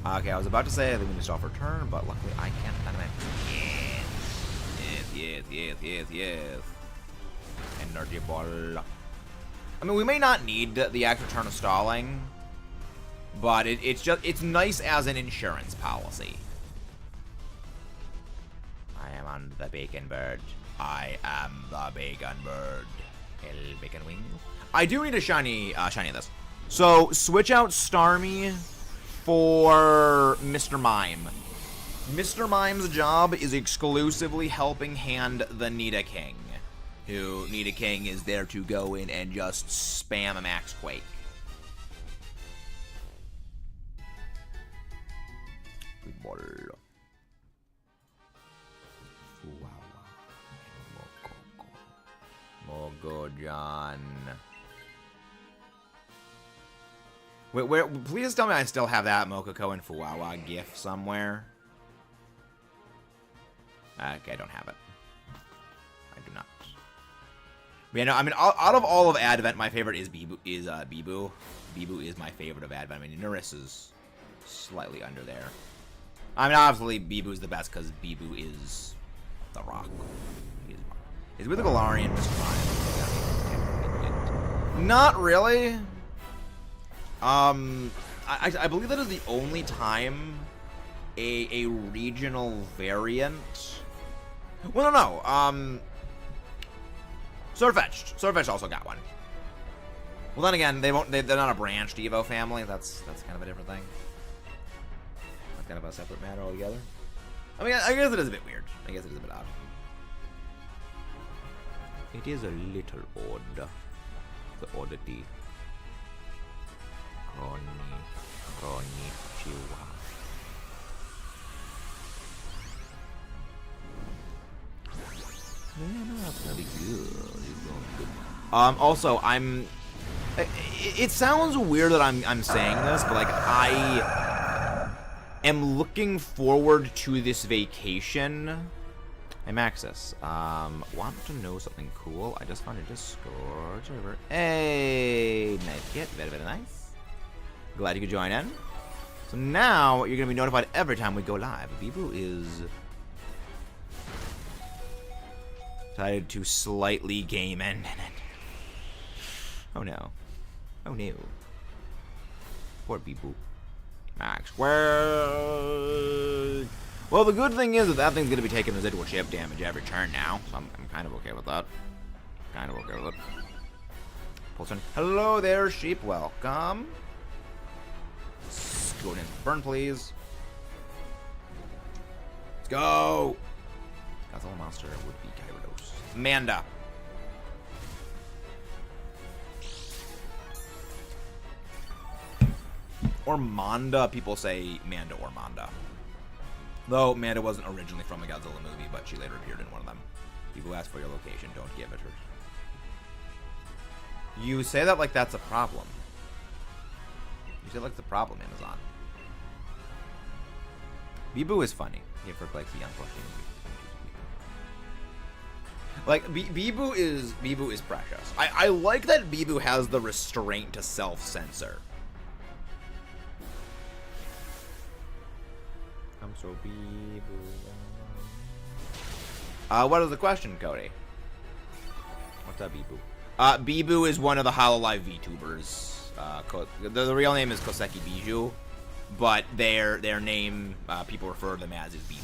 Okay, I was about to say I think we need to stop return, but luckily I can't. Yes. Energy ball. I mean, we may not need the extra turn of stalling, but it's nice as an insurance policy. I am on the bacon bird. I am the bacon bird. El bacon wings. I do need a shiny of this. So switch out Starmie for Mr. Mime. Mr. Mime's job is exclusively helping hand the Nidoking. Who Nidoking is there to go in and just spam a Max Quake. Good ball. Mogojan. Wait, where? Please tell me I still have that Mokoko and Fuwawa GIF somewhere. Okay, I don't have it. I do not. Yeah, no, I mean, out of all of Advent, my favorite is Bibu. Bibu is my favorite of Advent. I mean, Nuris is slightly under there. I mean, obviously, Bibu is the best because Bibu is the rock. Is with the Galarian Mr. Mime. Not really. I believe that is the only time a regional variant. Well, no. Swordfetched. Swordfetched also got one. Well, then again, they're not a branched Evo family. That's kind of a different thing. That's kind of a separate matter altogether. I mean, I guess it is a bit weird. I guess it is a bit odd. It is a little odd. The oddity. Konnichiwa. Yeah, no, that's gonna be good. Also, it sounds weird that I'm saying this, but like I am looking forward to this vacation. Hey Maxis, want to know something cool? I just found a Discord server. Hey, nice kit, very, very nice. Glad you could join in. So now you're gonna be notified every time we go live. Bibu is decided to slightly game end. Oh no. Oh no. Poor Bibu. Max. Well, the good thing is that thing's gonna be taking residual chip damage every turn now, so I'm kind of okay with that. Kind of okay with it. Pulse on. Hello there, sheep. Welcome. Go in. Burn, please. Let's go. Godzilla monster would be Gyarados. Manda. Or Manda. People say Manda or Manda. Though Manda wasn't originally from a Godzilla movie, but she later appeared in one of them. People ask for your location, don't give it her. You say that like that's a problem. You say like it's a problem, Amazon. Bibu is funny. Here for like the young question. Like Bibu is precious. I like that Bibu has the restraint to self-censor. I'm so Bibu. What is the question, Cody? What's up, Bibu? Bibu is one of the Hololive VTubers. The real name is Koseki Biju, but their name people refer to them as is Bibu.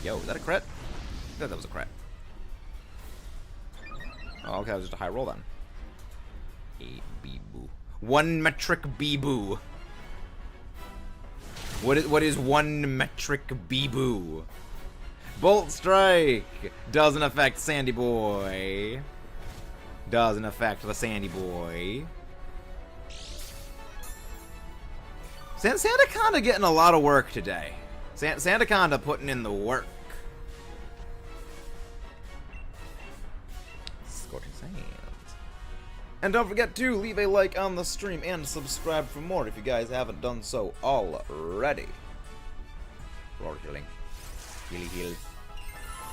Yo, is that a crit? I thought that was a crit. Oh, okay, that was just a high roll then. A Bibu. 1 metric Bibu. What is 1 metric Bibu? Bolt Strike doesn't affect Sandy Boy. Doesn't affect the Sandy Boy. Sandaconda getting a lot of work today. Sandaconda putting in the work. Scorching Sands. And don't forget to leave a like on the stream and subscribe for more if you guys haven't done so already. Roar healing. Heal.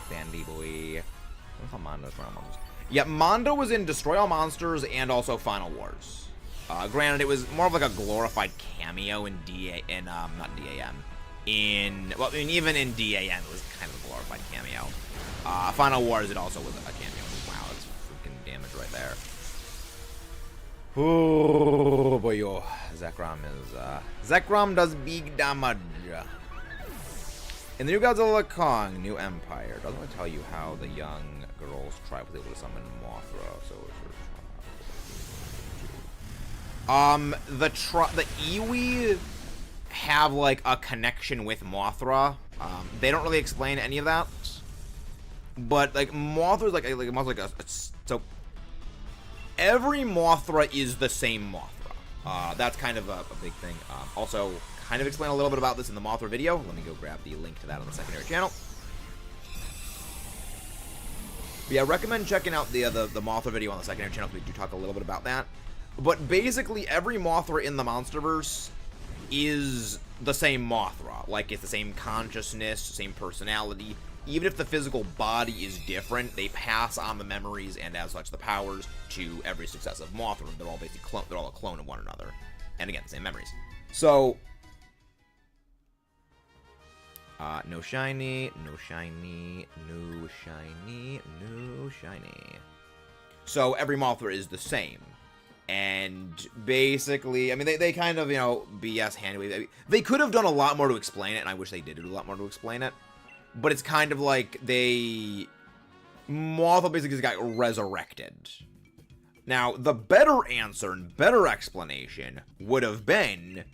Sandy Boy. What's on Mondo's Final Monsters? Yeah, Mondo was in Destroy All Monsters and also Final Wars. Granted, it was more of like a glorified cameo in not DAM. Well, I mean, even in DAM, it was kind of a glorified cameo. Final Wars, it also was a cameo. Wow, that's freaking damage right there. Oh boy, yo. ZEKROM does big damage. In the new Godzilla Kong, New Empire, doesn't it tell you how the young girl's tribe was able to summon Mothra? The Iwi have like a connection with Mothra. They don't really explain any of that, but like Mothra's so every Mothra is the same Mothra. That's kind of a big thing. Also, kind of explain a little bit about this in the Mothra video. Let me go grab the link to that on the secondary channel. But yeah, I recommend checking out the Mothra video on the secondary channel, because we do talk a little bit about that. But basically, every Mothra in the Monsterverse is the same Mothra. Like, it's the same consciousness, same personality. Even if the physical body is different, they pass on the memories and, as such, the powers to every successive Mothra. They're all basically they're all a clone of one another. And again, same memories. So, no shiny, no shiny, no shiny, no shiny. So every Mothra is the same. And basically, I mean, they kind of, you know, BS handwave. They could have done a lot more to explain it, and I wish they did do a lot more to explain it. But it's kind of like Mothra basically just got resurrected. Now, the better answer and better explanation would have been,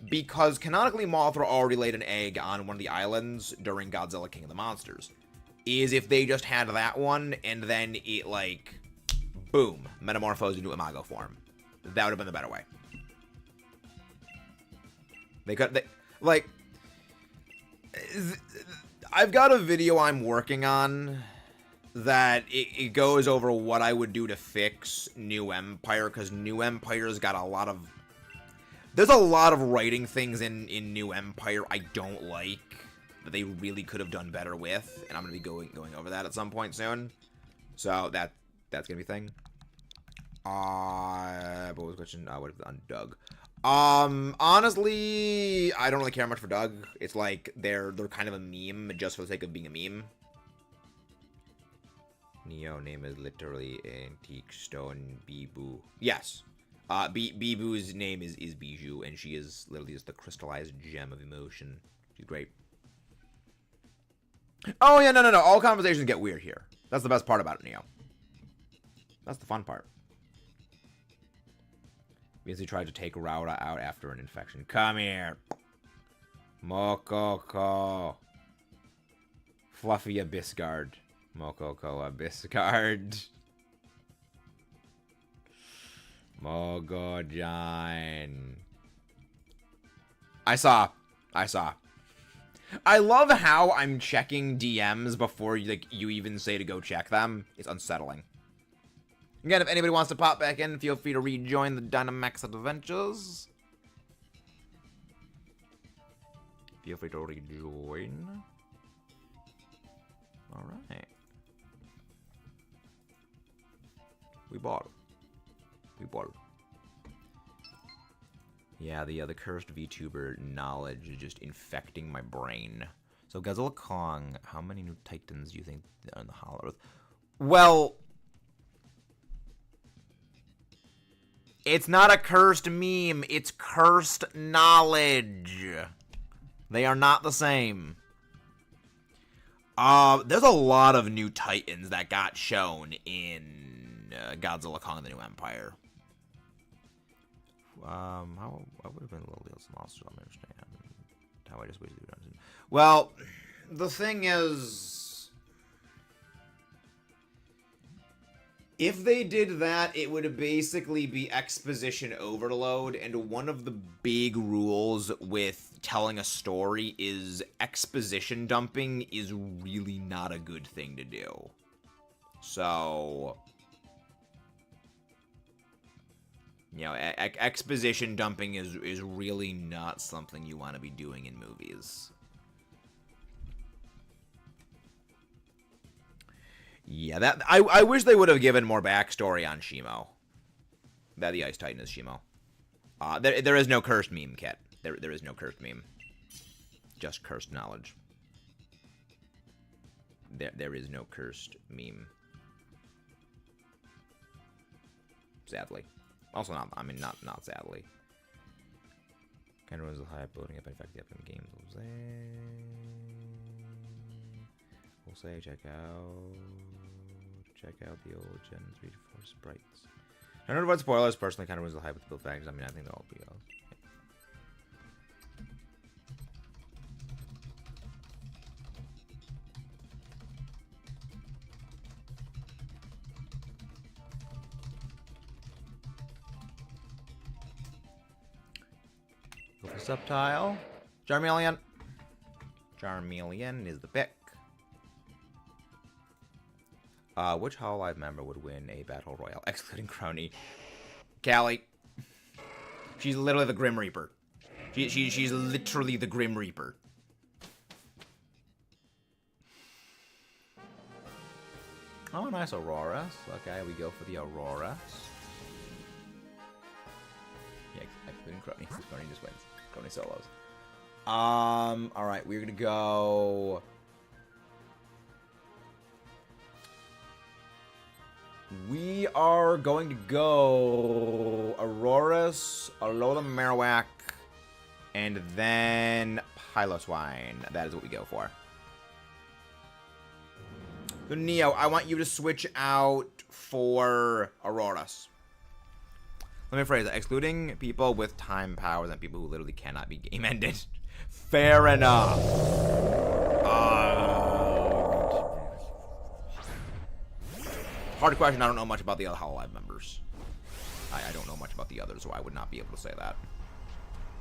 because canonically Mothra already laid an egg on one of the islands during Godzilla King of the Monsters, is if they just had that one, and then it, like, boom, metamorphosed into Imago form. That would have been the better way. I've got a video I'm working on that it goes over what I would do to fix New Empire, because New Empire's got a lot of... There's a lot of writing things in New Empire I don't like, that they really could have done better with, and I'm going to be going over that at some point soon. So that's going to be a thing. What was the question? What on Doug? Honestly, I don't really care much for Doug. It's like they're kind of a meme just for the sake of being a meme. Neo name is literally Antique Stone Bibu. Yes. Bibu's name is Bijou, and she is literally just the crystallized gem of emotion. She's great. Oh, yeah, no. All conversations get weird here. That's the best part about it, Neo. That's the fun part. Because he tried to take Rauda out after an infection. Come here. Mokoko. Fluffy Abyssguard. Mokoko Abyssguard. Mogojan. I saw. I love how I'm checking DMs before you even say to go check them. It's unsettling. Again, if anybody wants to pop back in, feel free to rejoin the Dynamax Adventures. Feel free to rejoin. Alright. We bought. Yeah, the cursed VTuber knowledge is just infecting my brain. So, Godzilla Kong, how many new Titans do you think are in the Hollow Earth? Well, it's not a cursed meme. It's cursed knowledge. They are not the same. There's a lot of new Titans that got shown in Godzilla Kong and the New Empire. I would have been a little lost, so I understand how I just wasted the dungeon. Well, the thing is, if they did that, it would basically be exposition overload, and one of the big rules with telling a story is exposition dumping is really not a good thing to do. So, you know, exposition dumping is really not something you want to be doing in movies. Yeah, that I wish they would have given more backstory on Shimo. That the Ice Titan is Shimo. There is no cursed meme, Kit. There is no cursed meme. Just cursed knowledge. There is no cursed meme. Sadly. Also not sadly. Kind of ruins the hype building up and affect the upcoming games. We'll say check out the old Gen 3 to 4 sprites. I don't know about spoilers. Personally, kind of ruins the hype with the build factors. I mean, I think they'll all be out. Go for Subtile. Charmeleon. Charmeleon is the pick. Which Hololive member would win a Battle Royale, excluding Crony? Callie. She's literally the Grim Reaper. She's literally the Grim Reaper. Oh, nice Auroras. Okay, we go for the Auroras. Yeah, excluding Crony. Crony just wins. Crony solos. Alright, we're gonna go. We are going to go Auroras, Alola Marowak, and then Piloswine. That is what we go for. So Neo, I want you to switch out for Auroras. Let me phrase it. Excluding people with time powers and people who literally cannot be game ended. Fair enough. Hard question. I don't know much about the other Hololive members. I don't know much about the others, so I would not be able to say that.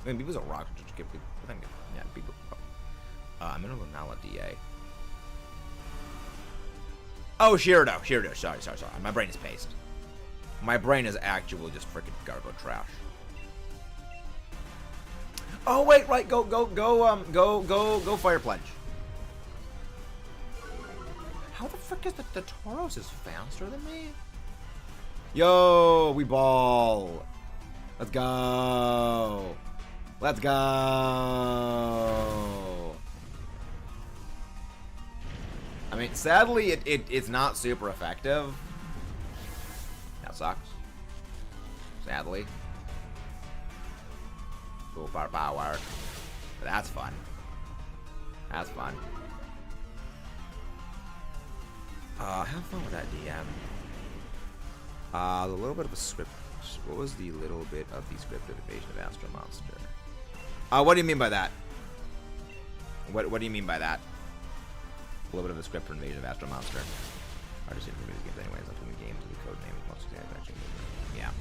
I mean, Beebles are rocks. Just give I think, yeah, Beebles. I'm in a Lunala DA. Oh, Shirado. Sorry. My brain is paced. My brain is actually just freaking garbo trash. Oh wait, right. Go Fire Plunge. How the frick is the Tauros is faster than me? Yo, we ball. Let's go. Let's go. I mean, sadly, it's not super effective. That sucks. Sadly. Full power. But that's fun. That's fun. Have fun with that, DM. A little bit of a script. What was the little bit of the script of Invasion of Astro Monster? What do you mean by that? What do you mean by that? A little bit of a script for Invasion of Astro Monster. I just didn't remove these games anyways. I'm doing games with the code name of most actually. Yeah.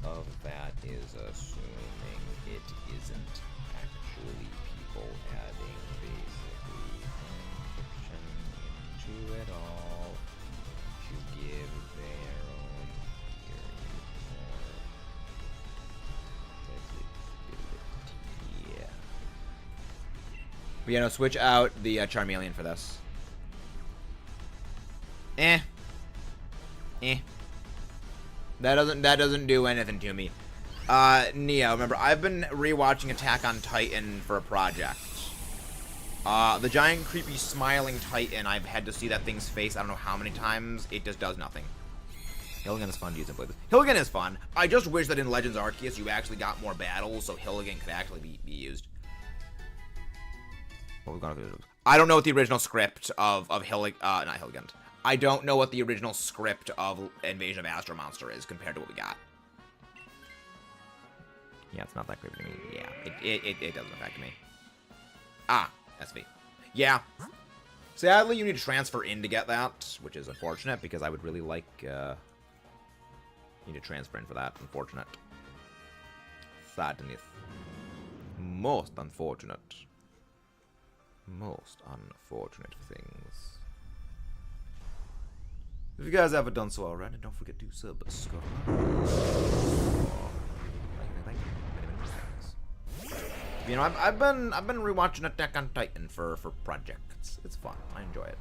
Of that is assuming it isn't actually people adding basically fiction into it all to give their own theory or yeah. But yeah, no, switch out the Charmeleon for this. Eh. That doesn't do anything to me. Neo, remember, I've been rewatching Attack on Titan for a project. The giant, creepy, smiling Titan, I've had to see that thing's face I don't know how many times. It just does nothing. Hilligan is fun to use and play this. Hilligan is fun. I just wish that in Legends Arceus you actually got more battles, so Hilligan could actually be used. What was going on? I don't know what the original script of not Hilligant. I don't know what the original script of Invasion of Astro Monster is compared to what we got. Yeah, it's not that creepy to me. Yeah, it doesn't affect me. Ah, SV. Yeah. Sadly, you need to transfer in to get that, which is unfortunate because I would really like you need to transfer in for that. Unfortunate. Sadness. Most unfortunate. Most unfortunate things. If you guys haven't done so already, don't forget to subscribe. You know, I've been rewatching Attack on Titan for projects. It's fun. I enjoy it.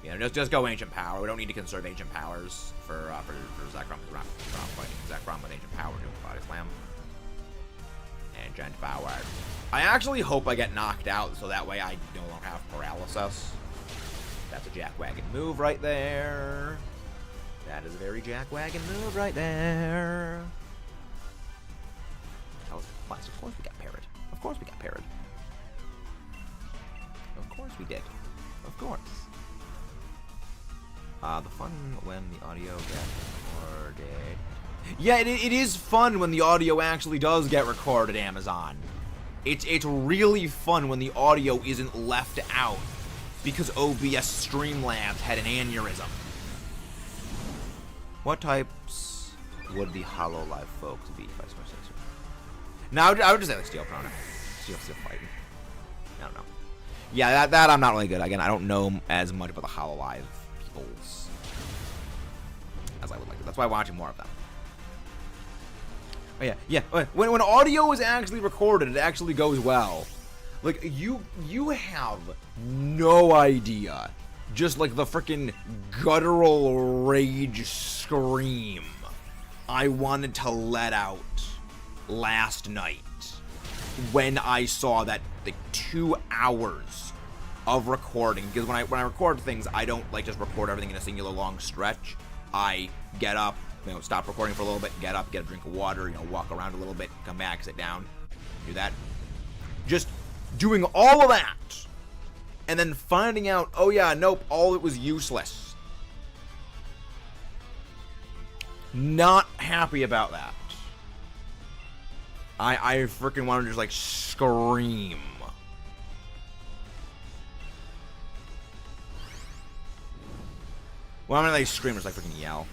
You know, just go Ancient Power. We don't need to conserve Ancient Powers for ZEKROM. We're not fighting ZEKROM with Ancient Power doing Body Slam. Ancient Power. I actually hope I get knocked out so that way I no longer have paralysis. That's a jackwagon move right there. That is a very jackwagon move right there. That was class. Of course we got parried. Of course we got parried. Of course we did. Of course. The fun when the audio gets recorded. Yeah, it is fun when the audio actually does get recorded, Amazon. It's really fun when the audio isn't left out because OBS Streamlabs had an aneurysm. What types would the HoloLive folks be, if I so say so? No, I would just say like Steel Prona. Steel Fighting. I don't know. Yeah, that I'm not really good. Again, I don't know as much about the HoloLive peoples as I would like to. That's why I'm watching more of them. Oh, yeah. When audio is actually recorded, it actually goes well. Like, you have no idea. Just like the freaking guttural rage scream I wanted to let out last night when I saw that like 2 hours of recording. Because when I record things, I don't like just record everything in a singular long stretch. I get up, stop recording for a little bit, get up, get a drink of water, walk around a little bit, come back, sit down, do that. Just doing all of that, and then finding out, oh yeah, nope, all it was useless. Not happy about that. I freaking want to just like scream. Well, I'm gonna like scream, just like freaking yell.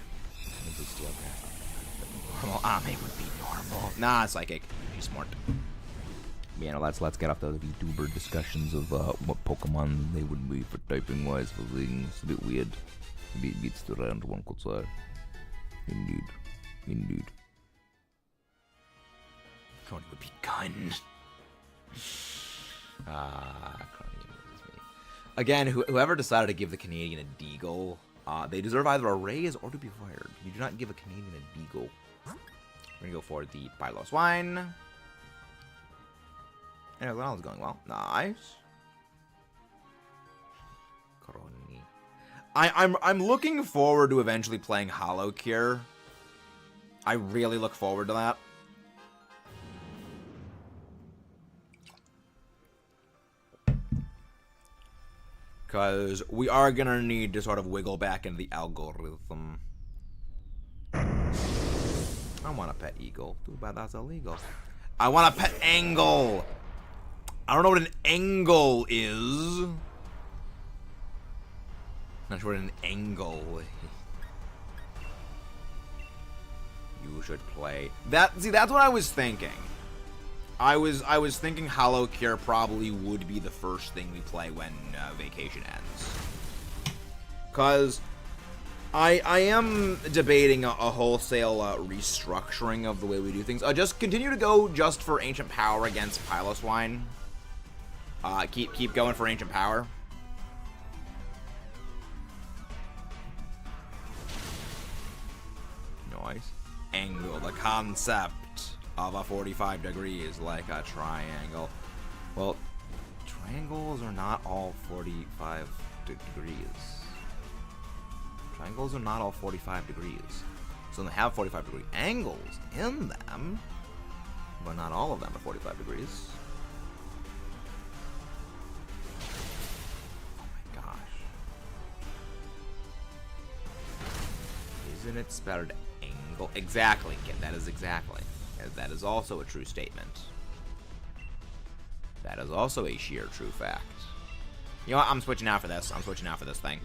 Normal Ame would be normal. Nah, Psychic. She's smart. Yeah, no, let's get off those VTuber discussions of what Pokemon they would be for typing wise for things. It's a bit weird. Beats the round, one could say. Indeed. Crony would be gun. Again, whoever decided to give the Canadian a deagle, they deserve either a raise or to be fired. You do not give a Canadian a deagle. We're gonna go for the Pylos Wine. And everything else is going well. Nice. Crony. I'm looking forward to eventually playing Hollow Cure. I really look forward to that. Because we are going to need to sort of wiggle back into the algorithm. I want a pet eagle. Too bad that's illegal. I want a pet angle. I don't know what an angle is. Not sure what an angle is. You should play that. See, that's what I was thinking. I was thinking Hollow Cure probably would be the first thing we play when vacation ends. Cause I am debating a wholesale restructuring of the way we do things. Just continue to go just for Ancient Power against Piloswine. Keep going for Ancient Power. Nice. Angle, the concept of a 45 degrees like a triangle. Well, triangles are not all 45 degrees. Triangles are not all 45 degrees. So they have 45 degree angles in them, but not all of them are 45 degrees. Oh my gosh. Isn't it spelled angle? Exactly, that is exactly. That is also a true statement. That is also a sheer true fact. You know what? I'm switching out for this. I'm switching out for this thing.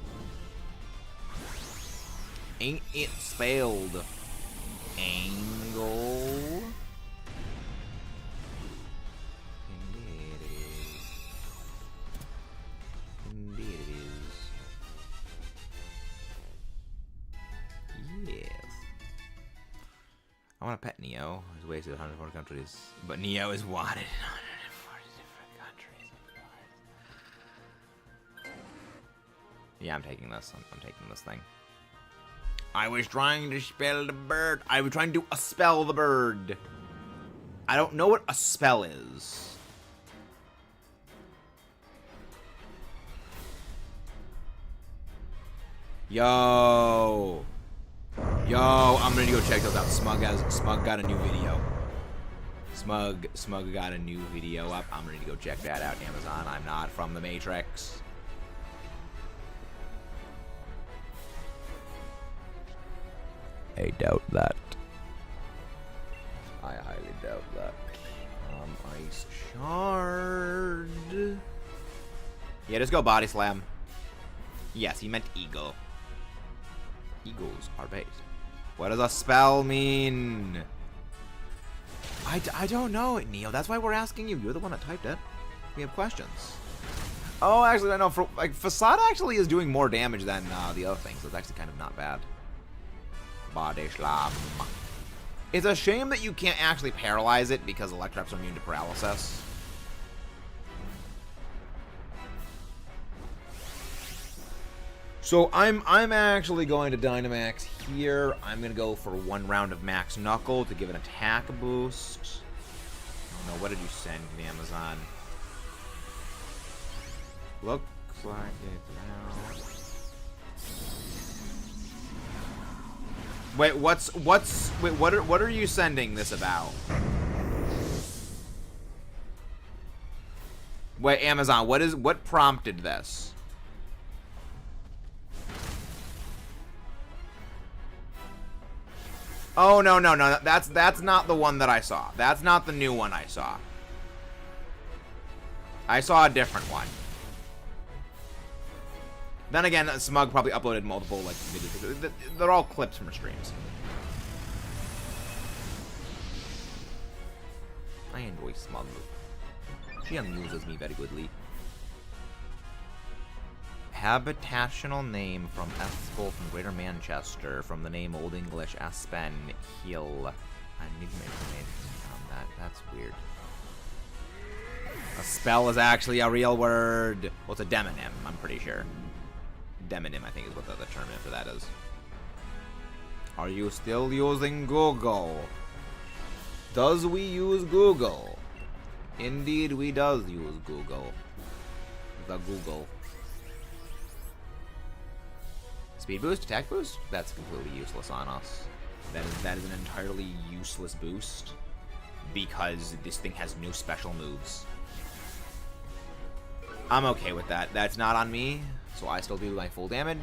Ain't it spelled angle? Indeed it is. Indeed it is. Yes. I want to pet Neo. He's wasted 140 countries. But Neo is wanted in 140 different countries. Yeah, I'm taking this. I'm taking this thing. I was trying to spell the bird. I was trying to spell the bird. I don't know what a spell is. Yo, I'm gonna go check those out. Smug got a new video. Smug got a new video up. I'm gonna go check that out. Amazon. I'm not from the Matrix. I doubt that. I highly doubt that. Ice shard. Yeah, just go body slam. Yes, he meant eagle. Eagles are bait. What does a spell mean? I don't know, Neo. That's why we're asking you. You're the one that typed it. We have questions. Oh, actually, I know. Facade actually is doing more damage than the other things, so it's actually kind of not bad. Body slam. It's a shame that you can't actually paralyze it because Electrops are immune to paralysis. So I'm actually going to Dynamax here. I'm gonna go for one round of Max Knuckle to give an attack boost. I don't know, what did you send me, Amazon? Looks like it's now. Wait, what are you sending this about? Wait, Amazon, what prompted this? Oh, no, that's not the one that I saw. That's not the new one I saw. I saw a different one. Then again, Smug probably uploaded multiple like videos. They're all clips from her streams. I enjoy Smug. She amuses me very goodly. Habitational name from Eskel from Greater Manchester, from the name Old English Aspen Hill. I need more information on that. That's weird. A spell is actually a real word. Well, it's a demonym, I'm pretty sure. Demonym, I think, is what the term for that is. Are you still using Google? Does we use Google? Indeed, we does use Google. The Google. Speed boost, attack boost? That's completely useless on us. That is an entirely useless boost because this thing has no special moves. I'm okay with that. That's not on me, so I still do my full damage.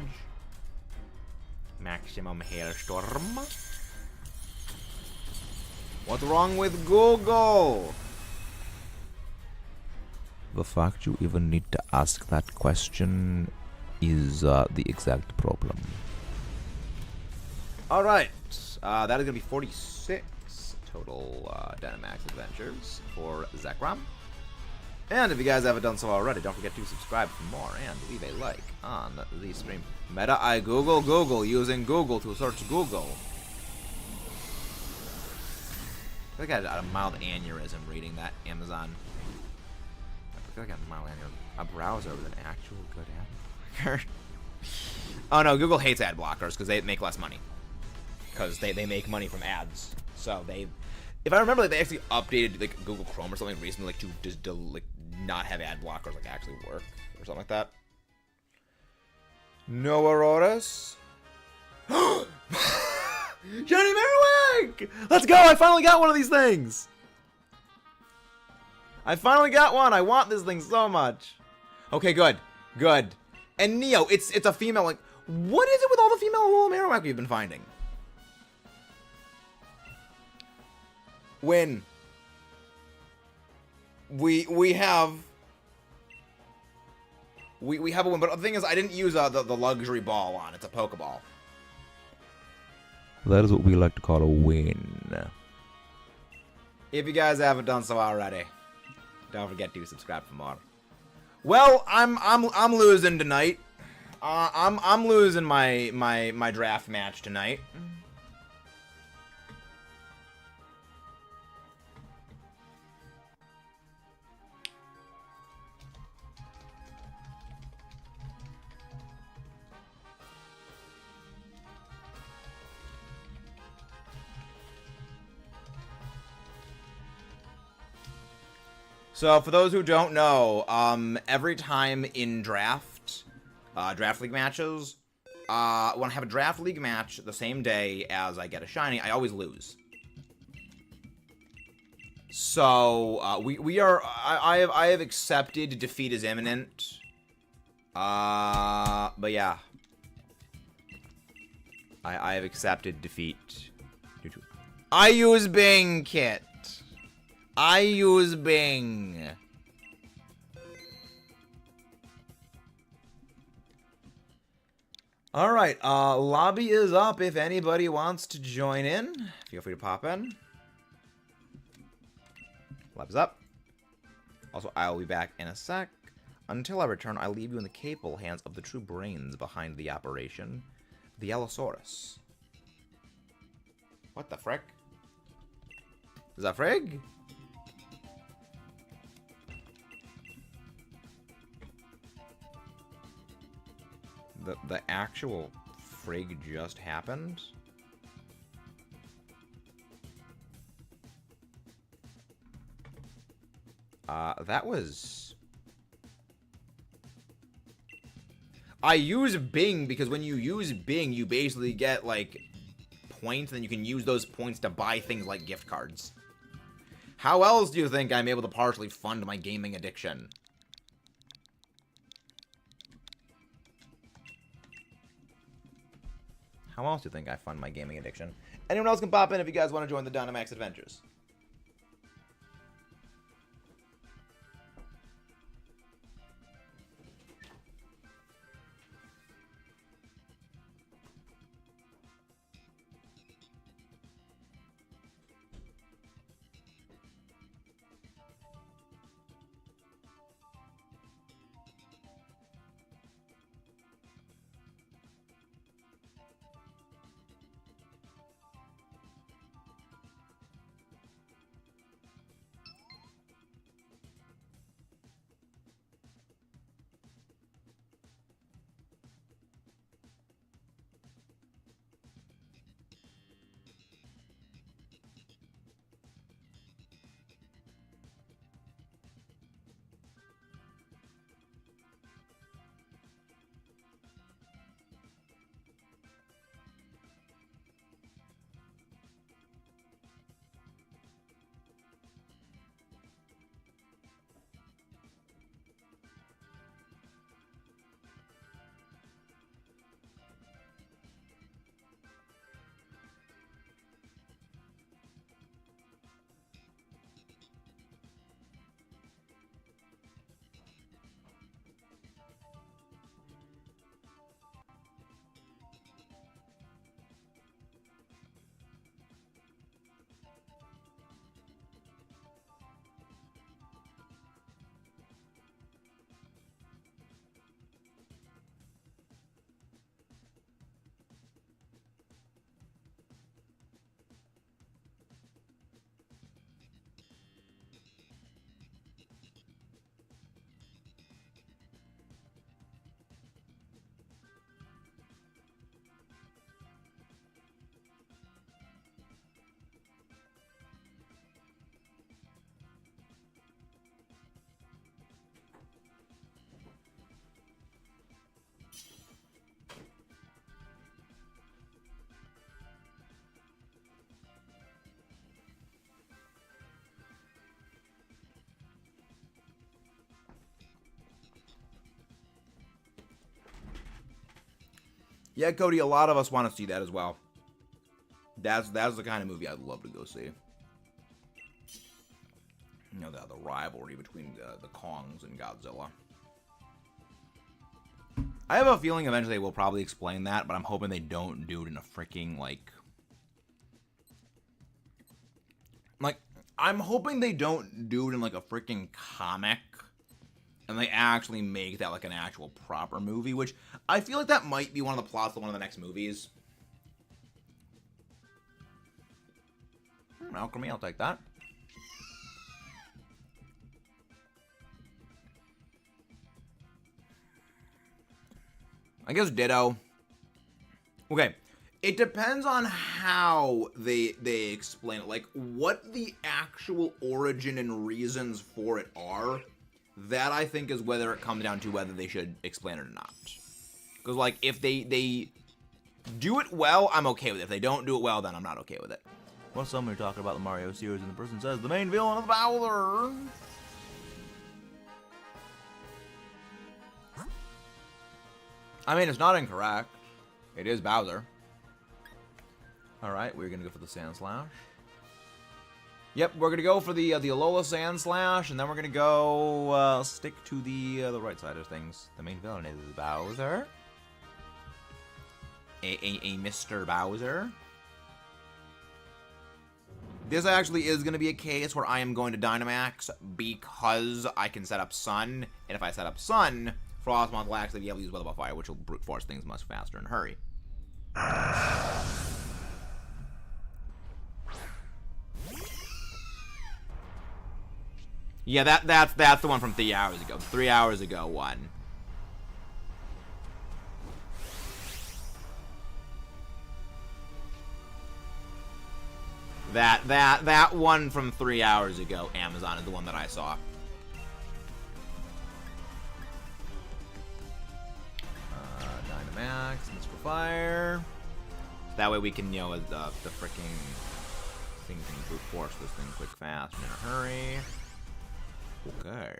Maximum Hailstorm. What's wrong with Google? The fact you even need to ask that question is the exact problem. Alright, that is going to be 46 total Dynamax Adventures for ZEKROM. And if you guys haven't done so already, don't forget to subscribe for more and leave a like on the stream. Meta, I Google, using Google to search Google. I think I had a mild aneurysm reading that Amazon. I feel like I had a mild aneurysm. A browser with an actual good ad blocker. Oh no, Google hates ad blockers because they make less money. Because they make money from ads. So they, if I remember, like, they actually updated like Google Chrome or something recently, like to just like not have ad blockers like actually work or something like that. No Auroras. Johnny Merriwick! Let's go! I finally got one of these things! I finally got one! I want this thing so much! Okay, good. Good. And Neo, it's a female, like, what is it with all the female Alola Marowak we've been finding? When we have a win, but the thing is I didn't use the luxury ball on. It's a Pokeball. That is what we like to call a win. If you guys haven't done so already, don't forget to subscribe for more. Well, I'm losing tonight. I'm losing my draft match tonight. So, for those who don't know, every time in draft league matches, when I have a draft league match the same day as I get a shiny, I always lose. So, I have accepted defeat is imminent. But yeah. I have accepted defeat. I use Bing Kit. I use Bing. Alright, lobby is up if anybody wants to join in. Feel free to pop in. Lobby's up. Also, I'll be back in a sec. Until I return, I leave you in the capable hands of the true brains behind the operation, the Allosaurus. What the frick? Is that Frig? The actual frig just happened? That was... I use Bing because when you use Bing, you basically get, like, points, and then you can use those points to buy things like gift cards. How else do you think I'm able to partially fund my gaming addiction? How else do you think I fund my gaming addiction? Anyone else can pop in if you guys want to join the Dynamax Adventures. Yeah, Cody, a lot of us want to see that as well. That's the kind of movie I'd love to go see. You know, the rivalry between the Kongs and Godzilla. I have a feeling eventually they will probably explain that, but I'm hoping they don't do it in a freaking, like... I'm hoping they don't do it in, like, a freaking comic. And they actually make that, like, an actual proper movie, which I feel like that might be one of the plots of one of the next movies. Alchemy, I'll take that. I guess Ditto. Okay. It depends on how they explain it. Like, what the actual origin and reasons for it are. That, I think, is whether it comes down to whether they should explain it or not. Because, like, if they do it well, I'm okay with it. If they don't do it well, then I'm not okay with it. Well, somebody talking about the Mario series, and the person says, the main villain of Bowser! I mean, it's not incorrect. It is Bowser. Alright, we're gonna go for the Sand Slash. Yep, we're gonna go for the Alola Sand Slash, and then we're gonna go stick to the right side of things. The main villain is Bowser. A Mr. Bowser. This actually is gonna be a case where I am going to Dynamax because I can set up Sun, and if I set up Sun, Frostmoth will actually be able to use Weather Ball Fire, which will brute force things much faster and hurry. Yeah, that's the one from 3 hours ago. 3 hours ago one. That one from 3 hours ago, Amazon, is the one that I saw. Dynamax, Mr. Fire. That way we can, you know, the freaking thing can brute force this thing quick, fast, in a hurry. Okay.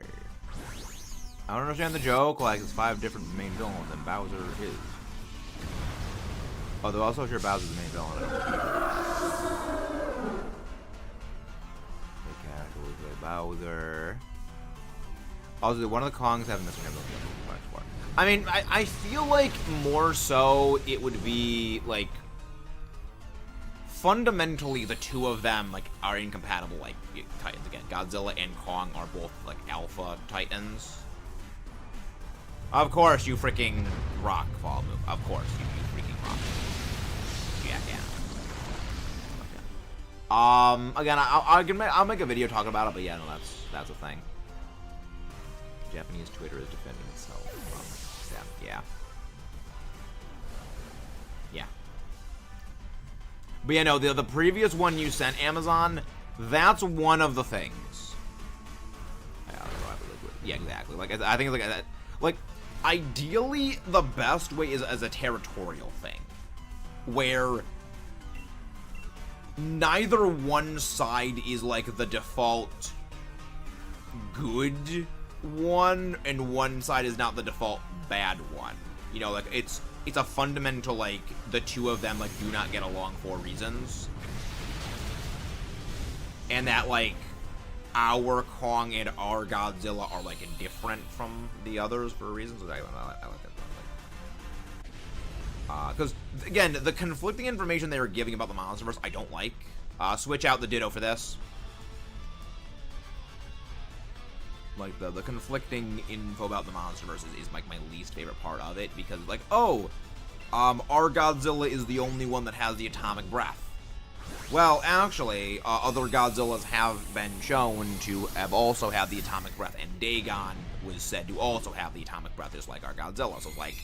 I don't understand the joke, like, it's 5 different main villains, and Bowser is. Oh, they're also sure Bowser's the main villain. They casually play Bowser. Also, one of the Kongs have Mr. Nimbus. I mean, I feel like more so it would be, like, fundamentally the two of them, like, are incompatible, like, Titans. Again, Godzilla and Kong are both, like, alpha Titans. Of course, you freaking rock fall move. Of course, you freaking rock. Yeah. Okay. Again, I'll make a video talking about it, but yeah, no, that's a thing. Japanese Twitter is defending itself from them. Yeah. But yeah, no, the previous one you sent, Amazon, that's one of the things. Yeah, exactly. Like, I think it's like ideally, the best way is as a territorial thing, where neither one side is like the default good one, and one side is not the default bad one. You know, like, it's a fundamental, like, the two of them, like, do not get along for reasons. And that, like, our Kong and our Godzilla are, like, different from the others for reasons. I like that. Because, again, the conflicting information they are giving about the Monsterverse, I don't like. Switch out the Ditto for this. Like, the conflicting info about the Monsterverse is like, my least favorite part of it, because, like, oh, our Godzilla is the only one that has the atomic breath. Well, actually, other Godzillas have been shown to have also had the atomic breath, and Dagon was said to also have the atomic breath, just like our Godzilla. So, like,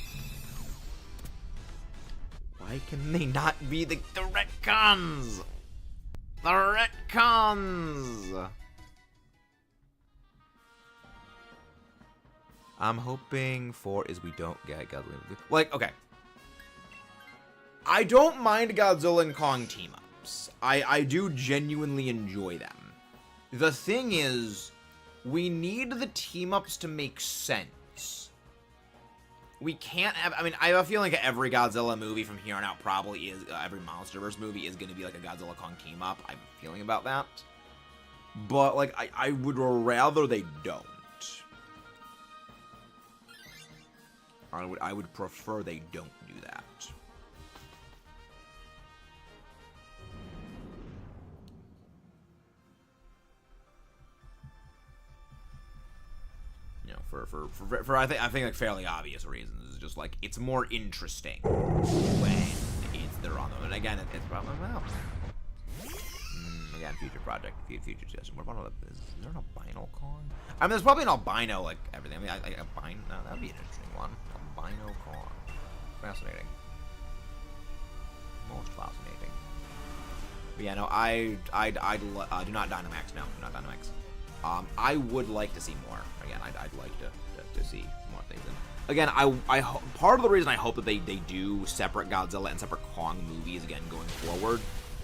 why can they not be the retcons? The retcons! I'm hoping for is we don't get Godzilla. Like, okay. I don't mind Godzilla and Kong team-ups. I do genuinely enjoy them. The thing is, we need the team-ups to make sense. we can't have... I mean, I have a feeling like every Godzilla movie from here on out probably is... every MonsterVerse movie is going to be like a Godzilla-Kong team-up. I have a feeling about that. But, like, I would rather they don't. I would prefer they don't do that. You know, for I think like fairly obvious reasons. It's just like it's more interesting when they're on them. And again, it's probably well. Again, future project, future suggestion. What about is there an albino Kong? I mean, there's probably an albino like everything. I mean, albino. No, that would be an interesting one. Albino Kong. Fascinating. Most fascinating. But yeah, no, I do not Dynamax. No, do not Dynamax. I would like to see more. Again, I'd like to see more things. And again, I part of the reason I hope that they do separate Godzilla and separate Kong movies again going forward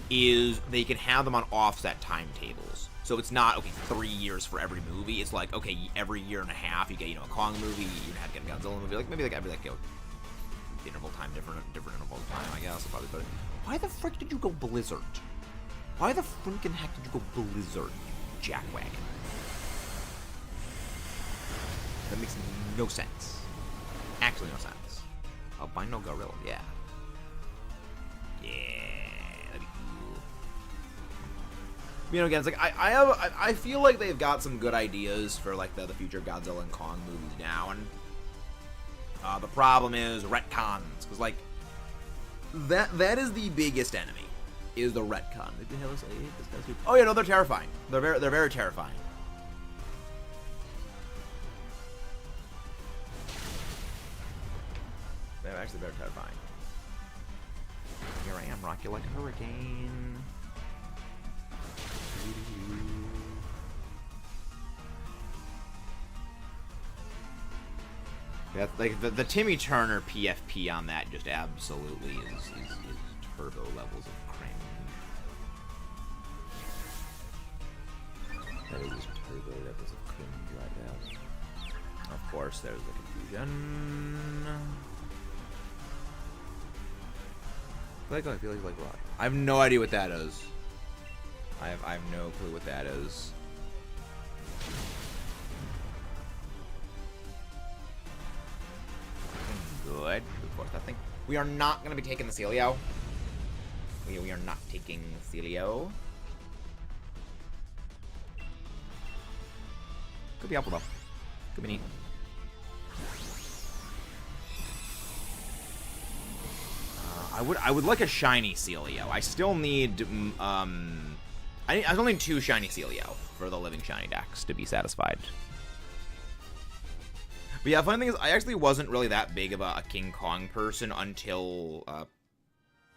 is they can have them on offset timetables. So it's not, okay, 3 years for every movie. It's like, okay, every year and a half you get, you know, a Kong movie, you have to get a Godzilla movie, like maybe like every like, you know, interval time, different intervals of time, I guess. I'll probably put it. Why the frick did you go Blizzard? Why the freaking heck did you go Blizzard, you jackwagon? That makes no sense. Actually, no sense. Albino gorilla, yeah. Yeah, that'd be cool. You know, again, it's like I feel like they've got some good ideas for like the future Godzilla and Kong movies now, and the problem is retcons, because like that is the biggest enemy, is the retcon. Oh yeah, no, they're terrifying. They're very terrifying. They're actually very terrifying. Here I am, rock you like a hurricane. Yeah, like the Timmy Turner PFP on that just absolutely is turbo levels of cringe. That is turbo levels of cringe right now. Of course, there's the confusion. I feel like rock. I have no idea what that is. I have no clue what that is. Good. Of course, I think we are not going to be taking the Celio. We are not taking Celio. Could be helpful though. Could be neat. I would like a shiny Celio. I still need I still need 2 shiny Celio for the living shiny decks to be satisfied. But yeah, funny thing is, I actually wasn't really that big of a King Kong person until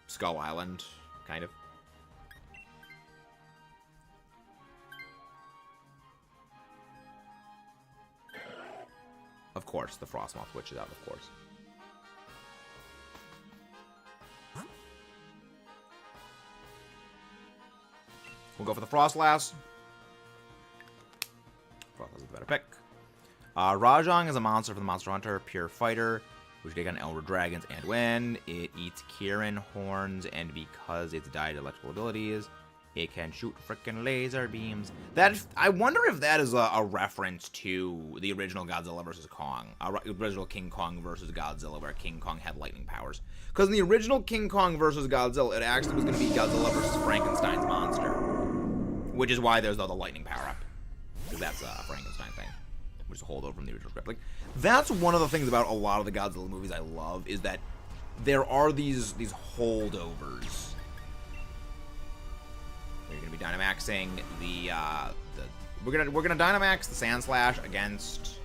Skull Island, kind of. Of course, the Frostmoth Witch is out, of course. We'll go for the Frostlass. Frostlass is the better pick. Rajang is a monster for the Monster Hunter, pure fighter, which take on Elder Dragons and win. It eats Kirin horns, and because it's died electrical abilities, it can shoot frickin' laser beams. I wonder if that is a reference to the original Godzilla vs. Kong, original King Kong vs. Godzilla, where King Kong had lightning powers. Because in the original King Kong vs. Godzilla, it actually was going to be Godzilla vs. Frankenstein's monster, which is why there's the lightning power up, because that's a Frankenstein thing, which is a holdover from the original script. Like, that's one of the things about a lot of the Godzilla movies I love, is that there are these holdovers. You're gonna be Dynamaxing we're gonna Dynamax the Sand Slash against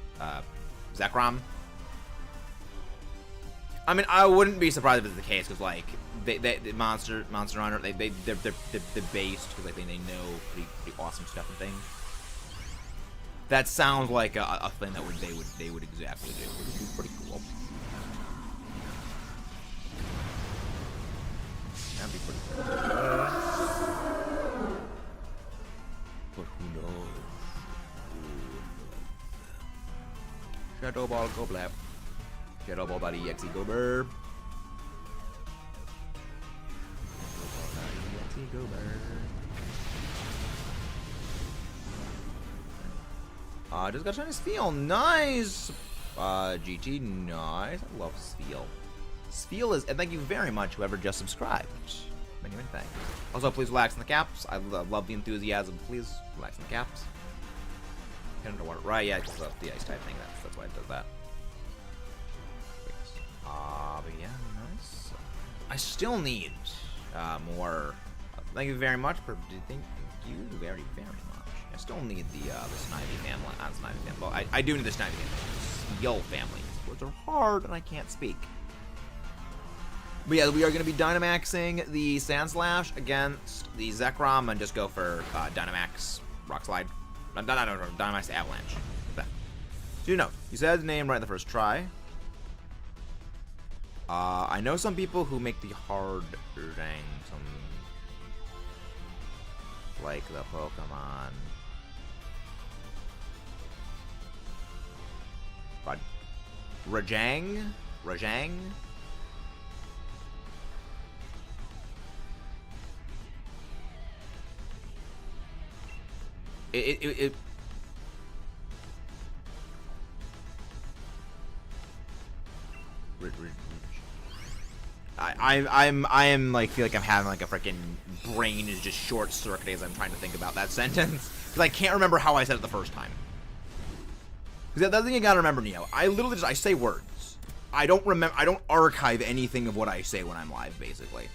ZEKROM. I mean, I wouldn't be surprised if it's the case, because like they Monster Hunter, they're based because like they know pretty awesome stuff and things. That sounds like a thing that they would exactly do. Which is pretty cool. That'd be pretty cool. But who knows? Shadow Ball, go blap. Shadow Ball Body EXE Gober. Just got shiny Spheal. Nice! GT, nice. I love Spheal. Spheal is, and thank you very much, whoever just subscribed. Many thanks. Also, please relax in the caps. I love the enthusiasm. Please relax in the caps. Get underwater. Right, yeah, because the ice type thing. That's why it does that. But yeah, nice. I still need more. Thank you very much for. Thank you very much. I still need the Snivy family. Not Snivy family. Well, I do need the Snivy family. Yo family. These words are hard and I can't speak. But yeah, we are going to be Dynamaxing the Sandslash against the ZEKROM and just go for Dynamax Rock Slide. No, Dynamax Avalanche. That. So you know, you said the name right the first try. I know some people who make the hard rang, like the Pokemon. Rajang? I am like feel like I'm having like a freaking brain is just short circuited as I'm trying to think about that sentence because I can't remember how I said it the first time. Because that's the thing you gotta remember, Neo. I literally just I say words. I don't remember. I don't archive anything of what I say when I'm live, basically.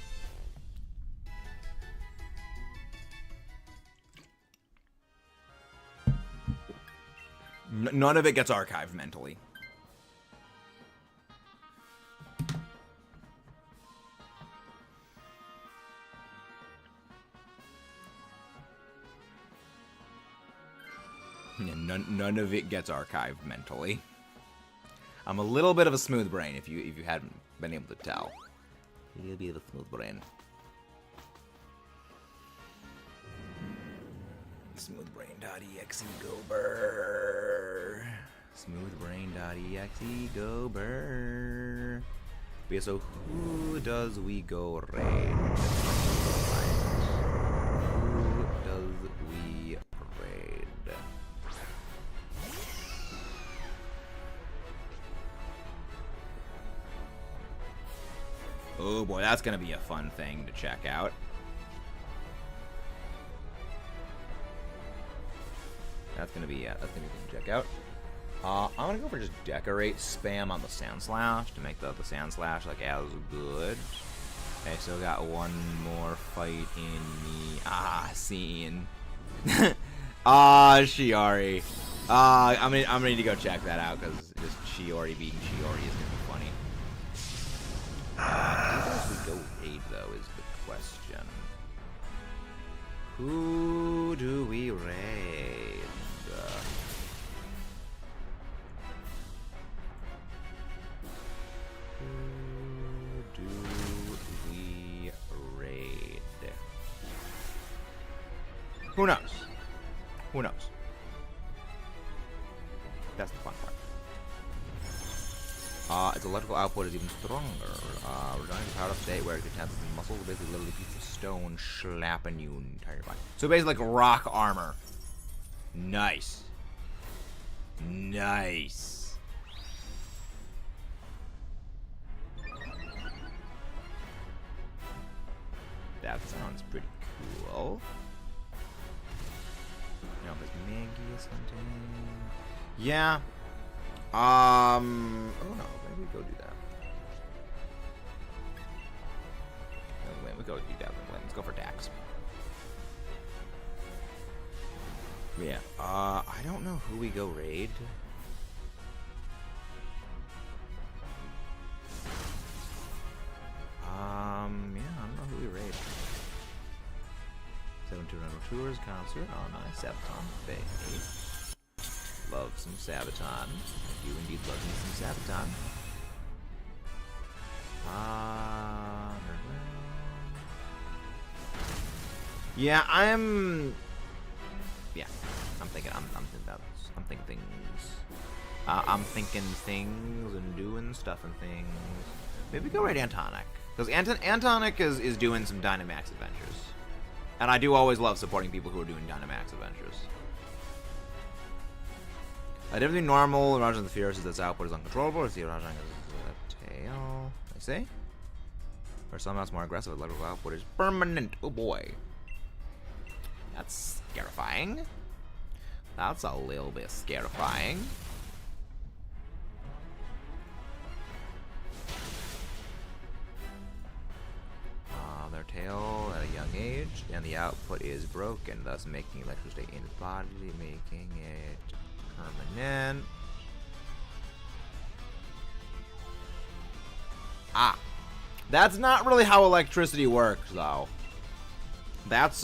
None of it gets archived mentally. Yeah, none of it gets archived mentally. I'm a little bit of a smooth brain, if you hadn't been able to tell. A little bit of a smooth brain. Smoothbrain.exe go burr. Smoothbrain.exe go burr. But yeah, so who does we go raid? Who does we raid? Oh boy, that's gonna be a fun thing to check out. That's gonna be fun to check out. I'm gonna go for just decorate spam on the Sandslash to make the Sandslash like as good. Okay, so got one more fight in me. Scene. Shiori. I'm gonna need to go check that out because just Shiori being Shiori is gonna be funny. Who does we go raid though is the question. Who do we raid? Who do we raid? Who knows? Who knows? That's the fun part. Its electrical output is even stronger. Returning to powered up state where it contains muscle, basically literally a piece of stone slapping you entire body. So basically like rock armor. Nice. Nice. That sounds pretty cool. No, there's Maggie or something. Yeah. Oh no, maybe we go do that. No, wait, we go do that. Let's go for Dax. Yeah. I don't know who we go raid. Yeah, I don't know who we raid. 72 Rental Tours concert. Oh, nice. Sabaton Bay. Love some Sabaton. I do indeed love me some Sabaton. Yeah, I'm thinking things. I'm thinking things and doing stuff. stuff and things. Maybe go raid Antonic. Because Antonic is doing some Dynamax Adventures. And I do always love supporting people who are doing Dynamax Adventures. Differently normal, Rajan the Fierce is its output is uncontrollable, or see Rajan is a tail. I see. Or somehow it's more aggressive, level output is permanent. Oh boy. That's scarifying. That's a little bit scarifying. Their tail at a young age, and the output is broken, thus making electricity in its body, making it permanent. That's not really how electricity works, though. That's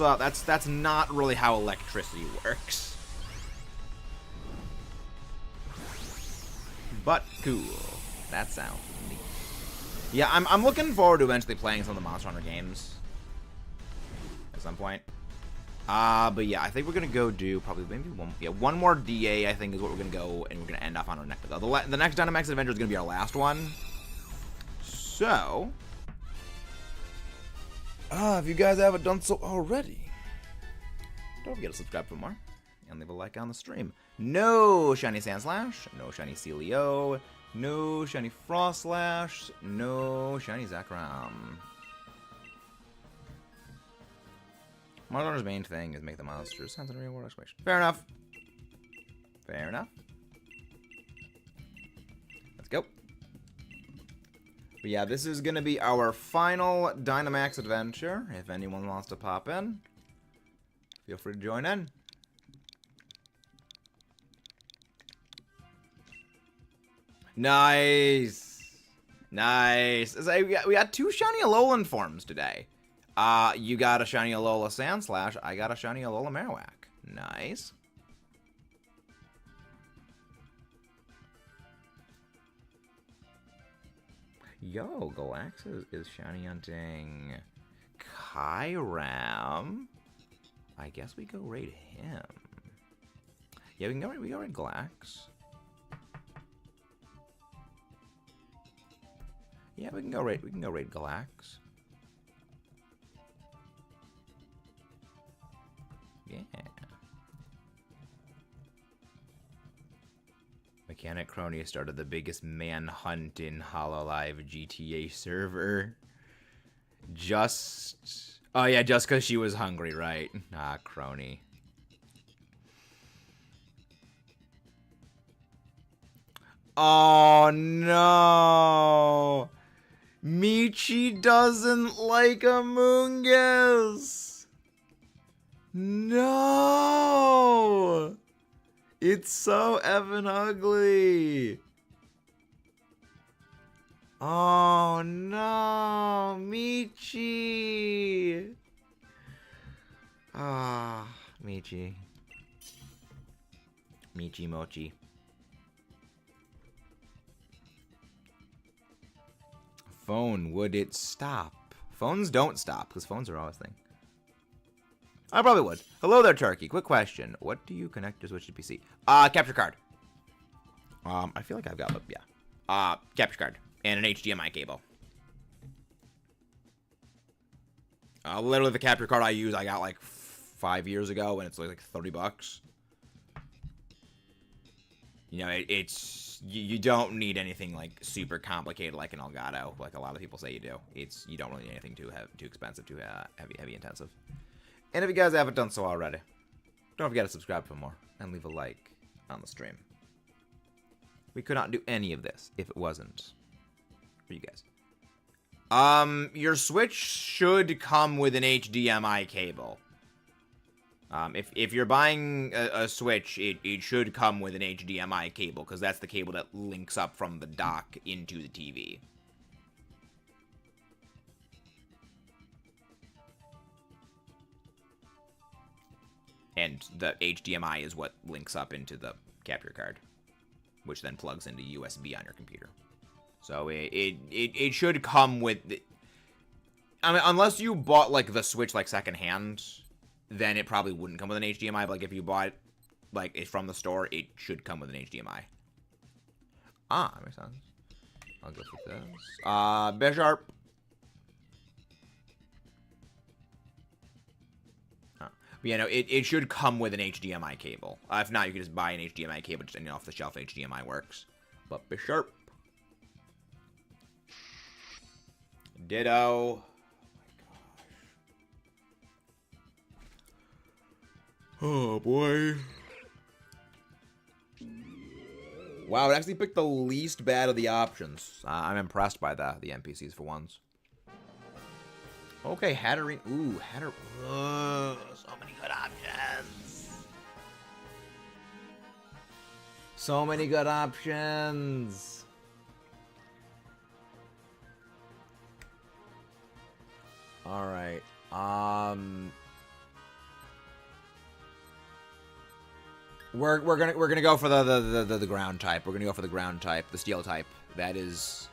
not really how electricity works. But cool. That sounds neat. Yeah, I'm looking forward to eventually playing some of the Monster Hunter games at some point. But yeah, I think we're gonna go do probably maybe one more DA. I think is what we're gonna go, and we're gonna end off on our next. The next Dynamax Adventure is gonna be our last one. So, if you guys haven't done so already, don't forget to subscribe for more and leave a like on the stream. No shiny Sandslash, no shiny Celio, no shiny Frostlash, no shiny ZEKROM. Monster Hunter's main thing is make the monsters sense and reward exploration. Fair enough. Fair enough. Let's go. But yeah, this is gonna be our final Dynamax Adventure. If anyone wants to pop in, feel free to join in. Nice. Nice. We got 2 shiny Alolan forms today. You got a shiny Alola Sandslash. I got a shiny Alola Marowak. Nice. Yo, Galaxus is shiny hunting Kyram. I guess we go raid him. Yeah, we go raid Galax. Yeah, we can go raid Galax. Yeah. Mechanic Crony started the biggest manhunt in HoloLive GTA server. Oh yeah, just because she was hungry, right? Ah, Crony. Oh no! Michi doesn't like Amoonguss! No! It's so effing ugly! Oh no! Michi! Ah, Michi. Michi Mochi. Phone, would it stop? Phones don't stop, because phones are always a thing. I probably would. Hello there, Turkey. Quick question. What do you connect to Switch to PC? Capture card. I feel like I've got, yeah. Capture card. And an HDMI cable. Literally the capture card I use, I got like 5 years ago, and it's like $30. You know, you don't need anything like super complicated like an Elgato, like a lot of people say you do. You don't really need anything too expensive, too heavy intensive. And if you guys haven't done so already, don't forget to subscribe for more and leave a like on the stream. We could not do any of this if it wasn't for you guys. Your Switch should come with an HDMI cable. If you're buying a Switch, it should come with an HDMI cable, because that's the cable that links up from the dock into the TV. And the HDMI is what links up into the capture card, which then plugs into USB on your computer. So it should come with... I mean, unless you bought, like, the Switch, like, secondhand, then it probably wouldn't come with an HDMI. But, like, if you bought, like, it from the store, it should come with an HDMI. Ah, that makes sense. I'll go for this. Bisharp. But yeah, no, it should come with an HDMI cable. If not, you can just buy an HDMI cable. Just any off-the-shelf HDMI works. But Bisharp. Ditto. Oh boy. Wow, it actually picked the least bad of the options. I'm impressed by the NPCs for once. Okay, Hatterene. Ooh, Hatter. So many good options. So many good options. All right. We're gonna go for the ground type. We're gonna go for the ground type, the steel type. That is.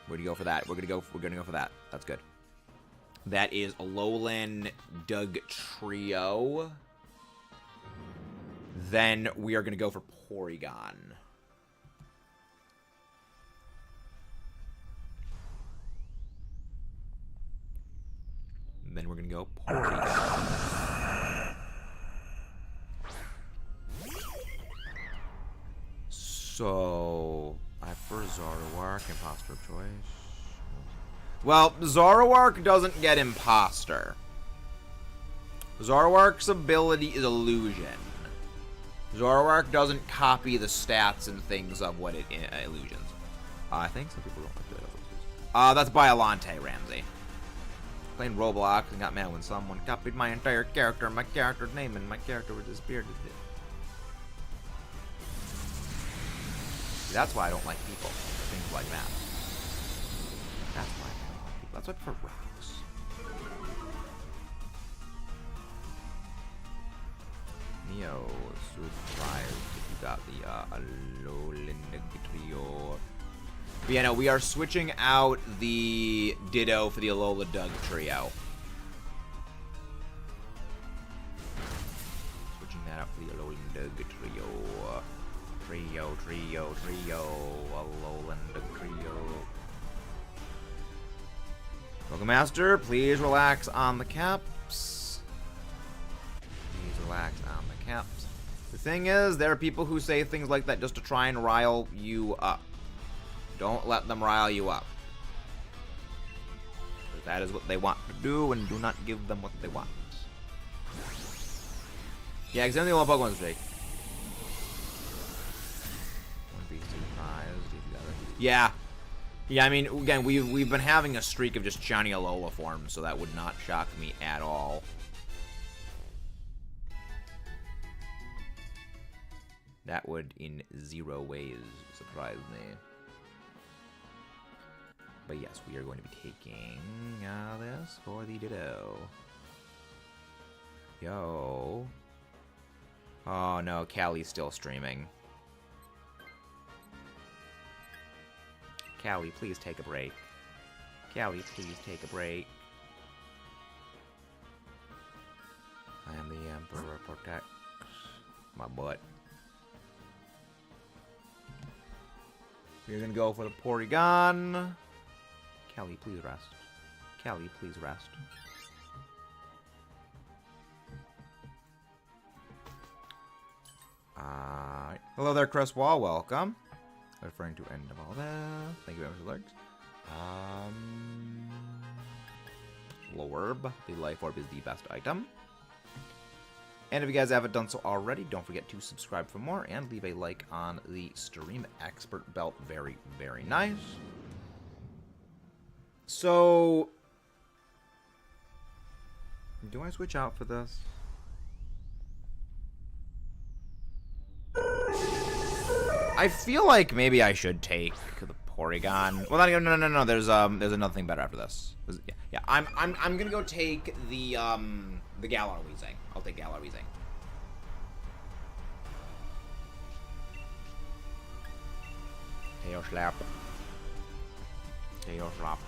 We're gonna go for that. We're gonna go for that. That's good. That is Alolan Dugtrio. Then we are gonna go for Porygon. And then we're gonna go Porygon. So, I prefer Zoroark, imposter of choice. Well, Zoroark doesn't get imposter. Zoroark's ability is illusion. Zoroark doesn't copy the stats and things of what it illusions. I think some people don't like that. That's Biolante, Ramsey. Playing Roblox and got mad when someone copied my entire character, my character's name, and my character was disappeared. That's why I don't like people. Things like that. That's why I don't like people. That's why for rocks. Neo, surprised if you got the Alolan Dugtrio. But yeah, no, we are switching out the Ditto for the Alola Dugtrio. Switching that out for the Alolan Dugtrio. Trio, Alolan Dugtrio. Pokemaster, please relax on the caps. Please relax on the caps. The thing is, there are people who say things like that just to try and rile you up. Don't let them rile you up. That is what they want to do, and do not give them what they want. Yeah, because the only Pokemon is big. Yeah. Yeah, I mean, again, we've been having a streak of just shiny Alola forms, so that would not shock me at all. That would in zero ways surprise me. But yes, we are going to be taking this for the Ditto. Yo. Oh no, Callie's still streaming. Callie, please take a break. Callie, please take a break. I am the Emperor, protect my butt. We're gonna go for the Porygon. Callie, please rest. Callie, please rest. Hello there, Chris Wall. Welcome. Referring to end of all that. Thank you very much for the likes. Lorb. The Life Orb is the best item. And if you guys haven't done so already, don't forget to subscribe for more and leave a like on the stream. Expert belt. Very, very nice. So, do I switch out for this? I feel like maybe I should take the Porygon. Well, no. There's another thing better after this. Yeah. I'm gonna go take the Galar Weezing. I'll take Galar Weezing. Tail slap. Tail slap.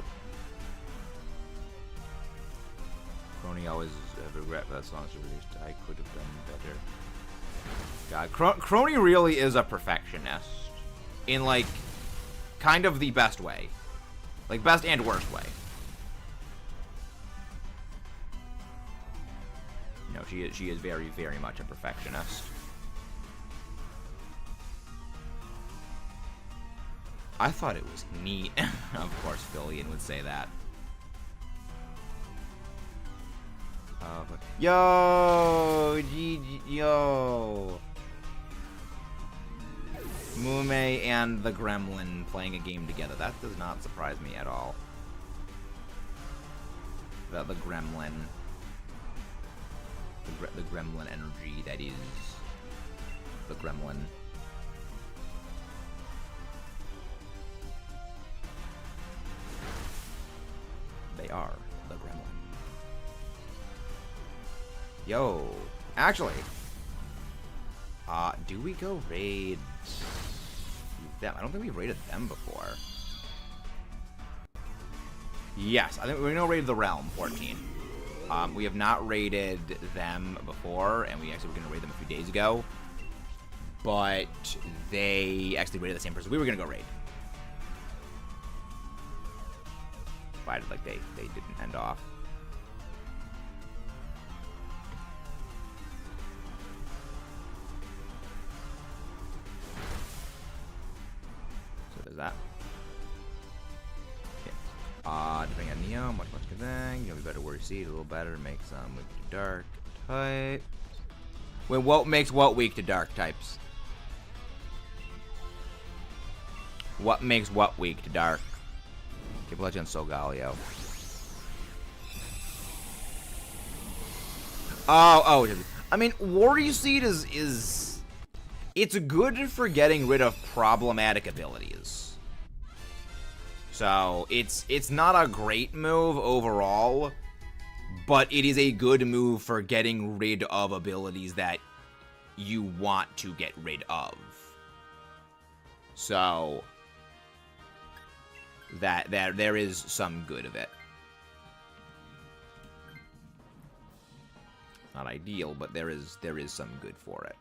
Crony always regret that song was released. I could have done better. God, Crony really is a perfectionist in like kind of the best way. Like, best and worst way. No, she is very, very much a perfectionist. I thought it was neat. Of course, Fillion would say that. Yo! Yo! Mume and the Gremlin playing a game together. That does not surprise me at all. The Gremlin. The Gremlin energy that is the Gremlin. They are the Gremlin. Yo, actually, do we go raid them? I don't think we've raided them before. Yes, I think we're gonna raid the Realm 14. We have not raided them before, and we actually were gonna raid them a few days ago. But they actually raided the same person we were gonna go raid. Provided, like, they didn't end off. So there's that. Okay. Depending on Neo, much good thing. You'll be better where you see it a little better. Make some weak to dark type. Wait, what makes what weak to dark types? What makes what weak to dark? Keep Legend Solgaleo. Oh, I mean, Warrior Seed is it's good for getting rid of problematic abilities. So it's not a great move overall, but it is a good move for getting rid of abilities that you want to get rid of. So that there is some good of it. Not ideal, but there is some good for it.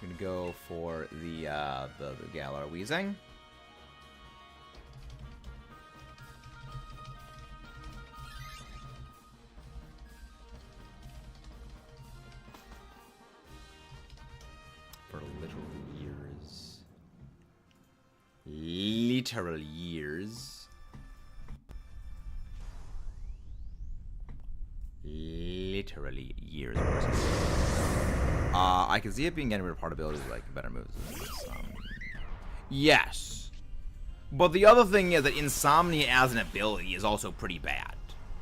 I'm gonna go for the Galar Weezing. For literal years. Literal years. Literally years. I can see it being getting rid of hard abilities like better moves. Yes. But the other thing is that Insomnia as an ability is also pretty bad.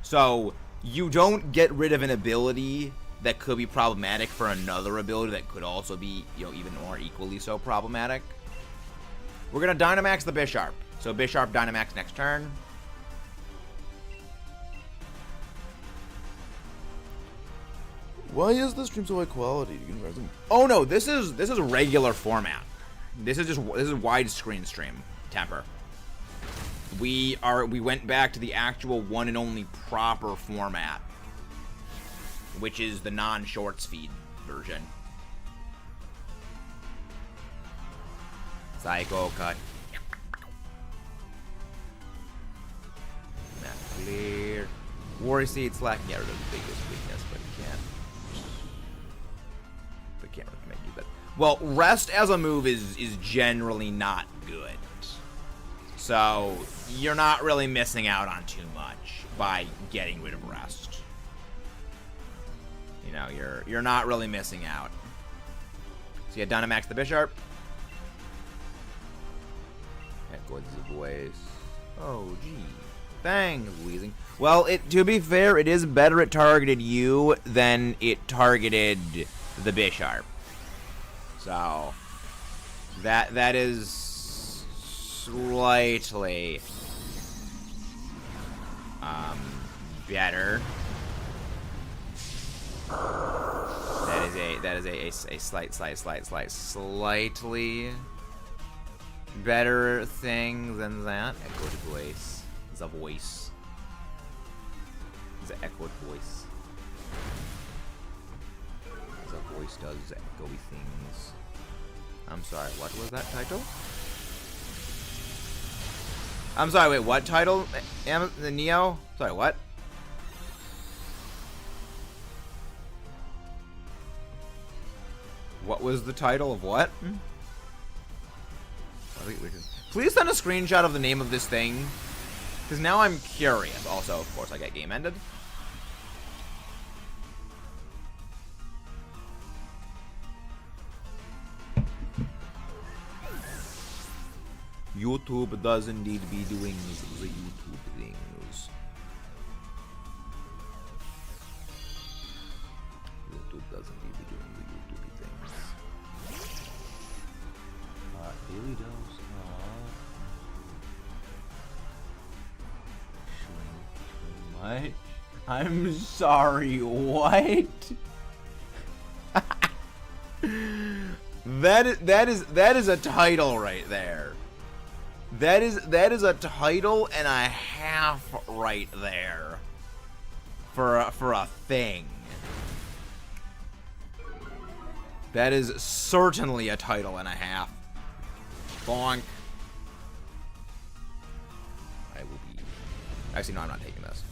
So, you don't get rid of an ability that could be problematic for another ability that could also be, you know, even more equally so problematic. We're going to Dynamax the Bisharp. So, Bisharp Dynamax next turn. Why is the stream so high quality? Oh no, this is regular format. This is widescreen stream temper. We went back to the actual one and only proper format, which is the non-shorts feed version. Psycho cut. Not clear. Warrior Seed Slack. Yeah, the biggest weakness, but can't recommend you that. Well, rest as a move is generally not good. So you're not really missing out on too much by getting rid of rest. You know, you're not really missing out. So yeah, Dynamax the Bisharp. What's the voice? Oh gee. Thanks, Weezing. Well, to be fair, it is better it targeted you than it targeted the Bisharp. So that is slightly better. slightly better thing than that. Echoed voice. The voice. The echoed voice. The voice does echoey things. I'm sorry, what was that title? I'm sorry, wait, what title? The Neo? Sorry, what? What was the title of what? Please send a screenshot of the name of this thing. Because now I'm curious. Also, of course, I get game ended. YouTube does indeed be doing the YouTube things. YouTube does indeed be doing the YouTube things. Daily dose of... What? I'm sorry, what? That is a title right there. That is a title and a half right there for a thing. That is certainly a title and a half. Bonk. I will be. Actually, no, I'm not taking this.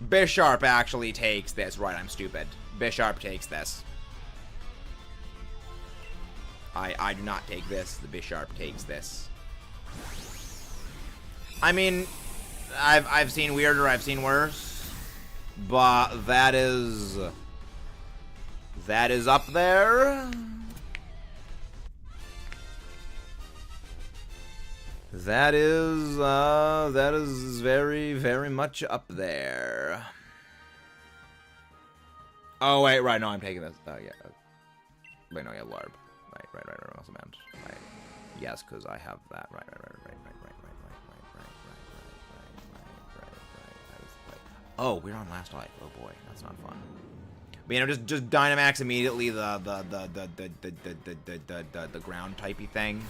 Bisharp actually takes this. Right, I'm stupid. Bisharp takes this. I do not take this. The Bisharp takes this. I mean, I've seen weirder, I've seen worse, but that is up there. That is very, very much up there. Oh wait, right, no, I'm taking this. Oh yeah. Wait, no, yeah, Larb. Right, also meant. Right. Yes, because I have that. Right. Oh, we're on last life. Oh boy, that's not fun. But you know, just Dynamax immediately the ground typey thing.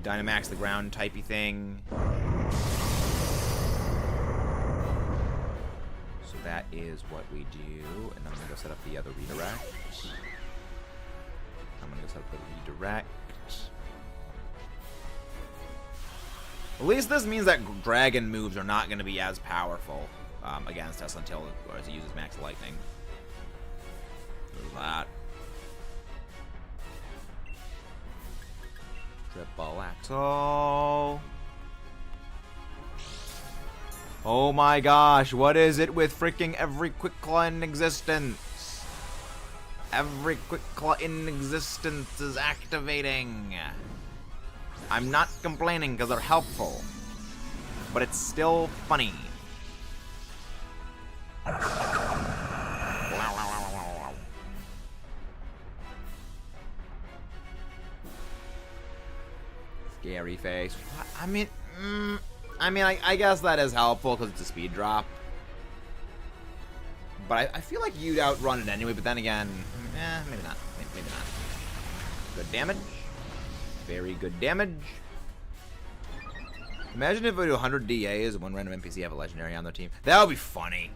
Dynamax the ground typey thing. So that is what we do, and I'm gonna go set up the other redirect. I'm gonna go set up the redirect. At least this means that dragon moves are not gonna be as powerful against us until he uses max lightning. There's that. Triple Axel. Oh my gosh, what is it with freaking every Quick Claw in existence? Every Quick Claw in existence is activating. I'm not complaining because they're helpful, but it's still funny. Scary face. I mean, I guess that is helpful because it's a speed drop. But I feel like you'd outrun it anyway, but then again, maybe not. Maybe not. Good damage. Very good damage. Imagine if we do 100 DAs and one random NPC have a legendary on their team. That would be funny.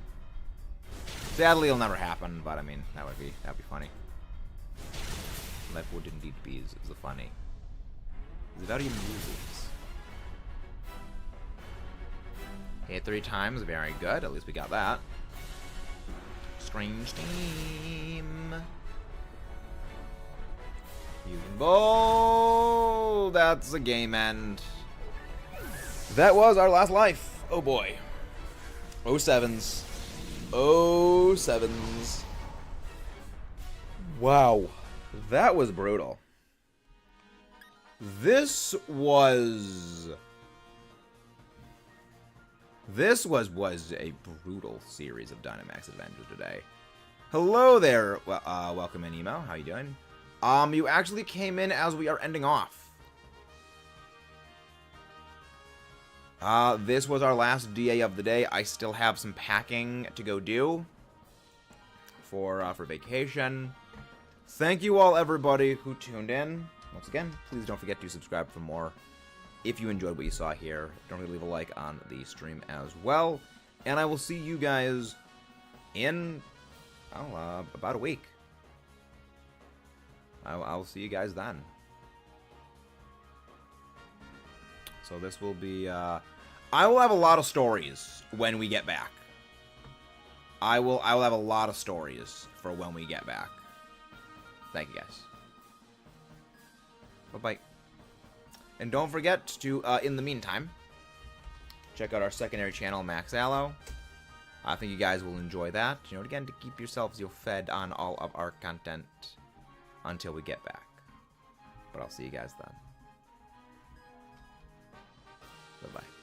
Sadly, it'll never happen, but I mean, that'd be funny. That would indeed be the funny. Without even uses. Hit 3 times, very good. At least we got that. Strange team. Oh, that's a game end. That was our last life. Oh boy. 07s. 07s. Wow. That was brutal. This was a brutal series of Dynamax Adventures today. Hello there, welcome in, Emo. How you doing? You actually came in as we are ending off. This was our last DA of the day. I still have some packing to go do for vacation. Thank you all, everybody who tuned in. Once again, please don't forget to subscribe for more. If you enjoyed what you saw here, don't forget to leave a like on the stream as well. And I will see you guys in about a week. I'll see you guys then. So this will be, I will have a lot of stories when we get back. I will have a lot of stories for when we get back. Thank you guys. Bye-bye. And don't forget to, in the meantime, check out our secondary channel, Max Allo. I think you guys will enjoy that. You know, again, to keep yourselves fed on all of our content until we get back. But I'll see you guys then. Bye-bye.